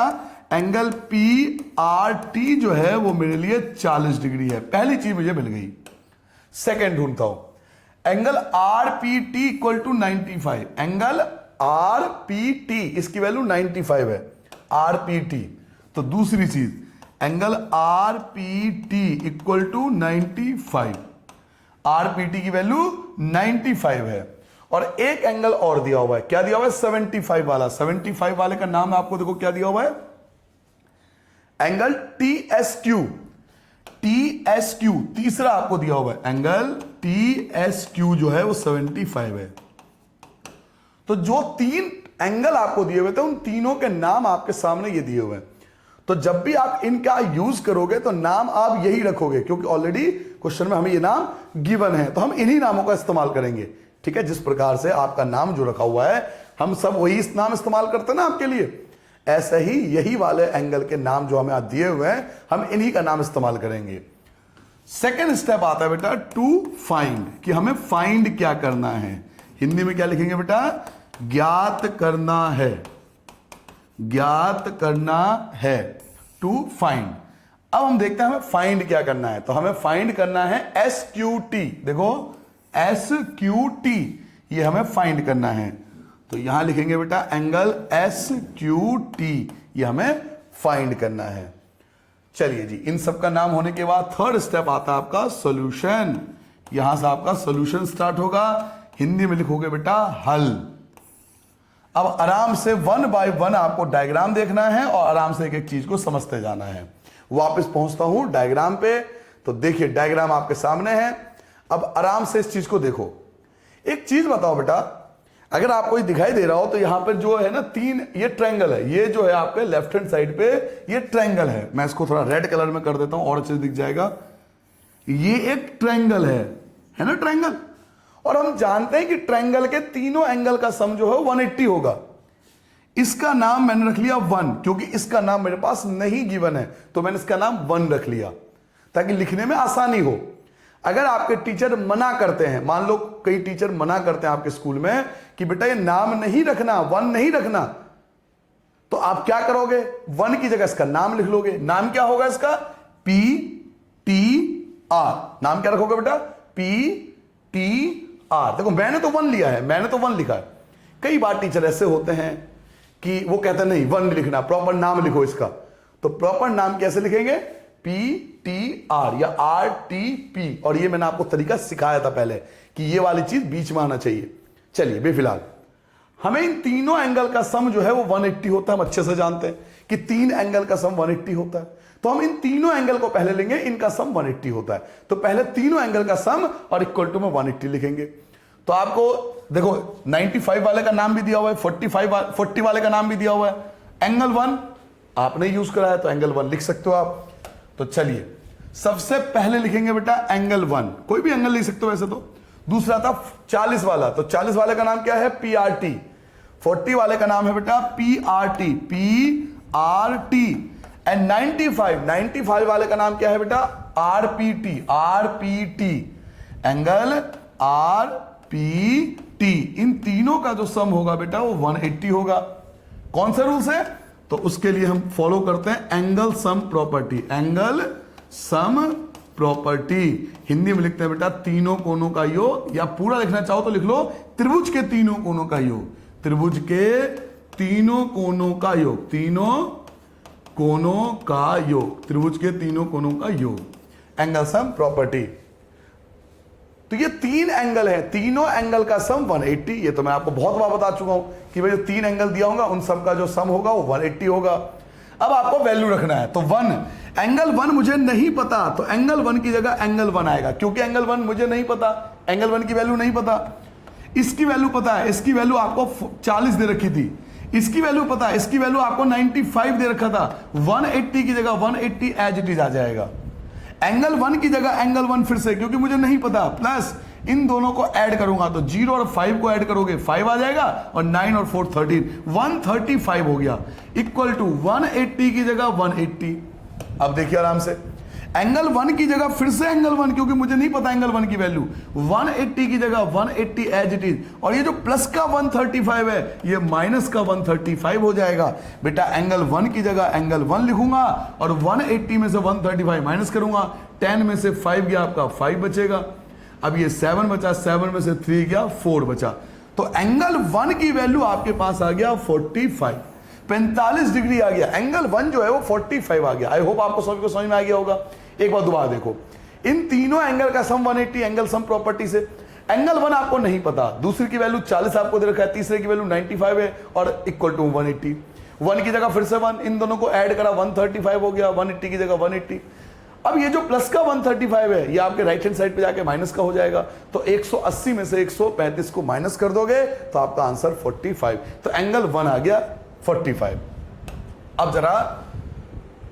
एंगल पी आर टी जो है वो मेरे लिए 40 डिग्री है। पहली चीज मुझे मिल गई। सेकेंड ढूंढता हूं, angle R P T equal to 95। Angle R P T, इसकी वैल्यू 95 है, आर पी टी। तो दूसरी चीज, angle R P T equal to 95। R P T की वैल्यू 95 है। और एक एंगल और दिया हुआ है, क्या दिया हुआ है, 75 वाला। 75 वाले का नाम आपको देखो क्या दिया हुआ है, angle T S Q. T S Q तीसरा आपको दिया हुआ है, एंगल टी एस क्यू जो है वो 75 है। तो जो 3 एंगल आपको दिए हुए थे, उन तीनों के नाम आपके सामने ये दिए हुए हैं। तो जब भी आप इनका यूज करोगे तो नाम आप यही रखोगे, क्योंकि ऑलरेडी क्वेश्चन में हमें ये नाम गिवन है, तो हम इन्हीं नामों का इस्तेमाल करेंगे। ठीक है, जिस प्रकार से आपका नाम जो रखा हुआ है, हम सब वही इस नाम इस्तेमाल करते हैं ना आपके लिए, ऐसे ही यही वाले एंगल के नाम जो हमें आज दिए हुए हैं, हम इन्हीं का नाम इस्तेमाल करेंगे। सेकेंड स्टेप आता है बेटा टू फाइंड, कि हमें फाइंड क्या करना है। हिंदी में क्या लिखेंगे बेटा, ज्ञात करना है, ज्ञात करना है, टू फाइंड। अब हम देखते हैं हमें फाइंड क्या करना है। तो हमें फाइंड करना है एस क्यू टी। देखो एस क्यू टी, ये हमें फाइंड करना है। तो यहां लिखेंगे बेटा एंगल एस क्यू टी, ये हमें फाइंड करना है। चलिए जी, इन सब का नाम होने के बाद थर्ड स्टेप आता है आपका सॉल्यूशन। यहां से आपका सॉल्यूशन स्टार्ट होगा। हिंदी में लिखोगे बेटा हल। अब आराम से 1 बाय 1 आपको डायग्राम देखना है और आराम से एक एक चीज को समझते जाना है। वापस पहुंचता हूं डायग्राम पे। तो देखिए डायग्राम आपके सामने है। अब आराम से इस चीज को देखो। एक चीज बताओ बेटा, अगर आपको ये दिखाई दे रहा हो तो यहां पर जो है ना 3, ये ट्रायंगल है। ये जो है आपके लेफ्ट हैंड साइड पे ये ट्रायंगल है। मैं इसको थोड़ा रेड कलर में कर देता हूं और अच्छे से दिख जाएगा। ये एक ट्रायंगल है ना ट्रायंगल। और हम जानते हैं कि ट्रायंगल के तीनों एंगल का सम जो है 180 होगा। इसका नाम मैंने रख लिया 1, क्योंकि इसका नाम मेरे पास नहीं गिवन है, तो मैंने इसका नाम 1 रख लिया ताकि लिखने में आसानी हो। अगर आपके टीचर मना करते हैं, मान लो कई टीचर मना करते हैं आपके स्कूल में कि बेटा ये नाम नहीं रखना, 1 नहीं रखना, तो आप क्या करोगे, 1 की जगह इसका नाम लिख लोगे। नाम क्या होगा इसका, पी टी आर। नाम क्या रखोगे बेटा, पी टी आर। देखो मैंने तो 1 लिया है, मैंने तो 1 लिखा है। कई बार टीचर ऐसे होते हैं कि वो कहते हैं नहीं 1 नहीं लिखना, प्रॉपर नाम लिखो इसका। तो प्रॉपर नाम कैसे लिखेंगे, पी टी आर या आर टी पी। और ये मैंने आपको तरीका सिखाया था पहले कि ये वाली चीज बीच में आना चाहिए। चलिए बेफिलहाल हमें इन तीनों एंगल का सम जो है वो 180 होता है। हम अच्छे से जानते हैं कि 3 एंगल का सम 180 होता है। तो हम इन तीनों एंगल को पहले लेंगे, इनका सम 180 होता है। तो पहले तीनों एंगल का सम और इक्वल टू में 180 लिखेंगे। तो आपको देखो 95 वाले का नाम भी दिया हुआ है, 40 वाले का नाम भी दिया हुआ है। एंगल 1 आपने यूज करा है तो एंगल 1 लिख सकते हो आप। तो चलिए सबसे पहले लिखेंगे बेटा एंगल 1, कोई भी एंगल लिख सकते हो वैसे तो। दूसरा था 40 वाला, तो 40 वाले का नाम क्या है, पी आर टी। 40 वाले का नाम है बेटा P R T, P R T. And 95 वाले का नाम क्या है बेटा, R P T, R P T. Angle R P T, इन तीनों का जो सम होगा बेटा वो 180 होगा। कौन से रूल से, तो उसके लिए हम फॉलो करते हैं angle sum property. Angle sum property Hindi में लिखते हैं बेटा तीनों कोनों का योग, या पूरा लिखना चाहो तो लिख लो त्रिभुज के तीनों कोनों का योग। त्रिभुज के तीनों कोनों का योग, तीनों कोनों का योग, त्रिभुज के तीनों कोनों का योग। Angle sum property. तो ये 3 एंगल है, तीनों एंगल का सम 180। ये तो मैं आपको बहुत बार बता चुका हूं कि भाई जो 3 एंगल दिया होगा उन सब का जो सम होगा वो 180 होगा। अब आपको वैल्यू रखना है, तो 1 एंगल 1 मुझे नहीं पता, तो एंगल 1 की जगह एंगल 1 आएगा, क्योंकि एंगल 1 मुझे नहीं पता, एंगल 1 की वैल्यू नहीं पता। इसकी वैल्यू पता है, इसकी वैल्यू आपको 40 दे रखी थी, इसकी वैल्यू पता है, इसकी वैल्यू आपको 95 दे रखा था, 180 की जगह 180 एज इट इज आ जाएगा। एंगल 1 की जगह एंगल 1 फिर से, क्योंकि मुझे नहीं पता, प्लस इन दोनों को ऐड करूंगा तो 0 और 5 को ऐड करोगे 5 आ जाएगा, और 9 और 4 13, 135 हो गया, इक्वल टू 180 की जगह 180। अब देखिए आराम से, एंगल 1 की जगह फिर से एंगल 1, क्योंकि मुझे नहीं पता एंगल 1 की वैल्यू, 180 की जगह 180 एज इट इज, और ये जो प्लस का 135 है ये माइनस का 135 हो जाएगा। बेटा एंगल 1 की जगह एंगल 1 लिखूंगा, और 180 में से 135 माइनस करूंगा, 10 में से 5 गया आपका 5 बचेगा, अब ये 7 बचा, 7 में से 3 गया 4 बचा, तो एंगल 1 की वैल्यू आपके पास आ गया 45 डिग्री आ गया। एंगल 1 जो है वो 45 आ गया। आई होप आपको सभी को समझ में आ गया होगा। एक बार दोबारा देखो, इन तीनों एंगल का सम 180, एंगल सम प्रॉपर्टी से। एंगल 1 आपको नहीं पता, दूसरे की वैल्यू 40 आपको दे रखा है, तीसरे की वैल्यू 95 है, और इक्वल टू 180। 1 की जगह फिर से 1, इन दोनों को ऐड करा 135 हो गया, 180 की जगह 180। अब ये जो प्लस का 135 है ये आपके राइट हैंड साइड पे जाके माइनस का हो जाएगा, तो 180 में से 135 को माइनस कर दोगे तो आपका आंसर 45। तो एंगल 1 आ गया 45। अब जरा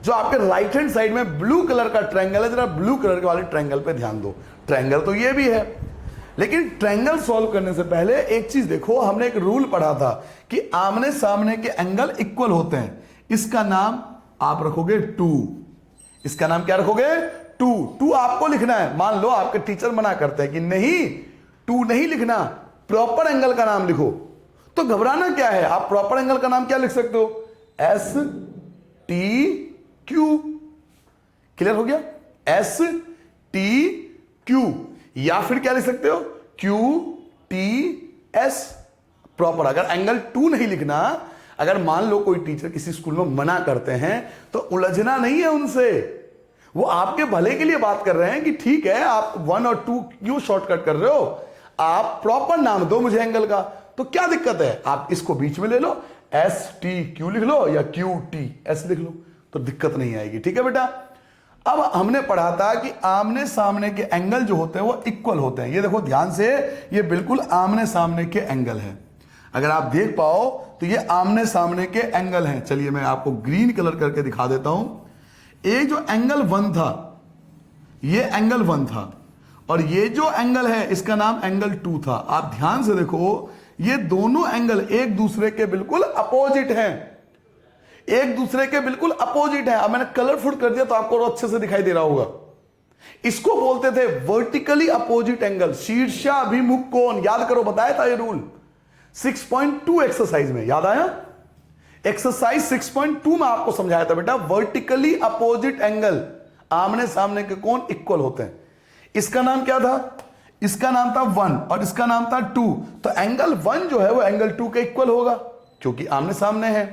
जो आपके राइट हैंड साइड में ब्लू कलर का ट्रायंगल है, जरा ब्लू कलर के वाले ट्रायंगल पे ध्यान दो। ट्रायंगल तो ये भी है, लेकिन ट्रायंगल सॉल्व करने से पहले एक चीज देखो, हमने एक रूल पढ़ा था कि आमने सामने के एंगल इक्वल होते हैं। इसका नाम आप रखोगे 2। इसका नाम क्या रखोगे? 2 आपको लिखना है। मान लो आपके टीचर मना करते हैं कि नहीं 2 नहीं लिखना, प्रॉपर एंगल का नाम लिखो, तो घबराना क्या है, आप प्रॉपर एंगल का नाम क्या लिख सकते हो? S T Q. क्लियर हो गया? एस टी क्यू, या फिर क्या लिख सकते हो? Q T S. प्रॉपर, अगर एंगल 2 नहीं लिखना, अगर मान लो कोई टीचर किसी स्कूल में मना करते हैं तो उलझना नहीं है उनसे, वो आपके भले के लिए बात कर रहे हैं कि ठीक है आप 1 और 2 क्यों शॉर्टकट कर रहे हो, आप प्रॉपर नाम दो मुझे एंगल का, तो क्या दिक्कत है? आप इसको बीच में ले लो, एस टी क्यू लिख लो या क्यू टी एस लिख लो, तो दिक्कत नहीं आएगी। ठीक है बेटा? अब हमने पढ़ा था कि आमने सामने के एंगल जो होते हैं वो इक्वल होते हैं। ये देखो ध्यान से, ये बिल्कुल आमने सामने के एंगल है। अगर आप देख पाओ तो ये आमने सामने के एंगल हैं। चलिए मैं आपको ग्रीन कलर करके दिखा देता हूं। ये जो एंगल 1 था, ये एंगल 1 था, और ये जो एंगल है इसका नाम एंगल 2 था। आप ध्यान से देखो, ये दोनों एंगल एक दूसरे के बिल्कुल अपोजिट हैं, एक दूसरे के बिल्कुल अपोजिट है। अब मैंने कलरफुल कर दिया तो आपको और अच्छे से दिखाई दे रहा होगा। इसको बोलते थे वर्टिकली अपोजिट एंगल, शीर्षाभिमुख कोण। याद करो, बताया था ये रूल 6.2 एक्सरसाइज में, याद आया? एक्सरसाइज 6.2 में आपको समझाया था बेटा, वर्टिकली अपोजिट एंगल, आमने सामने के कोण इक्वल होते हैं। इसका नाम क्या था? इसका नाम था 1 और इसका नाम था 2। तो एंगल 1 जो है वो एंगल 2 के इक्वल होगा, क्योंकि आमने सामने है।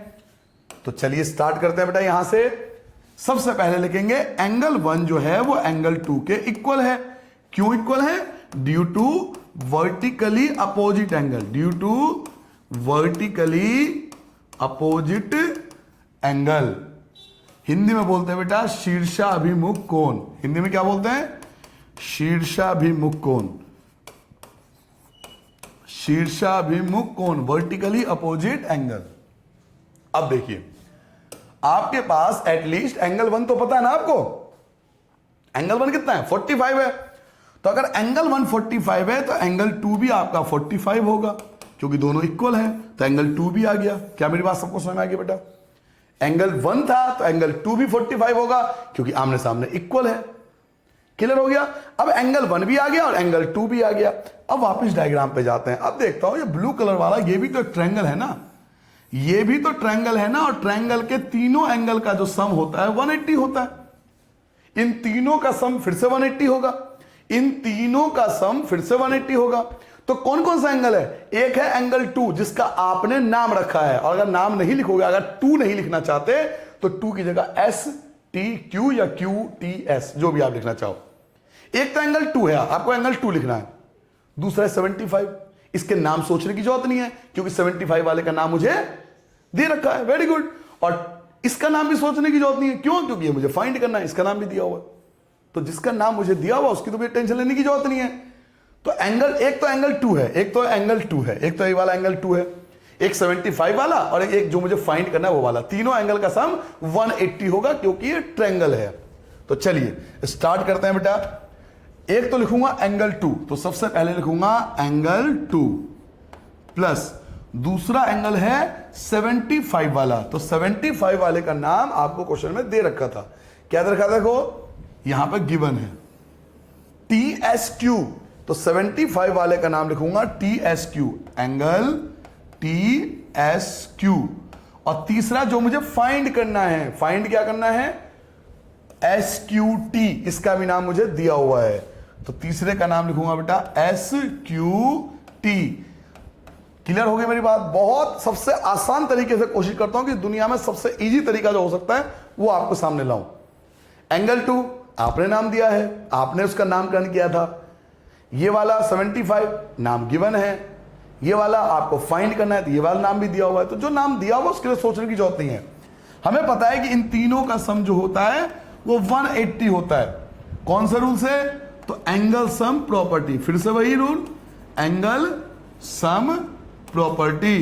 तो चलिए स्टार्ट करते हैं बेटा। यहां से सबसे पहले लिखेंगे एंगल 1 जो है वो एंगल 2 के इक्वल है। क्यों इक्वल है? Due to vertically opposite angle, due to vertically opposite angle. Hindi में बोलते हैं बेटा शीर्षाभिमुख कोण। हिंदी में क्या बोलते हैं? शीर्षाभिमुख कोण। शीर्षाभिमुख कोण, वर्टिकली अपोजिट एंगल। अब देखिए, आपके पास एटलीस्ट एंगल 1 तो पता है ना आपको? एंगल 1 कितना है? 45 है। तो अगर एंगल 1 45 है तो एंगल 2 भी आपका 45 होगा, क्योंकि दोनों इक्वल हैं, तो एंगल 2 भी आ गया। क्या मेरी बात सबको समझ में आ गई बेटा? एंगल 1 था तो एंगल 2 भी 45 होगा, क्योंकि आमने सामने इक्वल है। क्लियर हो गया? अब एंगल 1 भी आ गया और एंगल 2 भी आ गया। अब वापस डायग्राम पे जाते हैं। अब देखता हूं ये ब्लू कलर वाला, ये भी तो एक ट्रायंगल है ना, ये भी तो ट्रायंगल है ना, और ट्रायंगल के तीनों एंगल का जो सम होता है 180 होता है। इन तीनों का सम फिर से 180 होगा, इन तीनों का सम फिर से 180 होगा। तो कौन कौन सा एंगल है? एक है एंगल 2 जिसका आपने नाम रखा है, और अगर नाम नहीं लिखोगे, अगर 2 नहीं लिखना चाहते तो 2 की जगह एस टी क्यू या क्यू टी एस, जो भी आप लिखना चाहो। एक तो एंगल 2 है, आपको एंगल 2 लिखना है, दूसरा है 75। इसके नाम सोचने की जरूरत नहीं है क्योंकि 75 वाले का नाम मुझे दे रखा है, वेरी गुड। और इसका नाम भी सोचने की जरूरत नहीं है, क्यों? क्योंकि ये मुझे फाइंड करना है, इसका नाम भी दिया हुआ है। तो जिसका नाम मुझे दिया हुआ उसकी तो भी टेंशन लेने की जरूरत नहीं है। तो एंगल, एक तो एंगल 2 है, एक तो एंगल 2 है, एक तो ये वाला एंगल 2 है, एक 75 वाला और एक जो मुझे फाइंड करना है वो वाला। तीनों एंगल का सम 180 होगा क्योंकि ये ट्रायंगल है। तो चलिए स्टार्ट करते हैं बेटा। एक तो लिखूंगा एंगल 2, तो सबसे पहले लिखूंगा एंगल 2 प्लस दूसरा एंगल है 75 वाला। तो 75 वाले का नाम आपको क्वेश्चन में दे रखा था, क्या दे रखा था? देखो यहां पे गिवन है टी एस क्यू, तो 75 वाले का नाम लिखूंगा T S Q, angle T S Q. और तीसरा जो मुझे फाइंड करना है, फाइंड क्या करना है? एस क्यू टी, इसका भी नाम मुझे दिया हुआ है, तो तीसरे का नाम लिखूंगा बेटा एस क्यू टी। क्लियर हो गई मेरी बात? बहुत सबसे आसान तरीके से कोशिश करता हूं कि दुनिया में सबसे इजी तरीका जो हो सकता है वो आपको सामने लाऊं। एंगल 2 आपने नाम दिया है, आपने उसका नामकरण किया था। ये वाला 75 नाम गिवन है, ये वाला आपको फाइंड करना है, तो ये वाला नाम भी दिया हुआ है। तो जो नाम दिया हुआ उसके लिए सोचने की जरूरत नहीं है। हमें पता है कि इन तीनों का सम जो होता है वो 180 होता है। कौन सा रूल से? तो एंगल सम प्रॉपर्टी, फिर से वही rule, angle sum property,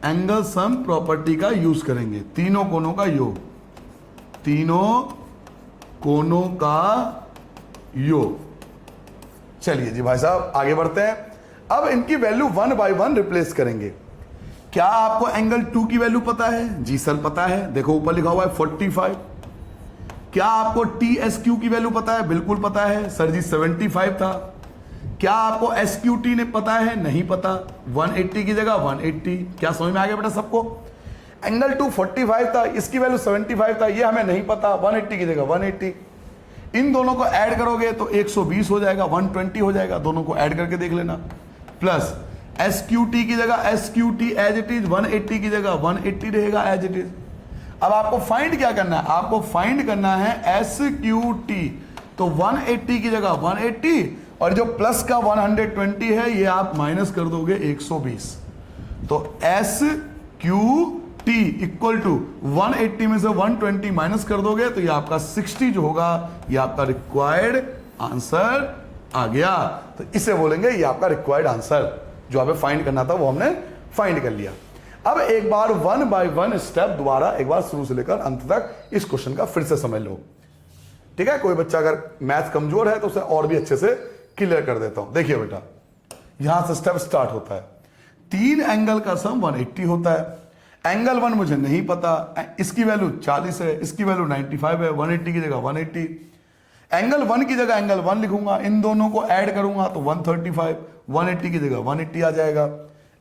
angle sum property का यूज करेंगे। तीनों कोनों का योग, तीनों कोनों का योग। चलिए जी भाई साहब आगे बढ़ते हैं। अब इनकी वैल्यू 1 बाय 1 रिप्लेस करेंगे। क्या आपको एंगल 2 की वैल्यू पता है? जी सर पता है, देखो ऊपर लिखा हुआ है 45। क्या आपको टी एस क्यू की वैल्यू पता है? बिल्कुल पता है सर जी, 75 था। क्या आपको एस क्यू टी ने पता है? नहीं पता, 180 की जगह 180। क्या समझ में आ गया बेटा सबको? एंगल 2 45 था, इसकी वैल्यू 75 था, ये हमें नहीं पता, 180 की जगह 180। इन दोनों को ऐड करोगे तो 120 हो जाएगा, 120 हो जाएगा, दोनों को ऐड करके देख लेना। प्लस एस क्यू टी की जगह S Q T as it is, 180 की जगह 180 रहेगा एज इट इज। अब आपको फाइंड क्या करना है? आपको फाइंड करना है एस क्यू टी, तो 180 की जगह 180 और जो प्लस का 120 है ये आप माइनस कर दोगे 120। तो S Q T equal to 180 में से 120 माइनस कर दोगे तो ये आपका 60 जो होगा ये आपका रिक्वायर्ड आंसर आ गया। तो इसे बोलेंगे ये आपका रिक्वायर्ड आंसर, जो हमें फाइंड करना था वो हमने फाइंड कर लिया। अब एक बार 1 बाय 1 स्टेप दोबारा एक बार शुरू से लेकर अंत तक इस क्वेश्चन का फिर से समझ लो, ठीक है? कोई बच्चा अगर मैथ कमजोर है तो उसे और भी अच्छे से क्लियर कर देता हूं। देखिए बेटा यहां से स्टेप स्टार्ट होता है। 3 एंगल का सम 180 होता है। एंगल 1 मुझे नहीं पता, इसकी वैल्यू 40 है, इसकी वैल्यू 95 है, 180 की जगह 180। एंगल 1 की जगह एंगल 1 लिखूंगा, इन दोनों को ऐड करूंगा तो 135, 180 की जगह 180 आ जाएगा।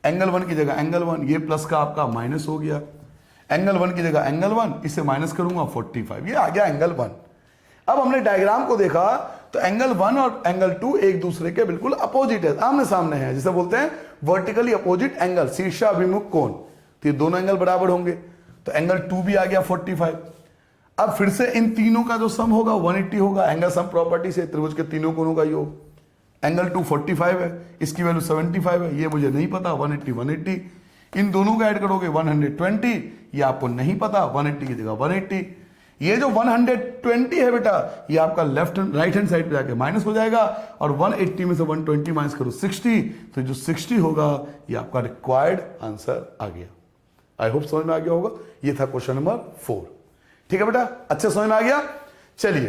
एंगल 1 की जगह एंगल 1, ये प्लस का आपका माइनस हो गया। एंगल 1 की जगह एंगल 1, इसे माइनस करूंगा 45, ये आ गया एंगल 1। अब हमने डायग्राम को देखा तो एंगल 1 और एंगल 2 एक दूसरे के बिल्कुल अपोजिट है, आमने सामने है, जिसे बोलते हैं वर्टिकली अपोजिट एंगल, शीर्षाभिमुख कोण। तो ये दोनों एंगल बराबर होंगे, तो एंगल 2 भी आ गया 45। अब फिर से इन तीनों का जो सम होगा 180 होगा, एंगल सम प्रॉपर्टी से त्रिभुज के तीनों कोणों का योग। एंगल 2 45 है, इसकी वैल्यू 75 है, ये मुझे नहीं पता, 180 180। इन दोनों का ऐड करोगे 120, ये आपको नहीं पता, 180 की जगह 180। ये जो 120 है बेटा ये आपका लेफ्ट राइट हैंड साइड पे जाके माइनस हो जाएगा, और 180 में से 120 माइनस करो 60, तो जो 60 होगा ये आपका रिक्वायर्ड आंसर आ गया। आई होप समझ में आ गया होगा। ये था क्वेश्चन नंबर 4, ठीक है बेटा? अच्छे समझ में आ गया। चलिए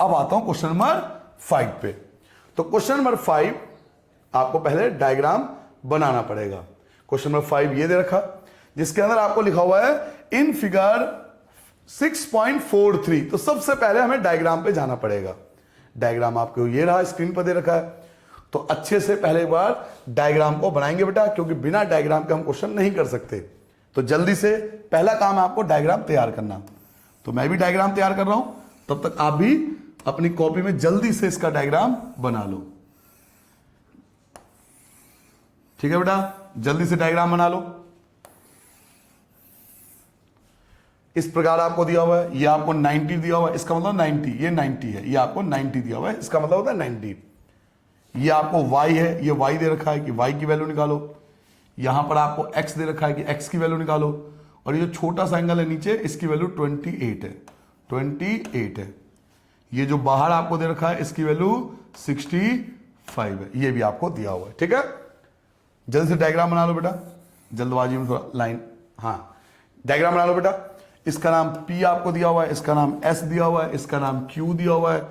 अब आता हूं क्वेश्चन नंबर 5 पे। तो क्वेश्चन नंबर 5 आपको पहले डायग्राम बनाना पड़ेगा। क्वेश्चन नंबर 5 ये दे रखा, जिसके अंदर आपको लिखा हुआ है इन फिगर 6.43। तो सबसे पहले हमें डायग्राम पे जाना पड़ेगा। डायग्राम आपको ये रहा, स्क्रीन पर दे रखा है। तो अच्छे से पहले एक बार डायग्राम को बनाएंगे बेटा, क्योंकि बिना डायग्राम के हम क्वेश्चन नहीं कर सकते। तो जल्दी से पहला काम है आपको डायग्राम तैयार करना। तो मैं भी डायग्राम तैयार कर रहा हूं, तब तक आप भी अपनी कॉपी में जल्दी से इसका डायग्राम बना लो, ठीक है बेटा? जल्दी से डायग्राम बना लो। इस प्रकार आपको दिया हुआ है, ये आपको 90 दिया हुआ है, इसका मतलब 90, ये 90 है, ये आपको 90 दिया हुआ है, इसका मतलब होता है 90। ये आपको y है, ये y दे रखा है कि y की वैल्यू निकालो, यहां पर आपको x दे रखा है कि x की वैल्यू निकालो, और ये जो छोटा सा एंगल है नीचे, इसकी वैल्यू 28 है, 28 है। ये जो बाहर आपको दे रखा है इसकी वैल्यू 65 है, ये भी आपको दिया हुआ है। ठीक है, जल्दी से डायग्राम बना लो बेटा, जल्दबाजी में थोड़ा लाइन, हाँ डायग्राम बना लो बेटा। इसका नाम P आपको दिया हुआ है, इसका नाम S दिया हुआ है, इसका नाम Q दिया हुआ है,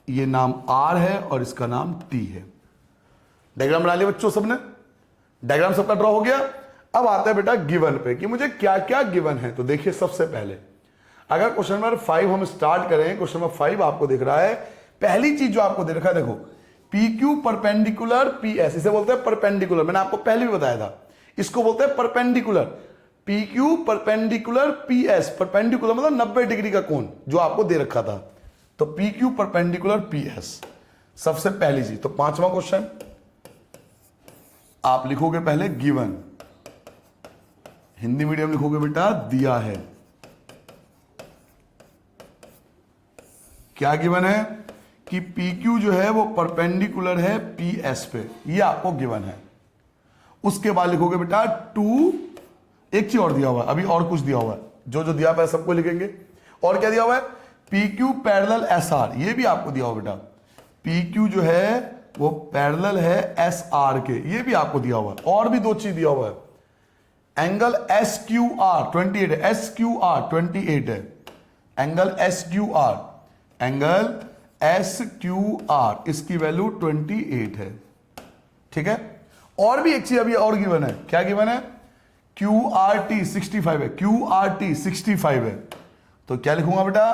ये नाम R है और इसका नाम T है। डायग्राम बना लिया बच्चों सबने, डायग्राम सबका ड्रॉ हो गया। अब आता है बेटा गिवन पे कि मुझे क्या क्या गिवन है। तो देखिए सबसे पहले अगर क्वेश्चन नंबर 5 हम स्टार्ट करें, क्वेश्चन नंबर 5 आपको दिख रहा है, पहली चीज जो आपको दे रखा है देखो, PQ परपेंडिकुलर PS, इसे बोलते हैं परपेंडिकुलर, मैंने आपको पहले भी बताया था, इसको बोलते हैं perpendicular. PQ perpendicular PS, perpendicular मतलब 90 डिग्री का कोण जो आपको दे रखा था, तो PQ परपेंडिकुलर PS सबसे पहली चीज। तो 5वां क्वेश्चन आप लिखोगे पहले गिवन, हिंदी मीडियम लिखोगे बेटा दिया है। क्या गिवन है कि PQ जो है वो परपेंडिकुलर है PS पे, ये आपको गिवन है। उसके बाद लिखोगे बेटा 2, एक चीज और दिया हुआ है, अभी और कुछ दिया हुआ है, जो जो दिया हुआ है सबको लिखेंगे। और क्या दिया हुआ है, PQ पैरेलल SR, ये भी आपको दिया हुआ बेटा, PQ जो है वो पैरेलल है SR के, ये भी आपको दिया हुआ है। और भी 2 चीज दिया हुआ है, एंगल SQR 28 है, SQR 28 है, एंगल SQR, एंगल SQR इसकी वैल्यू 28 है। ठीक है, और भी एक चीज अभी और गिवन है, क्या गिवन है, QRT 65 है, QRT 65 है। तो क्या लिखूंगा बेटा,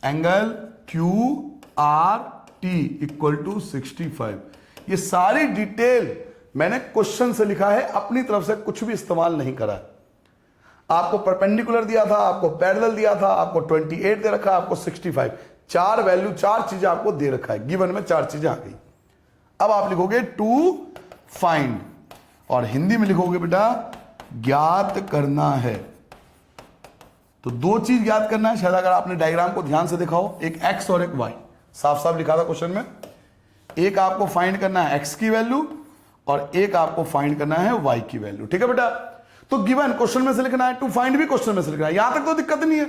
एंगल QRT इक्वल टू 65। ये सारी डिटेल मैंने क्वेश्चन से लिखा है, अपनी तरफ से कुछ भी इस्तेमाल नहीं करा है। आपको परपेंडिकुलर दिया था, आपको पैरेलल दिया था, आपको 28 दे रखा, आपको 65, 4 वैल्यू, 4 चीजें आपको दे रखा है, गिवन में 4 चीजें आ गई। अब आप लिखोगे टू फाइंड, और हिंदी में लिखोगे बेटा ज्ञात करना है। तो 2 चीज ज्ञात करना है, शायद अगर आपने डायग्राम को ध्यान से देखा हो, एक x और एक y, साफ साफ लिखा था क्वेश्चन में। एक आपको फाइंड करना है x की वैल्यू और एक आपको फाइंड करना है y की वैल्यू। ठीक है बेटा, तो गिवन क्वेश्चन में से लिखना है, टू फाइंड भी क्वेश्चन में से लिखना है, यहां तक तो दिक्कत नहीं है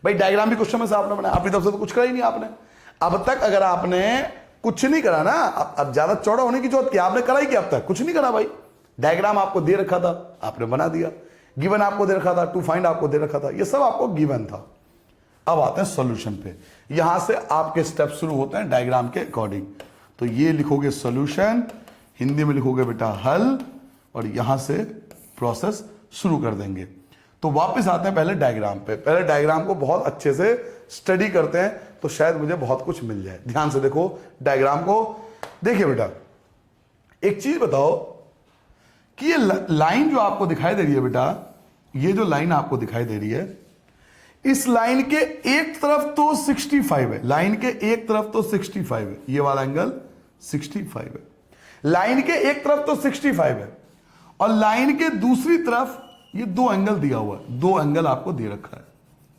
भाई। डायग्राम भी क्वेश्चन में से आपने बनाया, अपनी तरफ से तो कुछ करा ही नहीं आपने अब तक। अगर आपने कुछ नहीं करा ना, अब ज्यादा चौड़ा होने की जरूरत क्या, आपने करा ही क्या अब तक, कुछ नहीं करा भाई। डायग्राम आपको दे रखा था, आपने बना दिया, गिवन आपको दे रखा था, टू फाइंड आपको दे रखा था, ये सब आपको गिवन था। अब आते हैं सॉल्यूशन पे, यहां से आपके स्टेप शुरू होते हैं डायग्राम के अकॉर्डिंग। तो ये लिखोगे सॉल्यूशन, हिंदी में लिखोगे बेटा हल, और यहां से प्रोसेस शुरू कर देंगे। तो वापस आते हैं पहले डायग्राम पे, पहले डायग्राम को बहुत अच्छे से स्टडी करते हैं, तो शायद मुझे बहुत कुछ मिल जाए। ध्यान से देखो डायग्राम को। देखिए बेटा एक चीज बताओ कि ये लाइन जो आपको दिखाई दे रही है बेटा, ये जो लाइन आपको दिखाई दे रही है, इस लाइन के एक तरफ तो 65 है, लाइन के एक तरफ तो 65 है, ये वाला एंगल 65 है, लाइन के एक तरफ तो 65 है, और लाइन के दूसरी तरफ ये 2 एंगल दिया हुआ है, 2 एंगल आपको दे रखा है।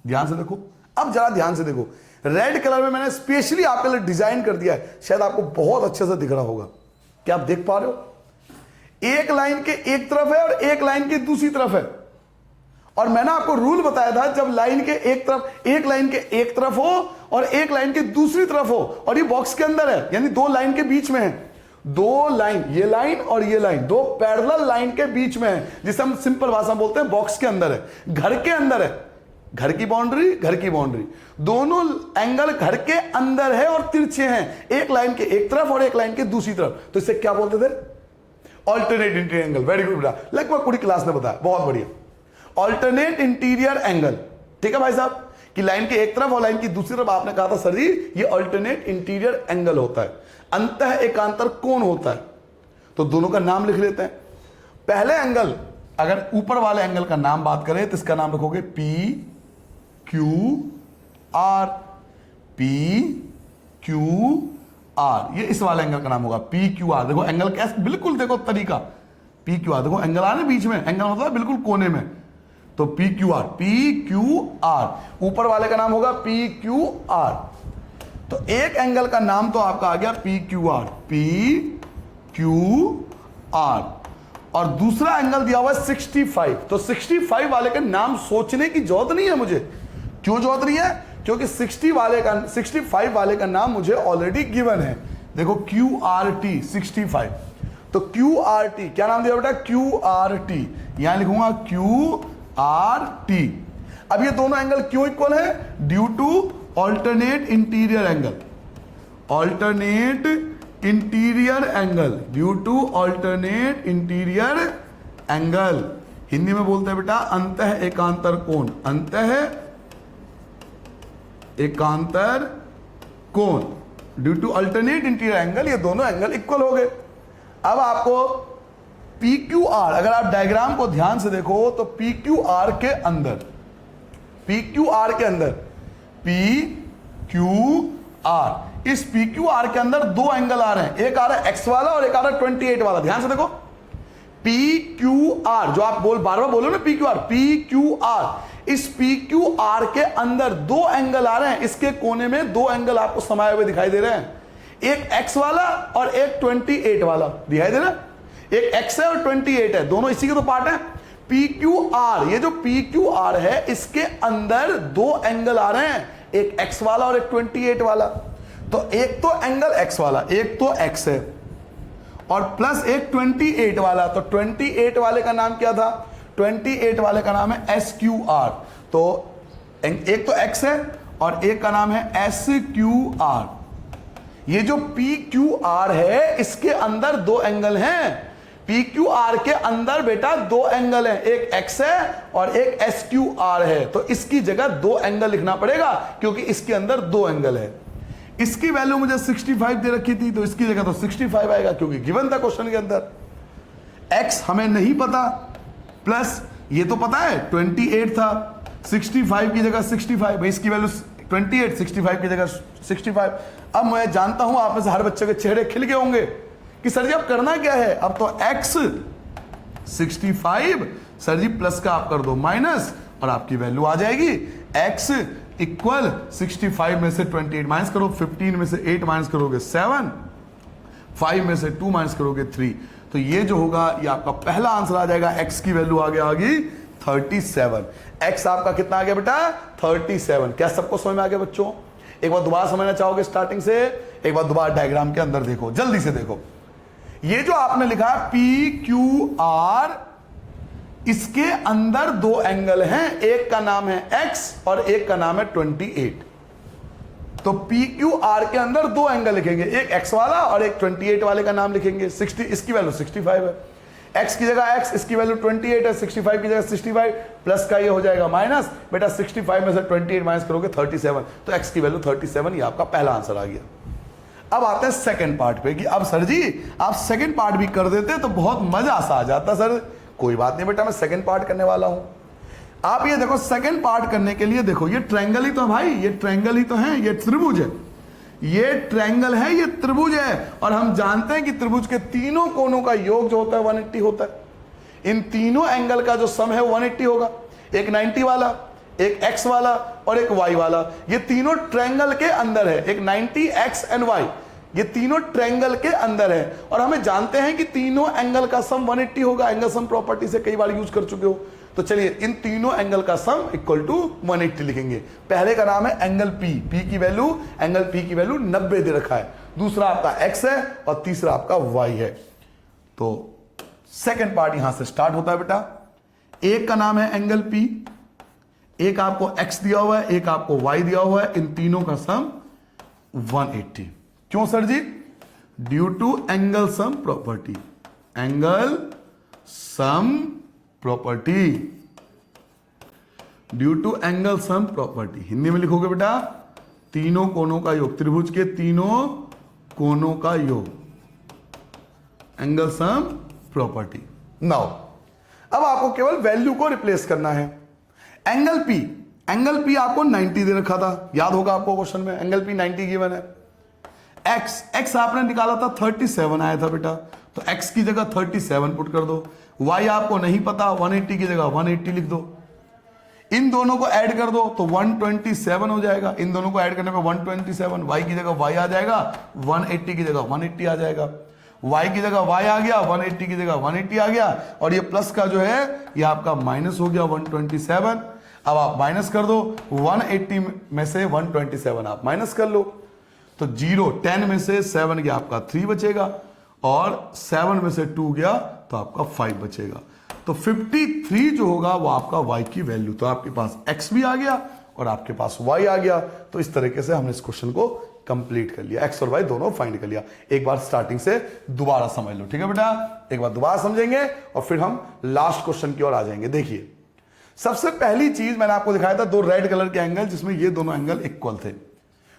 ध्यान से देखो, अब जरा ध्यान से देखो, रेड कलर में मैंने स्पेशली आपके लिए डिजाइन कर दिया है, शायद आपको बहुत अच्छे से दिख रहा होगा। क्या आप देख पा रहे हो, एक लाइन के एक तरफ है और एक लाइन के दूसरी तरफ है। और मैंने आपको रूल बताया था, जब लाइन के एक तरफ, एक लाइन के एक तरफ हो और एक लाइन के दूसरी तरफ हो, और ये बॉक्स के अंदर है, यानी 2 लाइन के बीच में है, 2 लाइन, ये लाइन और ये लाइन 2 पैरेलल लाइन के बीच में है, जिसे हम सिंपल भाषा में बोलते हैं बॉक्स के अंदर है, घर के अंदर है, घर की बाउंड्री, घर की बाउंड्री, दोनों एंगल घर के अंदर है और तिरछे हैं, एक लाइन के एक तरफ और एक लाइन के दूसरी तरफ। तो इसे क्या बोलते थे, alternate interior angle. Very good बेटा, लगभग पूरी क्लास ने बताया, बहुत बढ़िया, ऑल्टरनेट इंटीरियर एंगल। ठीक है भाई साहब, कि लाइन के एक तरफ और लाइन की दूसरी तरफ आपने कहा था सर जी ये ऑल्टरनेट इंटीरियर एंगल होता है, अंतः एकांतर कोण होता है। तो दोनों का नाम लिख लेते हैं। पहले एंगल, अगर ऊपर वाले एंगल का नाम बात करें तो इसका नाम रखोगे P Q are, P Q are, ये इस वाले एंगल का नाम होगा पी क्यू आर। देखो एंगल कैसे, बिल्कुल देखो तरीका, पी क्यू आर, देखो एंगल आ रहा है बीच में, एंगल मतलब बिल्कुल कोने में, तो P Q are, P Q are, ऊपर वाले का नाम होगा पी क्यू आर। तो एक एंगल का नाम तो आपका आ गया P Q are, P Q are, और दूसरा एंगल दिया हुआ है 65। तो 65 वाले का नाम सोचने की जरूरत नहीं है मुझे। क्यों जरूरत नहीं है? क्योंकि 65 वाले का नाम मुझे ऑलरेडी गिवन है। देखो क्यू आर टी 65, तो क्यू आर टी क्या नाम दिया बेटा? क्यू आर टी, यहां लिखूंगा क्यू आर टी। अब ये दोनों एंगल क्यों इक्वल है? Due to alternate interior angle, alternate interior angle, due to alternate interior angle. Hindi में बोलते हैं बेटा अंतः एकांतर कोण, अंतः एकांतर कोण, due to alternate interior angle. ये दोनों एंगल इक्वल हो गए। अब आपको पी क्यू आर, अगर आप डायग्राम को ध्यान से देखो तो पी क्यू आर के अंदर, पी क्यू आर के अंदर, पी क्यू आर, इस पी क्यू आर के अंदर दो एंगल आ रहे हैं। एक आ रहा है एक्स वाला और एक आ रहा है 28 वाला। ध्यान से देखो, पी क्यू आर जो आप बार बार बोलो ना, P Q are, P Q are, इस पी क्यू आर के अंदर दो एंगल आ रहे हैं। इसके कोने में दो एंगल आपको समाये हुए दिखाई दे रहे हैं, एक एक्स वाला और एक 28 वाला दिखाई दे रहा है। एक एक्स है और 28 है, दोनों इसी के तो पार्ट है। पी क्यू आर, ये जो पी क्यू आर है इसके अंदर दो एंगल आ रहे हैं, एक एक्स वाला और एक 28 वाला। तो एक तो एंगल एक्स वाला, एक तो एक्स है, और प्लस एक 28 वाला। तो 28 वाले का नाम क्या था? 28 वाले का नाम है एस क्यू आर। तो एक तो एक्स है और एक का नाम है एस क्यू आर। ये जो पी क्यू आर है इसके अंदर दो एंगल हैं। पी क्यू आर के अंदर बेटा दो एंगल हैं, एक एक्स है और एक एस क्यू आर है। तो इसकी जगह दो एंगल लिखना पड़ेगा क्योंकि इसके अंदर दो एंगल है। इसकी वैल्यू मुझे 65 दे रखी थी, तो इसकी जगह तो 65 आएगा क्योंकि गिवन था क्वेश्चन के अंदर। एक्स हमें नहीं पता, प्लस ये तो पता है 28 था, 65 की जगह 65, भाई इसकी वैल्यू 28, 65 की जगह 65। अब मैं जानता हूं आप में से हर बच्चे के चेहरे खिल गए होंगे कि सर जी अब करना क्या है। अब तो x 65, सर जी प्लस का आप कर दो माइनस और आपकी वैल्यू आ जाएगी। x इक्वल 65 में से 28 माइनस करो, 15 में से 8 माइनस करोगे 7, 5 में से 2 माइनस करोगे 3। तो ये जो होगा ये आपका पहला आंसर आ जाएगा। x की वैल्यू आगे आ गई 37। x आपका कितना आ गया बेटा? 37। क्या सबको समझ में आ गया बच्चों? एक बार दोबारा समझना चाहोगे स्टार्टिंग से? एक बार दोबारा डायग्राम के अंदर देखो, जल्दी से देखो। ये जो आपने लिखा पी क्यू आर, इसके अंदर दो एंगल हैं, एक का नाम है x और एक का नाम है 28। तो पी क्यू आर के अंदर दो एंगल लिखेंगे, एक x वाला और एक 28 वाले का नाम लिखेंगे। 60, इसकी वैल्यू 65 है, x की जगह x, इसकी वैल्यू 28 है, 65 की जगह 65, प्लस का ये हो जाएगा माइनस। बेटा 65 में से 28 माइनस करोगे 37, तो x की वैल्यू 37। ये आपका पहला आंसर आ गया। अब आते हैं सेकंड पार्ट पे कि अब सर जी आप सेकंड पार्ट भी कर देते तो बहुत मजा सा आ जाता। सर कोई बात नहीं बेटा, मैं सेकंड पार्ट करने वाला हूं। आप ये देखो, सेकंड पार्ट करने के लिए देखो, ये ट्रायंगल ही तो है भाई, ये ट्रायंगल ही तो है, ये त्रिभुज है, ये ट्रायंगल है, ये त्रिभुज है। और हम जानते हैं कि त्रिभुज के तीनों कोनों का योग जो होता है 180 होता है। इन तीनों एंगल का जो सम है 180 होगा, एक 90 वाला, एक x वाला और एक y वाला। ये तीनों ट्रायंगल के अंदर है, एक 90 x एंड y, ये तीनों ट्रायंगल के अंदर है। और हमें जानते हैं कि तीनों एंगल का सम 180 होगा। एंगल सम प्रॉपर्टी से कई बार यूज कर चुके हो। तो चलिए इन तीनों एंगल का सम इक्वल टू 180 लिखेंगे। पहले का नाम है एंगल P, P की वैल्यू, एंगल P की वैल्यू 90 दे रखा है। दूसरा आपका x है और तीसरा आपका y है। तो सेकंड पार्ट यहां से स्टार्ट होता है बेटा। एक का नाम है एंगल P, एक आपको x दिया हुआ है, एक आपको y दिया हुआ है। इन तीनों का सम 180। क्यों sir ji? Due to angle sum property, angle sum property, due to angle sum property. Hindi में लिखोगे बेटा तीनों कोनों का योग, त्रिभुज के तीनों कोनों का योग, एंगल सम प्रॉपर्टी। नाउ अब आपको केवल वैल्यू को रिप्लेस करना है। एंगल P, एंगल P आपको 90 दे रखा था, याद होगा आपको क्वेश्चन में, एंगल P 90 गिवन है। x आपने निकाला था 37 आया था बेटा, तो x की जगह 37 पुट कर दो। y आपको नहीं पता, 180 की जगह 180 लिख दो। इन दोनों को ऐड कर दो तो 127 हो जाएगा। इन दोनों को ऐड करने पे 127, y की जगह y आ जाएगा, 180 की जगह 180 आ जाएगा, y की जगह y आ गया, 180 की जगह 180 आ गया, और ये प्लस का जो है ये आपका माइनस हो गया 127। अब आप माइनस कर दो, 180 में से 127 आप माइनस कर लो, तो 0 10 में से 7 गया आपका 3 बचेगा, और 7 में से 2 गया तो आपका 5 बचेगा। तो 53 जो होगा वो आपका y की वैल्यू, तो आपके पास x भी आ गया और आपके पास y आ गया। तो इस तरीके से हमने इस क्वेश्चन को कंप्लीट कर लिया, x और y दोनों फाइंड कर लिया। एक बार स्टार्टिंग से दोबारा समझ लो, ठीक है बेटा, एक बार दोबारा समझेंगे और फिर हम लास्ट क्वेश्चन की ओर आ जाएंगे। देखिए, सबसे पहली चीज मैंने आपको दिखाया था दो रेड कलर के एंगल, जिसमें ये दोनों एंगल इक्वल थे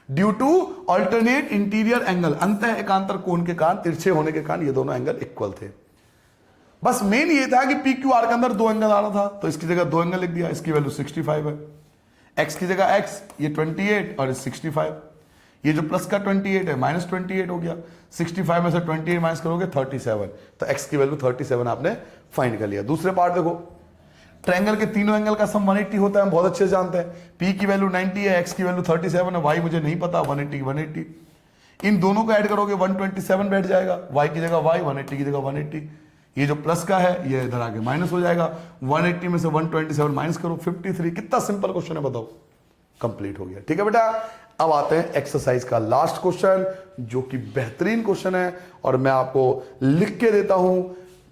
due to alternate interior angle, अंतः एकांतर कोण के कारण, तिरछे होने के कारण ये दोनों एंगल इक्वल थे। बस मेन ये था कि पी क्यू आर के अंदर दो एंगल आ रहा था, तो इसकी जगह दो एंगल लिख दिया, इसकी वैल्यू 65 है, एक्स की जगह एक्स, ये 28 और 65, ये जो प्लस का 28 है माइनस 28 हो गया, 65 में से 28 माइनस करोगे 37, तो एक्स की वैल्यू 37 आपने फाइंड कर लिया। दूसरे पार्ट देखो, ट्रायंगल के तीनों एंगल का सम 180 होता है, हम बहुत अच्छे से जानते हैं। पी की वैल्यू 90 है, एक्स की वैल्यू 37 है, वाई मुझे नहीं पता, 180 इन दोनों को ऐड करोगे 127 बैठ जाएगा, वाई की जगह वाई, 180 की जगह 180, ये जो प्लस का है ये इधर आके माइनस हो जाएगा, 180 में से 127 माइनस करो 53। कितना सिंपल क्वेश्चन है बताओ, कंप्लीट हो गया। ठीक है बेटा, अब आते हैं एक्सरसाइज का लास्ट क्वेश्चन, जो कि बेहतरीन क्वेश्चन है और मैं आपको लिख के देता हूं।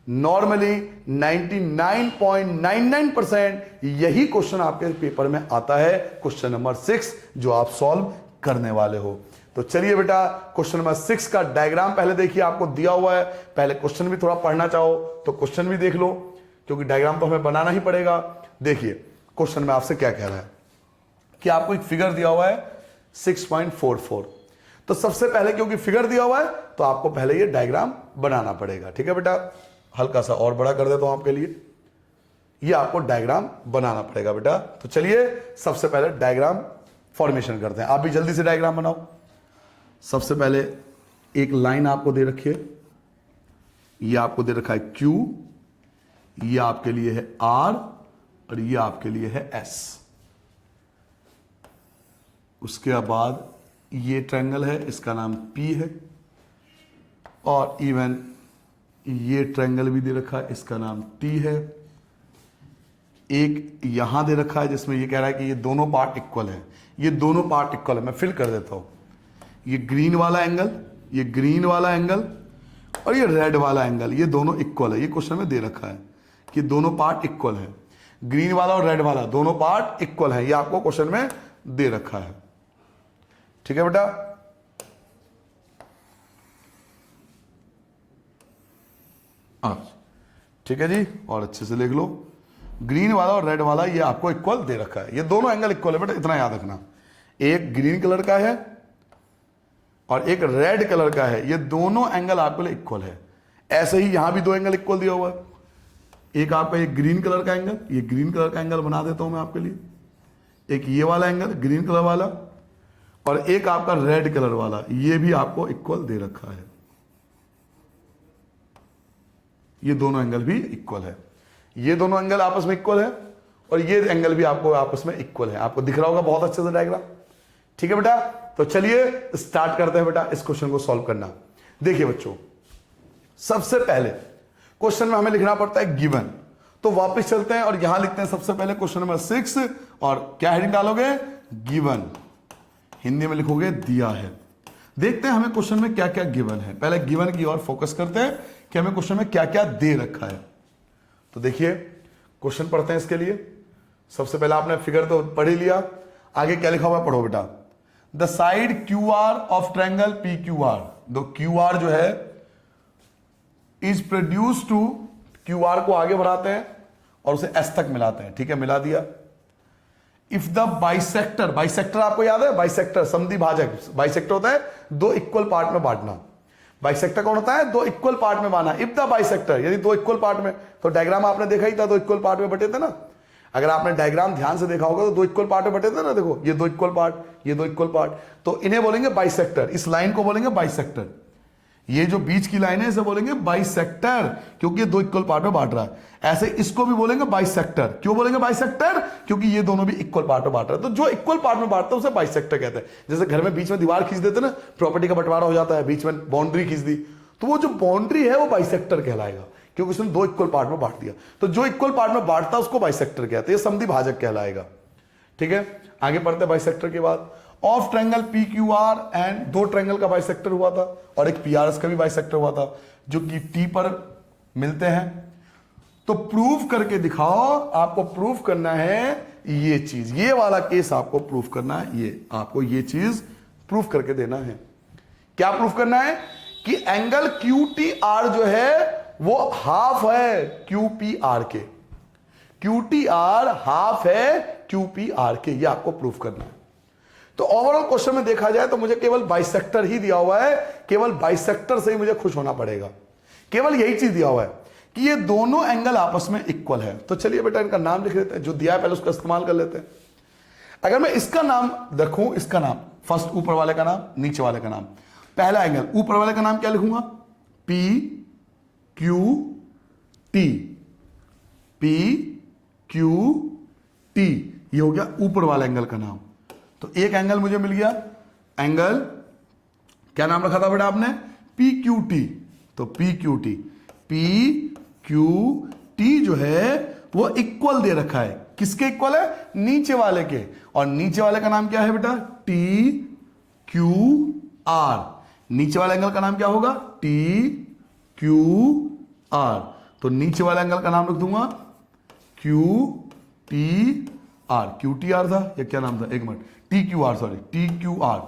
नॉर्मली 99.99% यही क्वेश्चन आपके पेपर में आता है, क्वेश्चन नंबर 6 जो आप सॉल्व करने वाले हो। तो चलिए बेटा, क्वेश्चन नंबर 6 का डायग्राम पहले देखिए, आपको दिया हुआ है। पहले क्वेश्चन भी थोड़ा पढ़ना चाहो तो क्वेश्चन भी देख लो, क्योंकि डायग्राम तो हमें बनाना ही पड़ेगा। देखिए क्वेश्चन में आपसे क्या कह रहा है कि आपको एक फिगर दिया हुआ है 6.44। तो सबसे पहले क्योंकि फिगर दिया हुआ है तो आपको पहले ये डायग्राम बनाना पड़ेगा। ठीक है बेटा, हल्का सा और बड़ा कर देता हूं आपके लिए, ये आपको डायग्राम बनाना पड़ेगा बेटा। तो चलिए सबसे पहले डायग्राम फॉर्मेशन करते हैं, आप भी जल्दी से डायग्राम बनाओ। सबसे पहले एक लाइन आपको दे रखी है, ये आपको दे रखा है Q, ये आपके लिए है R और ये आपके लिए है S। उसके बाद ये ट्रायंगल है, इसका नाम P है, और इवन ये ट्रायंगल भी दे रखा है, इसका नाम T है। एक यहां दे रखा है जिसमें ये कह रहा है कि ये दोनों पार्ट इक्वल है, ये दोनों पार्ट इक्वल है। मैं फिल कर देता हूं, ये ग्रीन वाला एंगल, ये ग्रीन वाला एंगल और ये रेड वाला एंगल, ये दोनों इक्वल है। ये क्वेश्चन में दे रखा है कि दोनों पार्ट इक्वल है, ग्रीन वाला और रेड वाला दोनों पार्ट इक्वल है, ये आपको क्वेश्चन में दे रखा है। ठीक है बेटा, ठीक है जी, और अच्छे से लिख लो, ग्रीन वाला और रेड वाला ये आपको इक्वल दे रखा है, ये दोनों एंगल इक्वल है बेटा, इतना याद रखना। एक ग्रीन कलर का है और एक रेड कलर का है, ये दोनों एंगल आपके लिए इक्वल है। ऐसे ही यहां भी दो एंगल इक्वल दिया हुआ है, एक आपका ये ग्रीन कलर का एंगल, ये ग्रीन कलर का एंगल बना देता हूं मैं आपके लिए, एक ये वाला एंगल ग्रीन कलर वाला, और एक आपका रेड कलर वाला, ये भी आपको इक्वल दे रखा है। ये दोनों एंगल भी इक्वल है, ये दोनों एंगल आपस में इक्वल है और ये एंगल भी आपको आपस में इक्वल है। आपको दिख रहा होगा बहुत अच्छे से डायग्राम। ठीक है बेटा, तो चलिए स्टार्ट करते हैं बेटा इस क्वेश्चन को सॉल्व करना। देखिए बच्चों, सबसे पहले क्वेश्चन में हमें लिखना पड़ता है गिवन, तो वापस चलते हैं और यहां लिखते हैं सबसे पहले क्वेश्चन नंबर 6, और क्या हेडिंग डालोगे, गिवन, हिंदी में लिखोगे दिया है। देखते हैं हमें क्वेश्चन में क्या क्या गिवन है। पहले गिवन की ओर फोकस करते हैं कि हमें क्वेश्चन में क्या क्या दे रखा है। तो देखिए क्वेश्चन पढ़ते हैं इसके लिए। सबसे पहले आपने फिगर तो पढ़ ही लिया, आगे क्या लिखा हुआ पढ़ो बेटा। The side Q R of triangle P Q R, दो क्यू आर जो है is produced to, Q R को आगे बढ़ाते हैं और उसे एस तक मिलाते हैं। ठीक है, मिला दिया। इफ द बाइसेक्टर, बाइसेक्टर आपको याद है, बाइसेक्टर समद्वि भाजक, बाइसेक्टर होता है दो इक्वल पार्ट में बांटना। बाइसेक्टर कौन होता है, दो इक्वल पार्ट में बांटना। इफ द बाइसेक्टर, यदि दो इक्वल पार्ट में, तो डायग्राम आपने देखा ही था, दो इक्वल पार्ट में बटे थे ना। अगर आपने डायग्राम ध्यान से देखा होगा तो दो इक्वल पार्ट में बटे थे ना। देखो ये दो इक्वल पार्ट, ये दो इक्वल पार्ट, तो इन्हें बोलेंगे बाइसेक्टर, इस लाइन को बोलेंगे बाइसेक्टर। ये जो बीच की लाइन है इसे बोलेंगे बाइसेक्टर, क्योंकि ये दो इक्वल पार्ट में बांट रहा है। ऐसे इसको भी बोलेंगे बाइसेक्टर। क्यों बोलेंगे बाइसेक्टर? क्योंकि ये दोनों भी इक्वल पार्ट में बांट रहा है। तो जो इक्वल पार्ट में बांटता है उसे बाइसेक्टर कहते हैं। जैसे घर में बीच में दीवार खींच देते ना, प्रॉपर्टी का बंटवारा हो जाता है, बीच में बाउंड्री खींच दी, तो वो जो बाउंड्री है वो बाइसेक्टर कहलाएगा, क्योंकि उसने दो इक्वल पार्ट में बांट दिया। तो जो इक्वल पार्ट में बांटता है उसको बाइसेक्टर कहते हैं, समद्वि भाजक कहलाएगा। ठीक है, आगे पढ़ते हैं बाइसेक्टर के बाद। Of triangle P Q are and, दो ट्रायंगल का बाइसेक्टर हुआ था और एक पीआरएस का भी बाइसेक्टर हुआ था, जो कि टी पर मिलते हैं। तो प्रूव करके दिखाओ, आपको प्रूव करना है ये चीज, ये वाला केस आपको प्रूव करना है, ये आपको ये चीज प्रूव करके देना है। क्या प्रूव करना है? कि एंगल क्यू टी आर जो है वो हाफ है क्यू पी आर के, क्यू टी आर हाफ है क्यू पी आर के, ये आपको प्रूव करना है। तो ओवरऑल क्वेश्चन में देखा जाए तो मुझे केवल बाइसेक्टर ही दिया हुआ है, केवल बाइसेक्टर से ही मुझे खुश होना पड़ेगा। केवल यही चीज दिया हुआ है कि ये दोनों एंगल आपस में इक्वल है। तो चलिए बेटा इनका नाम लिख लेते हैं, जो दिया है पहले उसका इस्तेमाल कर लेते हैं। अगर मैं इसका नाम रखूं, इसका नाम फर्स्ट, ऊपर वाले का नाम, नीचे वाले का नाम। पहला एंगल ऊपर वाले का नाम क्या लिखूंगा? P Q T, P Q T, ये हो गया ऊपर वाले एंगल का नाम। तो एक एंगल मुझे मिल गया, एंगल क्या नाम रखा था बेटा आपने? P Q T. तो P Q T, P Q T जो है वो इक्वल दे रखा है, किसके इक्वल है? नीचे वाले के। और नीचे वाले का नाम क्या है बेटा? T Q R. नीचे वाले एंगल का नाम क्या होगा? T Q R. तो नीचे वाले एंगल का नाम रख दूंगा Q T R. Q T R था या क्या नाम था? एक minute, T Q R, sorry, T Q R,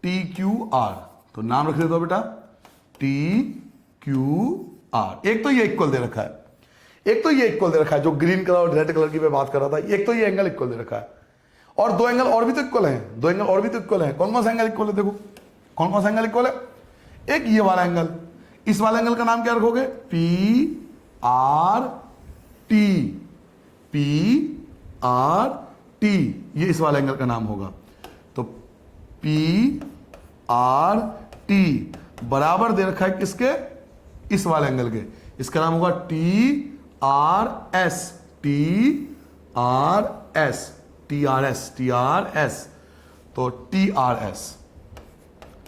T Q R. तो नाम रख देता हूं बेटा टी क्यू आर। एक तो ये इक्वल दे रखा है, एक तो ये इक्वल दे रखा है, जो ग्रीन कलर और रेड कलर की मैं बात कर रहा था। एक तो ये एंगल इक्वल दे रखा है, और दो एंगल और भी तो इक्वल हैं, दो एंगल और भी तो इक्वल हैं। कौन कौन सा एंगल इक्वल है? देखो कौन कौन सा एंगल इक्वल है। एक ये वाला एंगल, इस वाले एंगल का नाम क्या रखोगे? P R T, P R T, ये इस वाले एंगल का नाम होगा। तो पी आर टी बराबर दे रखा है किसके? इस वाले एंगल के। इसका नाम होगा T R S, T R S, T R S, T R S. तो T R S,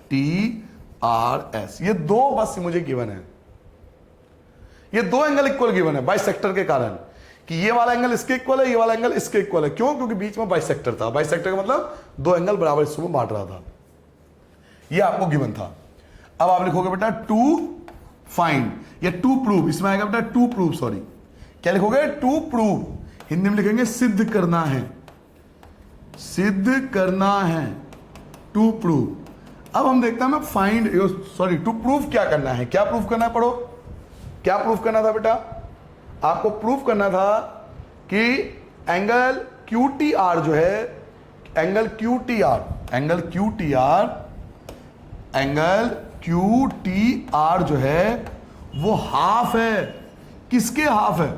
T R S, ये दो बस मुझे गिवन है, ये दो एंगल इक्वल गिवन है बाइसेक्टर के कारण, कि ये वाला एंगल इसके इक्वल है, ये वाला एंगल इसके इक्वल है। क्यों? क्योंकि बीच में बाइसेक्टर था। बाइसेक्टर का मतलब दो एंगल बराबर हिस्सों में बांट रहा था, ये आपको गिवन था। अब आप लिखोगे बेटा टू फाइंड या टू प्रूव, इसमें आएगा बेटा टू प्रूव, सॉरी क्या लिखोगे? To prove. हिंदी में लिखेंगे सिद्ध करना है, सिद्ध करना है, टू प्रूव। अब हम देखते हैं मैं फाइंड, सॉरी टू प्रूव क्या करना है, क्या प्रूव करना है? पढ़ो, क्या प्रूव करना था बेटा? आपको प्रूव करना था कि एंगल क्यू टी आर जो है, angle Q T R, angle Q T R, angle Q T R जो है वो हाफ है, किसके हाफ है?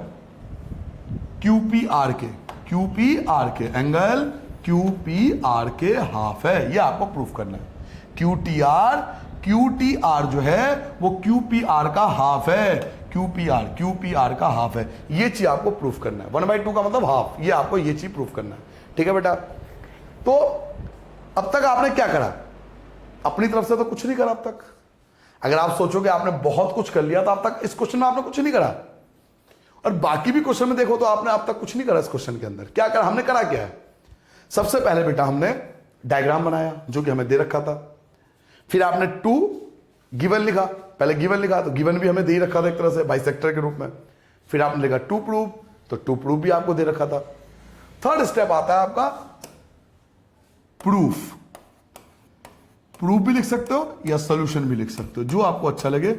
क्यू पी आर के, क्यू पी आर के, एंगल क्यू पी आर के हाफ है, ये आपको प्रूफ करना है। क्यू टी आर जो है वो क्यू पी आर का हाफ है, क्यू पी आर का हाफ है, ये चीज आपको प्रूफ करना है। 1/2 का मतलब हाफ, ये आपको ये चीज प्रूफ करना है। ठीक है बेटा, तो अब तक आपने क्या करा? अपनी तरफ से तो कुछ नहीं करा अब तक। अगर आप सोचोगे आपने बहुत कुछ कर लिया, तो अब तक इस क्वेश्चन में आपने कुछ नहीं करा, और बाकी भी क्वेश्चन में देखो तो आपने अब तक कुछ नहीं करा। इस क्वेश्चन के अंदर क्या करा? हमने करा क्या है? सबसे पहले बेटा हमने डायग्राम बनाया जो कि हमें दे रखा था, फिर आपने टू गिवन लिखा, पहले गिवन लिखा तो गिवन भी हमें दे रखा था एक तरह से बाइसेक्टर के रूप में, फिर आपने लिखा टू प्रूव, तो टू प्रूव भी आपको दे रखा था। थर्ड स्टेप आता है आपका प्रूफ। प्रूफ भी लिख सकते हो या सोल्यूशन भी लिख सकते हो, जो आपको अच्छा लगे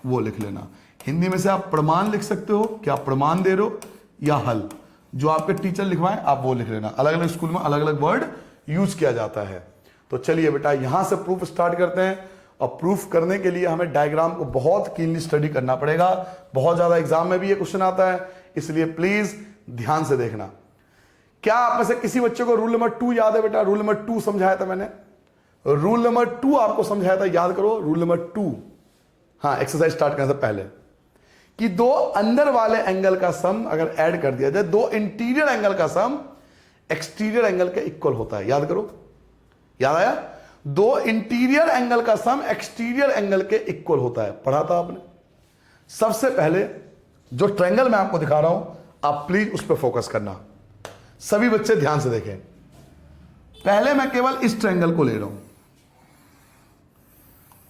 वो लिख लेना। हिंदी में से आप प्रमाण लिख सकते हो कि आप प्रमाण दे रहे हो, या हल, जो आपके टीचर लिखवाएं आप वो लिख लेना। अलग अलग स्कूल में अलग अलग वर्ड यूज किया जाता है। तो चलिए बेटा यहां से प्रूफ स्टार्ट करते हैं, और प्रूफ करने के लिए हमें डायग्राम को बहुत कीनली स्टडी करना पड़ेगा। बहुत ज्यादा एग्जाम में भी ये क्वेश्चन आता है, इसलिए प्लीज ध्यान से देखना। क्या आप में से किसी बच्चे को रूल नंबर 2 याद है? बेटा रूल नंबर 2 समझाया था मैंने, रूल नंबर 2 आपको समझाया था, याद करो रूल नंबर 2। हाँ, एक्सरसाइज स्टार्ट करने से पहले, कि दो अंदर वाले एंगल का सम अगर ऐड कर दिया जाए, दो इंटीरियर एंगल का सम एक्सटीरियर एंगल के इक्वल होता है। याद करो, याद आया? दो इंटीरियर एंगल का सम एक्सटीरियर एंगल के इक्वल होता है, पढ़ा था आपने। सबसे पहले जो ट्रायंगल मैं आपको दिखा रहा हूं, आप प्लीज उस पर फोकस करना, सभी बच्चे ध्यान से देखें। पहले मैं केवल इस ट्रायंगल को ले रहा हूं,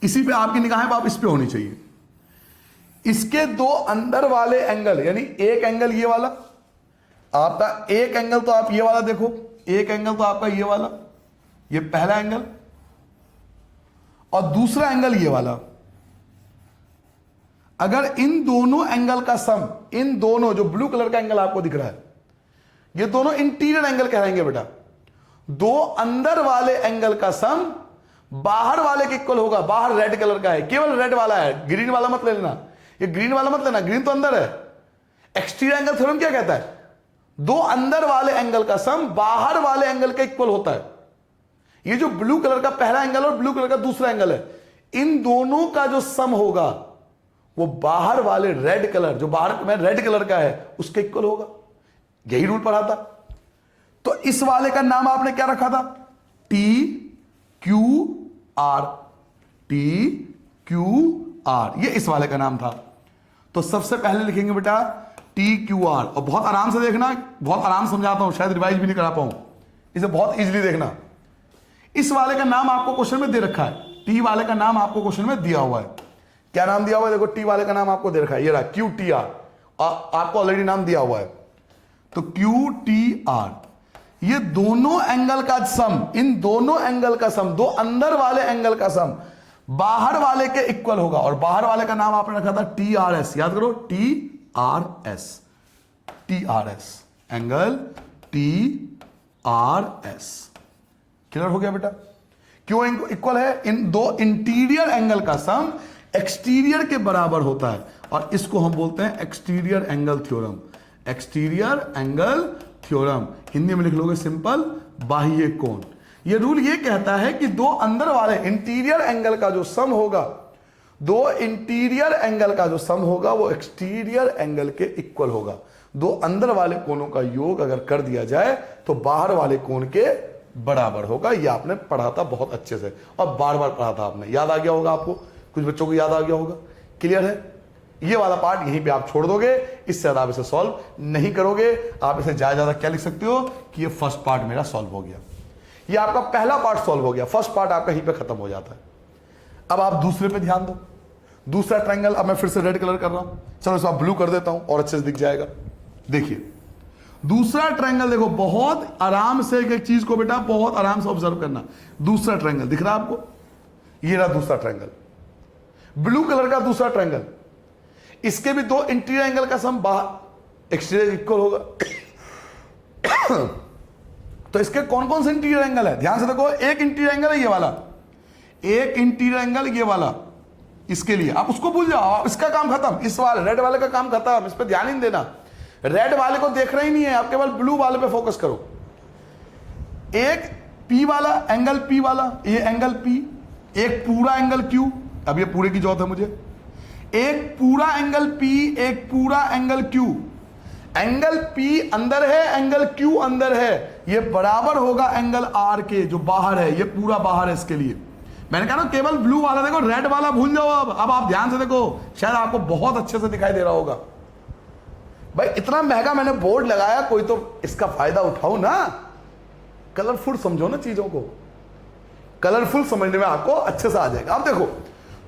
इसी पे आपकी निगाहें आप इस पे होनी चाहिए। इसके दो अंदर वाले एंगल, यानी एक एंगल ये वाला आपका, एक एंगल तो आप ये वाला देखो, एक एंगल तो आपका ये वाला, ये पहला एंगल, और दूसरा एंगल ये वाला। अगर इन दोनों एंगल का सम, इन दोनों जो ब्लू कलर का एंगल आपको दिख रहा है, ये दोनों इंटीरियर एंगल कहलाएंगे बेटा। दो अंदर वाले एंगल का सम बाहर वाले के इक्वल होगा। बाहर रेड कलर का है, केवल रेड वाला है, ग्रीन वाला मत ले लेना, ये ग्रीन वाला मत लेना, ग्रीन तो अंदर है। एक्सटीरियर एंगल थ्योरम क्या कहता है? दो अंदर वाले एंगल का सम बाहर वाले एंगल के इक्वल होता है। ये जो ब्लू कलर का पहला एंगल और ब्लू कलर का दूसरा एंगल है, इन दोनों का जो सम होगा वो बाहर वाले रेड कलर, जो बाहर में रेड कलर का है, उसके इक्वल होगा। यही रूल पढ़ा था। तो इस वाले का नाम आपने क्या रखा था? T Q R, T Q R, ये इस वाले का नाम था। तो सबसे पहले लिखेंगे बेटा टी क्यू आर, और बहुत आराम से देखना, बहुत आराम समझाता हूं, शायद रिवाइज भी नहीं करा पाऊं, इसे बहुत इजीली देखना। इस वाले का नाम आपको क्वेश्चन में दे रखा है, टी वाले का नाम आपको क्वेश्चन में दिया हुआ है। क्या नाम दिया हुआ है? देखो, टी वाले का नाम आपको दे रखा है, ये रहा क्यू टी आर, आपको ऑलरेडी नाम दिया हुआ है। तो क्यू टी आर, ये दोनों एंगल का सम, इन दोनों एंगल का सम, दो अंदर वाले एंगल का सम बाहर वाले के इक्वल होगा। और बाहर वाले का नाम आपने रखा था टी आर एस, याद करो, T R S, T R S, angle T R S. Clear हो गया बेटा? क्यों इक्वल है? इन दो इंटीरियर एंगल का सम एक्सटीरियर के बराबर होता है, और इसको हम बोलते हैं exterior angle theorem. Exterior angle theorem, Hindi में लिख लोगे सिंपल, बाह्य कोण। ये रूल ये कहता है कि दो अंदर वाले इंटीरियर एंगल का जो सम होगा, दो इंटीरियर एंगल का जो सम होगा वो एक्सटीरियर एंगल के इक्वल होगा। दो अंदर वाले कोणों का योग अगर कर दिया जाए तो बाहर वाले कोण के बराबर होगा। ये आपने पढ़ा था बहुत अच्छे से, और बार बार पढ़ा था आपने, याद आ गया होगा आपको, कुछ बच्चों को याद आ गया होगा। क्लियर है? ये वाला पार्ट यहीं पे आप छोड़ दोगे, इससे ज्यादा आप इसे सॉल्व नहीं करोगे। आप इसे ज्यादा क्या लिख सकते हो कि ये फर्स्ट पार्ट मेरा सॉल्व हो गया, ये आपका पहला पार्ट सॉल्व हो गया, फर्स्ट पार्ट आपका यहीं पे खत्म हो जाता है। अब आप दूसरे पे ध्यान दो, दूसरा ट्रायंगल। अब मैं फिर से रेड कलर कर रहा हूं, चलो इस बार ब्लू कर देता हूं और अच्छे से दिख जाएगा। देखिए दूसरा ट्रायंगल, देखो बहुत आराम से एक चीज को बेटा बहुत आराम से ऑब्जर्व करना। दूसरा ट्रायंगल दिख रहा है आपको? ये रहा दूसरा ट्रायंगल, ब्लू कलर का दूसरा ट्रायंगल। इसके भी दो इंटीरियर एंगल का सम बाहर एक्सटीरियर इक्वल होगा। तो इसके कौन कौन से इंटीरियर एंगल है? ध्यान से देखो, एक इंटीरियर एंगल है ये वाला, एक इंटीरियर एंगल ये वाला। इसके लिए आप उसको भूल जाओ, इसका काम खत्म, इस वाले रेड वाले का काम खत्म, इस पर ध्यान ही नहीं देना। रेड वाले को देखना ही नहीं है, आप केवल ब्लू वाले पे फोकस करो। एक पी वाला एंगल, पी वाला, ये एंगल पी, एक पूरा एंगल क्यू, अब ये पूरे की जरूरत है मुझे, एक पूरा एंगल पी, एक पूरा एंगल क्यू। एंगल पी अंदर है, एंगल क्यू अंदर है, ये बराबर होगा एंगल आर के जो बाहर है, ये पूरा बाहर है। इसके लिए मैंने कहा ना केवल ब्लू वाला देखो, रेड वाला भूल जाओ। अब आप ध्यान से देखो, शायद आपको बहुत अच्छे से दिखाई दे रहा होगा। भाई इतना महंगा मैंने बोर्ड लगाया, कोई तो इसका फायदा उठाओ ना। कलरफुल समझो ना चीजों को, कलरफुल समझने में आपको अच्छे से आ जाएगा। आप देखो,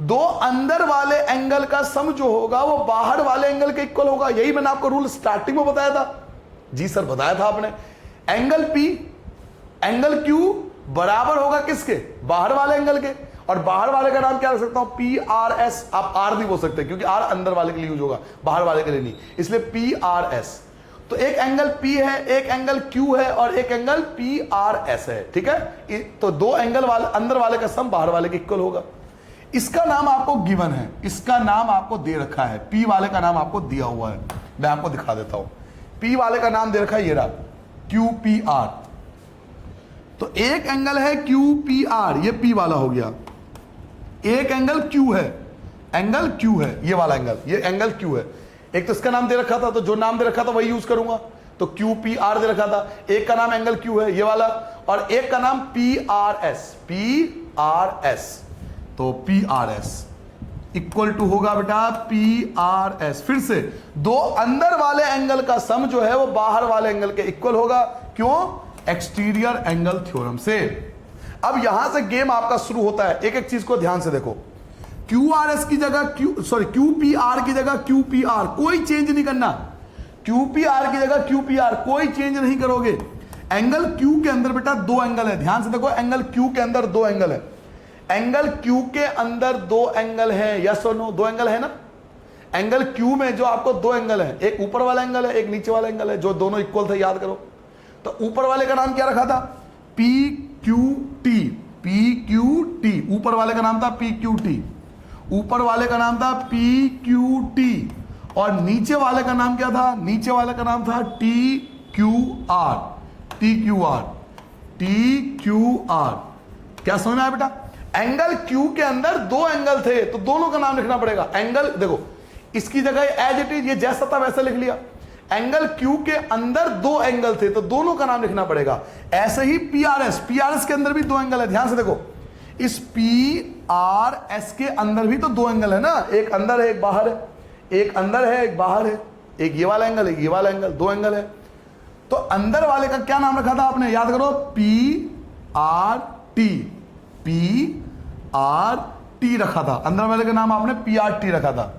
दो अंदर वाले एंगल का सम जो होगा वो बाहर वाले एंगल के इक्वल होगा। यही मैंने आपको रूल स्टार्टिंग में बताया था। जी सर बताया था आपने। एंगल पी एंगल क्यू बराबर होगा किसके? बाहर वाले एंगल के। और बाहर वाले का नाम क्या रख सकता हूं? P R S. आप आर नहीं बोल सकते क्योंकि आर अंदर वाले के लिए यूज होगा, बाहर वाले के लिए नहीं, इसलिए पी आर एस। तो एक एंगल पी है, एक एंगल क्यू है और एक एंगल पी आर एस है। ठीक है, तो दो एंगल वाले अंदर वाले का सम बाहर वाले के इक्वल होगा। इसका नाम आपको गिवन है, इसका नाम आपको दे रखा है, पी वाले का नाम आपको दिया हुआ है। मैं आपको दिखा देता हूं। पी वाले का नाम दे रखा है, ये रहा क्यू पी आर। तो एक एंगल है क्यू पी आर, ये पी वाला हो गया। एक एंगल क्यू है, एंगल क्यू है, ये वाला एंगल, ये एंगल क्यू है। एक तो इसका नाम दे रखा था, तो जो नाम दे रखा था वही यूज करूंगा, तो क्यू पी आर दे रखा था। एक का नाम एंगल क्यू है, ये वाला, और एक का नाम P R S, P R S. तो P R S equal to होगा बेटा पी आर एस। फिर से दो अंदर वाले एंगल का सम जो है वो बाहर वाले एंगल के इक्वल होगा। क्यों? एक्सटीरियर एंगल थ्योरम से। अब यहां से गेम आपका शुरू होता है। एक एक चीज को ध्यान से देखो। क्यू आर एस की जगह क्यू पी आर की जगह क्यू पी आर, कोई चेंज नहीं करना। क्यू पी आर की जगह क्यू पी आर, कोई चेंज नहीं करोगे। एंगल क्यू के अंदर बेटा दो एंगल है, ध्यान से देखो। एंगल क्यू के अंदर दो एंगल है। एंगल क्यू के अंदर दो एंगल है, यस और नो? दो एंगल है ना। एंगल क्यू में जो आपको दो एंगल है, एक ऊपर वाला एंगल है, एक नीचे वाला एंगल है, जो दोनों इक्वल थे, याद करो। तो ऊपर वाले का नाम क्या रखा था? P Q T, P Q T. ऊपर वाले का नाम था पी क्यू टी, ऊपर वाले का नाम था पी क्यू टी। और नीचे वाले का नाम क्या था? नीचे वाले का नाम था T Q R, T Q R, T Q R. क्या समझ में आया बेटा? एंगल क्यू के अंदर दो एंगल थे, तो दोनों का नाम लिखना पड़ेगा। एंगल देखो, इसकी जगह एज इट इज, ये जैसा था वैसा लिख लिया। एंगल क्यू के अंदर दो एंगल थे, तो दोनों का नाम लिखना पड़ेगा। ऐसे ही P R S, P R S के अंदर भी दो एंगल है, ध्यान से देखो। इस पी आर एस के अंदर भी तो दो एंगल है ना, एक अंदर है एक बाहर है, एक अंदर है एक बाहर है, एक ये वाला एंगल, एक ये वाला एंगल, दो एंगल है। तो अंदर वाले का क्या नाम रखा था आपने? याद करो, P R T, P R T रखा था। अंदर वाले का नाम आपने पी आर टी रखा था,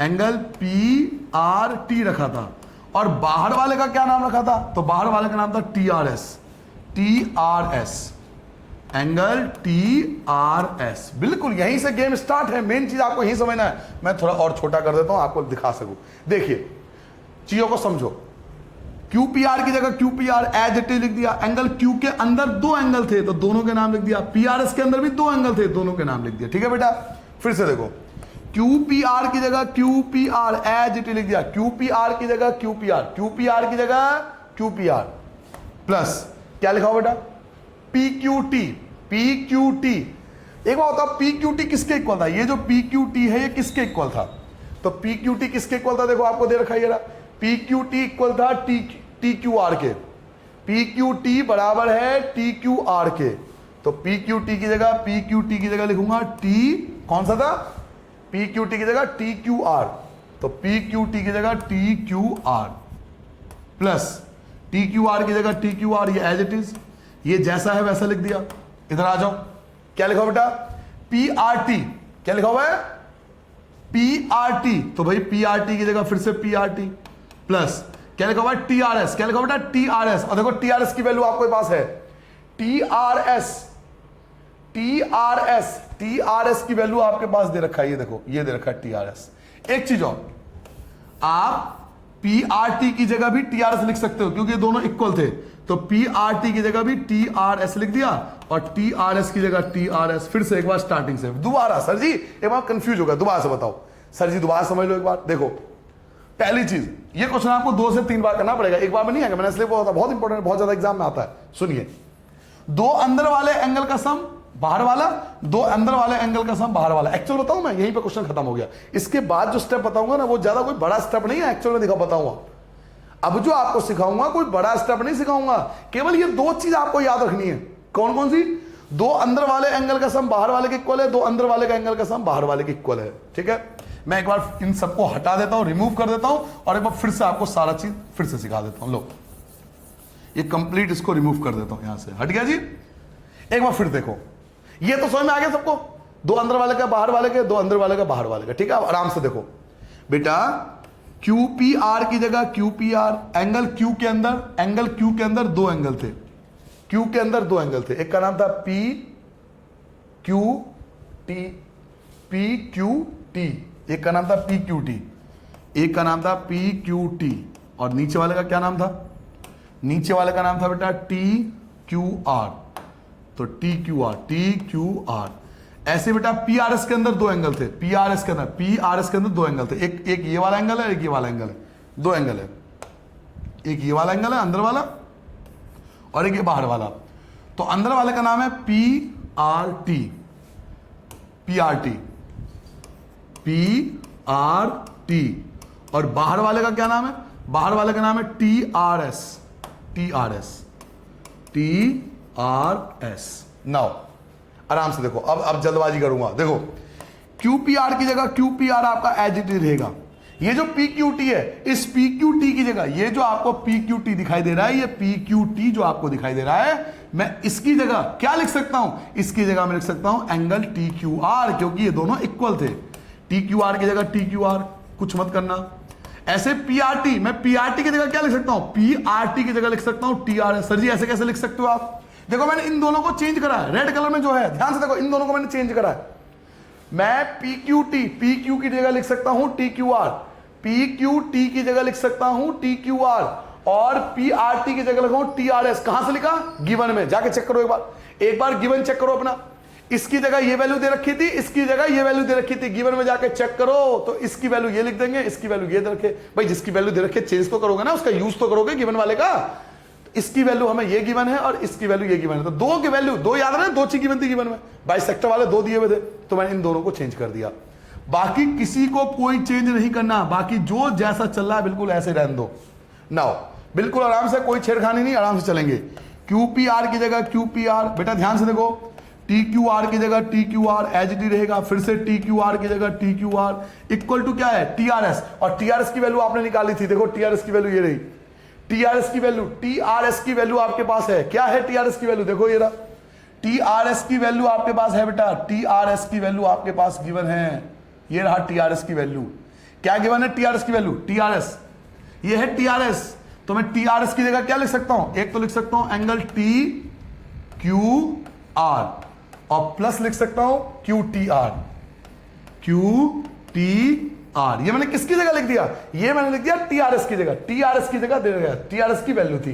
एंगल पी आर टी रखा था। और बाहर वाले का क्या नाम रखा था? तो बाहर वाले का नाम था T R S, T R S, angle T R S. बिल्कुल यहीं से गेम स्टार्ट है। मेन चीज आपको यही समझना है। मैं थोड़ा और छोटा कर देता हूं, आपको दिखा सकूं। देखिए, चीजों को समझो। क्यू पी आर की जगह Q P R as it is लिख दिया। एंगल क्यू के अंदर दो एंगल थे, तो दोनों के नाम लिख दिया। पी आर एस के अंदर भी दो एंगल थे, दोनों के नाम लिख दिया। ठीक है बेटा? फिर से देखो, क्यू पी आर की जगह Q P R as it is लिख दिया। क्यू पी आर की जगह Q P R, Q P R की जगह क्यू पी आर, प्लस क्या लिखा हो बेटा? P Q T, P Q T. एक बात बताओ, पी क्यू टी किसके इक्वल था? ये जो पी क्यू टी है, ये किसके इक्वल था? तो पी क्यू टी किसके इक्वल था? देखो आपको दे रखा है, पी क्यू टी इक्वल था टी क्यू आर के। पी क्यू टी बराबर है टी क्यू आर के। तो पी क्यू टी की जगह, पी क्यू टी की जगह लिखूंगा टी, कौन सा था? पी क्यू टी की जगह टी क्यू आर। तो पी क्यू टी की जगह T Q R, plus T Q R की जगह टी क्यू आर, ये एज इट इज, ये जैसा है वैसा लिख दिया। इधर आ जाओ, क्या लिखा बेटा? P R T. क्या लिखा हुआ है? P R T. तो भाई पी आर टी की जगह फिर से पी आर टी, प्लस क्या लिखा हुआ है? T R S. क्या लिखा हुआ बेटा? T R S. और देखो टी आर एस की वैल्यू आपके पास है, T R S, T R S, T R S की वैल्यू आपके पास दे रखा है। ये देखो, ये दे रखा है टी आर एस। एक चीज और, आप पी आर टी की जगह भी टी आर एस लिख सकते हो, क्योंकि दोनों इक्वल थे। तो पी आर टी की जगह भी टी आर एस लिख दिया, और टी आर एस की जगह टी आर एस। फिर से एक बार स्टार्टिंग से दोबारा। सर जी एक बार कंफ्यूज होगा, दोबारा से बताओ। सर जी दोबारा समझ लो एक बार। देखो, पहली चीज, ये क्वेश्चन आपको 2 से 3 बार करना पड़ेगा, एक बार में नहीं आएगा। मैंने इसलिए बोला था, बहुत इंपॉर्टेंट, बहुत ज्यादा एग्जाम में आता है। सुनिए, दो अंदर वाले एंगल का सम बाहर वाला, दो अंदर वाले एंगल का सम बाहर वाला। एक्चुअल बताऊं मैं, यहीं पे क्वेश्चन खत्म हो गया। इसके बाद जो स्टेप बताऊंगा ना, वो ज्यादा कोई बड़ा स्टेप नहीं है, एक्चुअल में दिखा बताऊंगा। अब जो आपको सिखाऊंगा कोई बड़ा स्टेप नहीं सिखाऊंगा, केवल ये 2 चीज आपको याद रखनी है। कौन कौन सी? दो अंदर वाले एंगल का सम बाहर वाले के इक्वल है, दो अंदर वाले का एंगल का सम बाहर वाले के इक्वल है। ठीक है? मैं एक बार इन सबको हटा देता हूं, रिमूव कर देता हूं, और एक बार फिर से आपको सारा चीज फिर से सिखा देता हूं। लो, ये कंप्लीट इसको रिमूव कर देता हूं, यहां से हट गया जी। एक बार फिर देखो, ये तो समझ में आ गया सबको? दो अंदर वाले का बाहर वाले के, दो अंदर वाले का बाहर वाले का। ठीक है? अब आराम से देखो बेटा, क्यू पी आर की जगह Q P are, angle Q के अंदर दो एंगल थे। क्यू के अंदर दो एंगल थे, एक का नाम था P Q T, P Q T, एक का नाम था पी क्यू टी, एक का नाम था पी क्यू टी। और नीचे वाले का क्या नाम था? नीचे वाले का नाम था बेटा टी क्यू आर। तो T Q R, T Q R. ऐसे बेटा पी आर एस के अंदर दो एंगल थे, पी आर एस के अंदर दो एंगल थे। एक ये वाला एंगल है, एक ये वाला एंगल है, दो एंगल है। एक ये वाला एंगल है अंदर वाला, और एक ये बाहर वाला। तो अंदर वाले का नाम है P R T, P R T, P R T, और बाहर वाले का क्या नाम है? बाहर वाले का नाम है T R S, T R S, T R S. Now आराम से देखो, अब जल्दबाजी करूंगा। देखो QPR की जगह QPR आपका एज इट इज रहेगा। ये जो PQT है, इस PQT की जगह ये जो आपको PQT दिखाई दे रहा है, ये PQT जो आपको दिखाई दे रहा है, मैं इसकी जगह क्या लिख सकता हूं? इसकी जगह मैं लिख सकता हूं एंगल TQR, क्योंकि ये दोनों इक्वल थे। TQR की जगह TQR, कुछ मत करना। ऐसे PRT, मैं PRT की जगह क्या लिख सकता हूं? PRT की जगह लिख सकता हूं TRS। सर जी ऐसे कैसे लिख सकते हो आप? देखो मैंने इन दोनों को चेंज करा है, रेड कलर में जो है, ध्यान से देखो, इन दोनों को मैंने चेंज करा है। मैं PQ की जगह लिख सकता हूं TQR, PQT की जगह लिख सकता हूं TQR, और PRT की जगह लिखा TRS। कहां से लिखा? गिवन में, जाके चेक करो एक बार गिवन चेक करो अपना। इसकी जगह ये वैल्यू दे रखी थी, इसकी जगह ये वैल्यू दे रखी थी, गिवन में जाके चेक करो तो इसकी वैल्यू ये लिख देंगे, इसकी वैल्यू ये दे रखे। भाई जिसकी वैल्यू दे रखे चेंज तो करोगे ना, उसका यूज तो करोगे गिवन वाले का। इसकी वैल्यू हमें ये गिवन है और इसकी वैल्यू ये गिवन है, तो दो की वैल्यू, दो याद है, दो चीज गिवन थी गिवन में, बाइसेक्टर वाले दो दिए हुए थे, तो मैंने इन दोनों को चेंज कर दिया। बाकी किसी को कोई चेंज नहीं करना, बाकी जो जैसा चल रहा है बिल्कुल ऐसे रहने दो। नाउ बिल्कुल आराम से, कोई छेड़खानी नहीं, आराम से चलेंगे। QPR की जगह QPR, बेटा ध्यान से देखो, TQR की जगह TQR एज इट रहेगा, फिर से TQR की जगह TQR इक्वल टू क्या है? TRS, और TRS की वैल्यू आपने निकाली थी, देखो TRS की वैल्यू ये रही, TRS की वैल्यू, TRS की वैल्यू आपके पास है, क्या है TRS की वैल्यू? देखो ये रहा, TRS की वैल्यू आपके पास है बेटा, TRS की वैल्यू आपके पास गिवन है, ये रहा TRS की वैल्यू। क्या गिवन है TRS की वैल्यू? TRS, ये है TRS, तो मैं TRS की जगह क्या लिख सकता हूं? एक तो लिख सकता हूं एंगल TQR, और प्लस लिख सकता हूं QTR, QTR। ये मैंने किसकी जगह लिख दिया? ये मैंने लिख दिया TRS की जगह, TRS की जगह दे दिया, TRS की वैल्यू थी,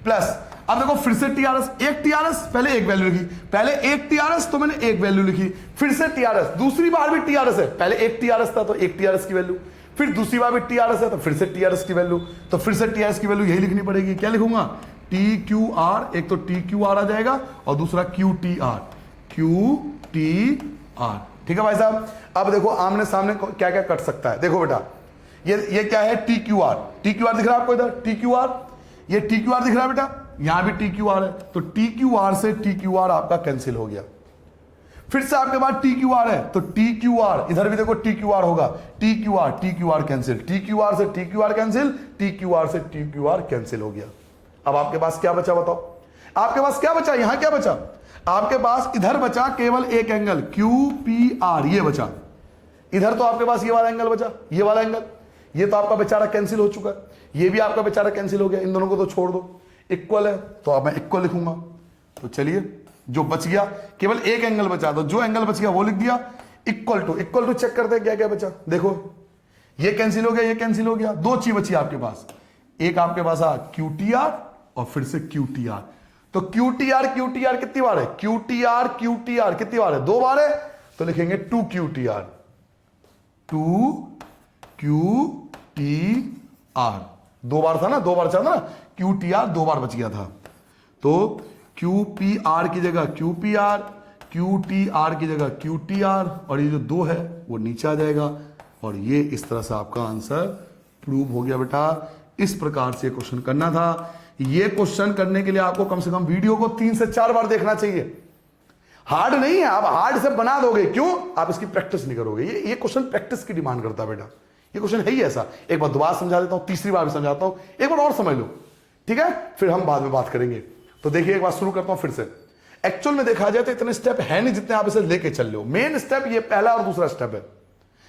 प्लस अब देखो फिर से TRS, एक TRS, पहले एक वैल्यू लिखी, पहले एक TRS तो मैंने एक वैल्यू लिखी, फिर से TRS, दूसरी बार भी TRS है, पहले एक TRS था तो एक TRS की वैल्यू, फिर दूसरी बार भी TRS है तो फिर से TRS की वैल्यू, तो फिर से TRS की वैल्यू यही लिखनी पड़ेगी। क्या लिखूंगा? TQR, एक तो TQR आ जाएगा और दूसरा QTR, QTR। ठीक है भाई साहब, अब देखो आमने सामने क्या क्या कट सकता है। देखो बेटा ये क्या है? TQR, TQR दिख रहा है आपको इधर? TQR, ये TQR दिख रहा है बेटा, यहां भी TQR है, तो TQR से TQR आपका कैंसिल हो गया। फिर से आपके पास TQR है तो TQR, इधर भी देखो TQR होगा, TQR कैंसिल, TQR से TQR कैंसिल, TQR से TQR कैंसिल हो गया। अब आपके पास क्या बचा बताओ? आपके पास क्या बचा? यहां क्या बचा? आपके पास इधर बचा केवल एक एंगल QPR, ये बचा। इधर तो आपके पास ये वाला एंगल बचा, ये वाला एंगल, ये तो आपका बेचारा कैंसिल हो चुका है, ये भी आपका बेचारा कैंसिल हो गया। इन दोनों को तो छोड़ दो, इक्वल है तो अब मैं इक्वल लिखूंगा। तो चलिए जो बच गया, केवल एक एंगल बचा, तो जो एंगल बच गया वो लिख दिया, इक्वल टू चेक करते हैं क्या क्या बचा। देखो ये कैंसिल हो गया, ये कैंसिल हो गया, दो चीज बची आपके पास, एक आपके पास आ QTR और फिर से QTR। तो QTR कितनी बार है? QTR कितनी बार है? दो बार है, तो लिखेंगे 2QTR, 2QTR। दो बार था ना, दो बार चला ना, QTR दो बार बच गया था, तो QPR की जगह QPR, QTR की जगह QTR, और ये जो दो है वो नीचे आ जाएगा, और ये इस तरह से आपका आंसर प्रूव हो गया बेटा। इस प्रकार से क्वेश्चन करना था। ये क्वेश्चन करने के लिए आपको कम से कम वीडियो को 3 से 4 बार देखना चाहिए। हार्ड नहीं है, आप हार्ड से बना दोगे, क्यों? आप इसकी प्रैक्टिस नहीं करोगे। ये क्वेश्चन प्रैक्टिस की डिमांड करता है बेटा, ये क्वेश्चन है ही ऐसा। एक बार दोबारा समझा देता हूं, तीसरी बार भी समझाता हूं, एक बार और समझ लो, ठीक है? फिर हम बाद में बात करेंगे। तो देखिए एक बार शुरू करता हूं फिर से। एक्चुअल में देखा जाए तो इतने स्टेप है नहीं जितने आप इसे लेके चल लो। मेन स्टेप ये पहला और दूसरा स्टेप है।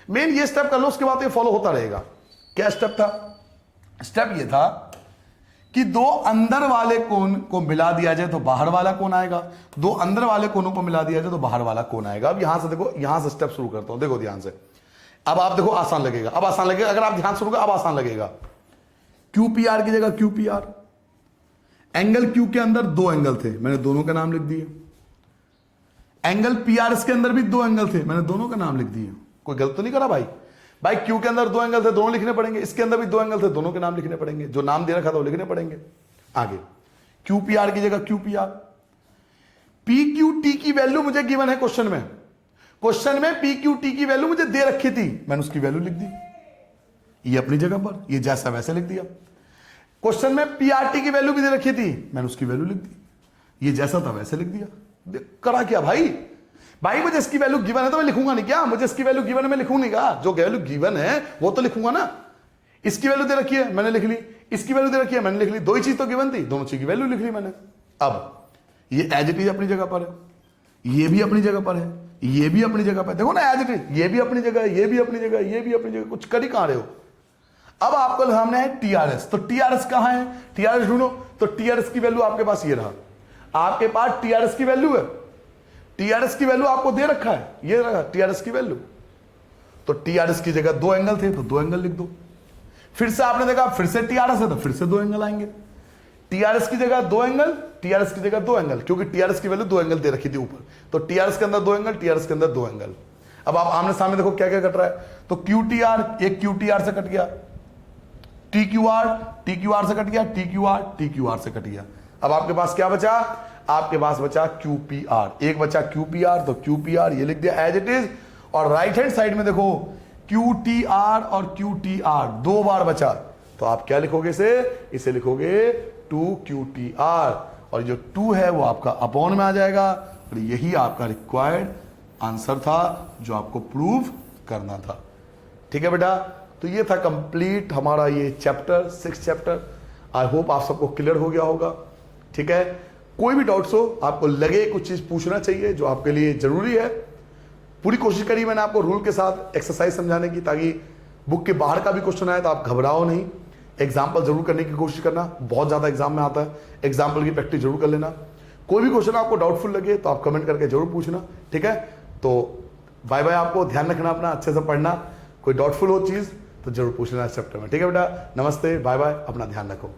मेन ये स्टेप कर लो, उसके बाद ये फॉलो होता रहेगा। क्या स्टेप था? स्टेप ये था कि दो अंदर वाले कोण को मिला दिया जाए तो बाहर वाला कोण आएगा, दो अंदर वाले कोणों को मिला दिया जाए तो बाहर वाला कोण आएगा। अब यहां से देखो, यहां से स्टेप शुरू करता हूं, देखो ध्यान से। अब आप देखो आसान लगेगा, अब आसान लगेगा, अगर आप ध्यान से सुनोगे अब आसान लगेगा। QPR की जगह QPR, एंगल Q के अंदर दो एंगल थे, मैंने दोनों का नाम लिख दिए। एंगल PRS के अंदर भी दो एंगल थे, मैंने दोनों का नाम लिख दिए। कोई गलत तो नहीं करा भाई? भाई Q के अंदर दो एंगल थे, दोनों लिखने पड़ेंगे। इसके अंदर भी दो एंगल थे, दोनों के नाम लिखने पड़ेंगे। जो नाम दे रखा था वो लिखने पड़ेंगे। आगे QPR की जगह QPR, PQT की वैल्यू मुझे गिवन है क्वेश्चन में। क्वेश्चन में पी क्यू टी की वैल्यू मुझे दे रखी थी, मैंने उसकी वैल्यू लिख दी, ये अपनी जगह पर, ये जैसा वैसे लिख दिया। क्वेश्चन में पी आर टी की वैल्यू भी दे रखी थी, मैंने उसकी वैल्यू लिख दी, ये जैसा था वैसे लिख दिया। करा क्या भाई? भाई मुझे इसकी वैल्यू गिवन है तो मैं लिखूंगा नहीं क्या? मुझे इसकी वैल्यू गिवन है मैं लिखूं नहीं क्या? जो वैल्यू गिवन है वो तो लिखूंगा ना। इसकी वैल्यू दे रखी है मैंने लिख ली, इसकी वैल्यू दे रखी है मैंने लिख ली, दो ही चीज तो गिवन थी, दोनों चीज की वैल्यू लिख ली मैंने। अब ये एज इट इज अपनी जगह पर है, ये भी अपनी जगह पर है, ये भी अपनी जगह पर, देखो ना एज इट इज, ये भी अपनी जगह है, ये भी अपनी जगह है, ये भी अपनी जगह, कुछ कर ही कहां रहे हो। अब आपको सामने है टीआरएस, तो टीआरएस कहां है? टीआरएस ढूंढो, तो टीआरएस की वैल्यू आपके पास ये रहा, आपके पास टीआरएस की वैल्यू है, टीआरएस की वैल्यू आपको दे रखा है, ये रहा टीआरएस की वैल्यू। तो टीआरएस की जगह दो एंगल थे तो दो एंगल लिख दो। फिर से आपने देखा फिर से टीआरएस है तो फिर से दो एंगल आएंगे। टीआरएस की जगह दो एंगल, टीआरएस की जगह दो एंगल, क्योंकि टीआरएस की वैल्यू दो एंगल दे रखी थी ऊपर, तो टीआरएस के अंदर दो एंगल, टीआरएस के अंदर दो एंगल। अब आप आमने सामने देखो क्या क्या कट रहा है, तो क्यूटीआर एक क्यूटीआर से कट गया, टीक्यूआर टीक्यूआर से कट गया, टीक्यूआर टीक्यूआर से कट गया। अब आपके पास क्या बचा? आपके पास बचा क्यूपीआर, एक बचा क्यूपीआर, तो क्यूपीआर ये लिख दिया एज इट इज। और राइट हैंड साइड में देखो क्यूटीआर और क्यूटीआर दो बार बचा, तो आप क्या लिखोगे इसे लिखोगे 2QTR, और जो 2 है वो आपका अपॉन में आ जाएगा, और यही आपका रिक्वायर्ड आंसर था जो आपको प्रूव करना था। ठीक है बेटा, तो ये था कंप्लीट हमारा ये चैप्टर 6 चैप्टर। आई होप आप सबको क्लियर हो गया होगा। ठीक है, कोई भी डाउट्स हो, आपको लगे कुछ चीज पूछना चाहिए जो आपके लिए जरूरी है, पूरी कोशिश करी मैंने आपको रूल के साथ एक्सरसाइज समझाने की, ताकि बुक के बाहर का भी क्वेश्चन आए तो आप घबराओ नहीं, एग्जाम्पल जरूर करने की कोशिश करना, बहुत ज्यादा एग्जाम में आता है, एग्जाम्पल की प्रैक्टिस जरूर कर लेना। कोई भी क्वेश्चन आपको डाउटफुल लगे तो आप कमेंट करके जरूर पूछना। ठीक है, तो बाय बाय, आपको ध्यान रखना अपना, अच्छे से पढ़ना, कोई डाउटफुल हो चीज तो जरूर पूछ लेना इस चैप्टर में। ठीक है बेटा, नमस्ते, बाय बाय, अपना ध्यान रखो।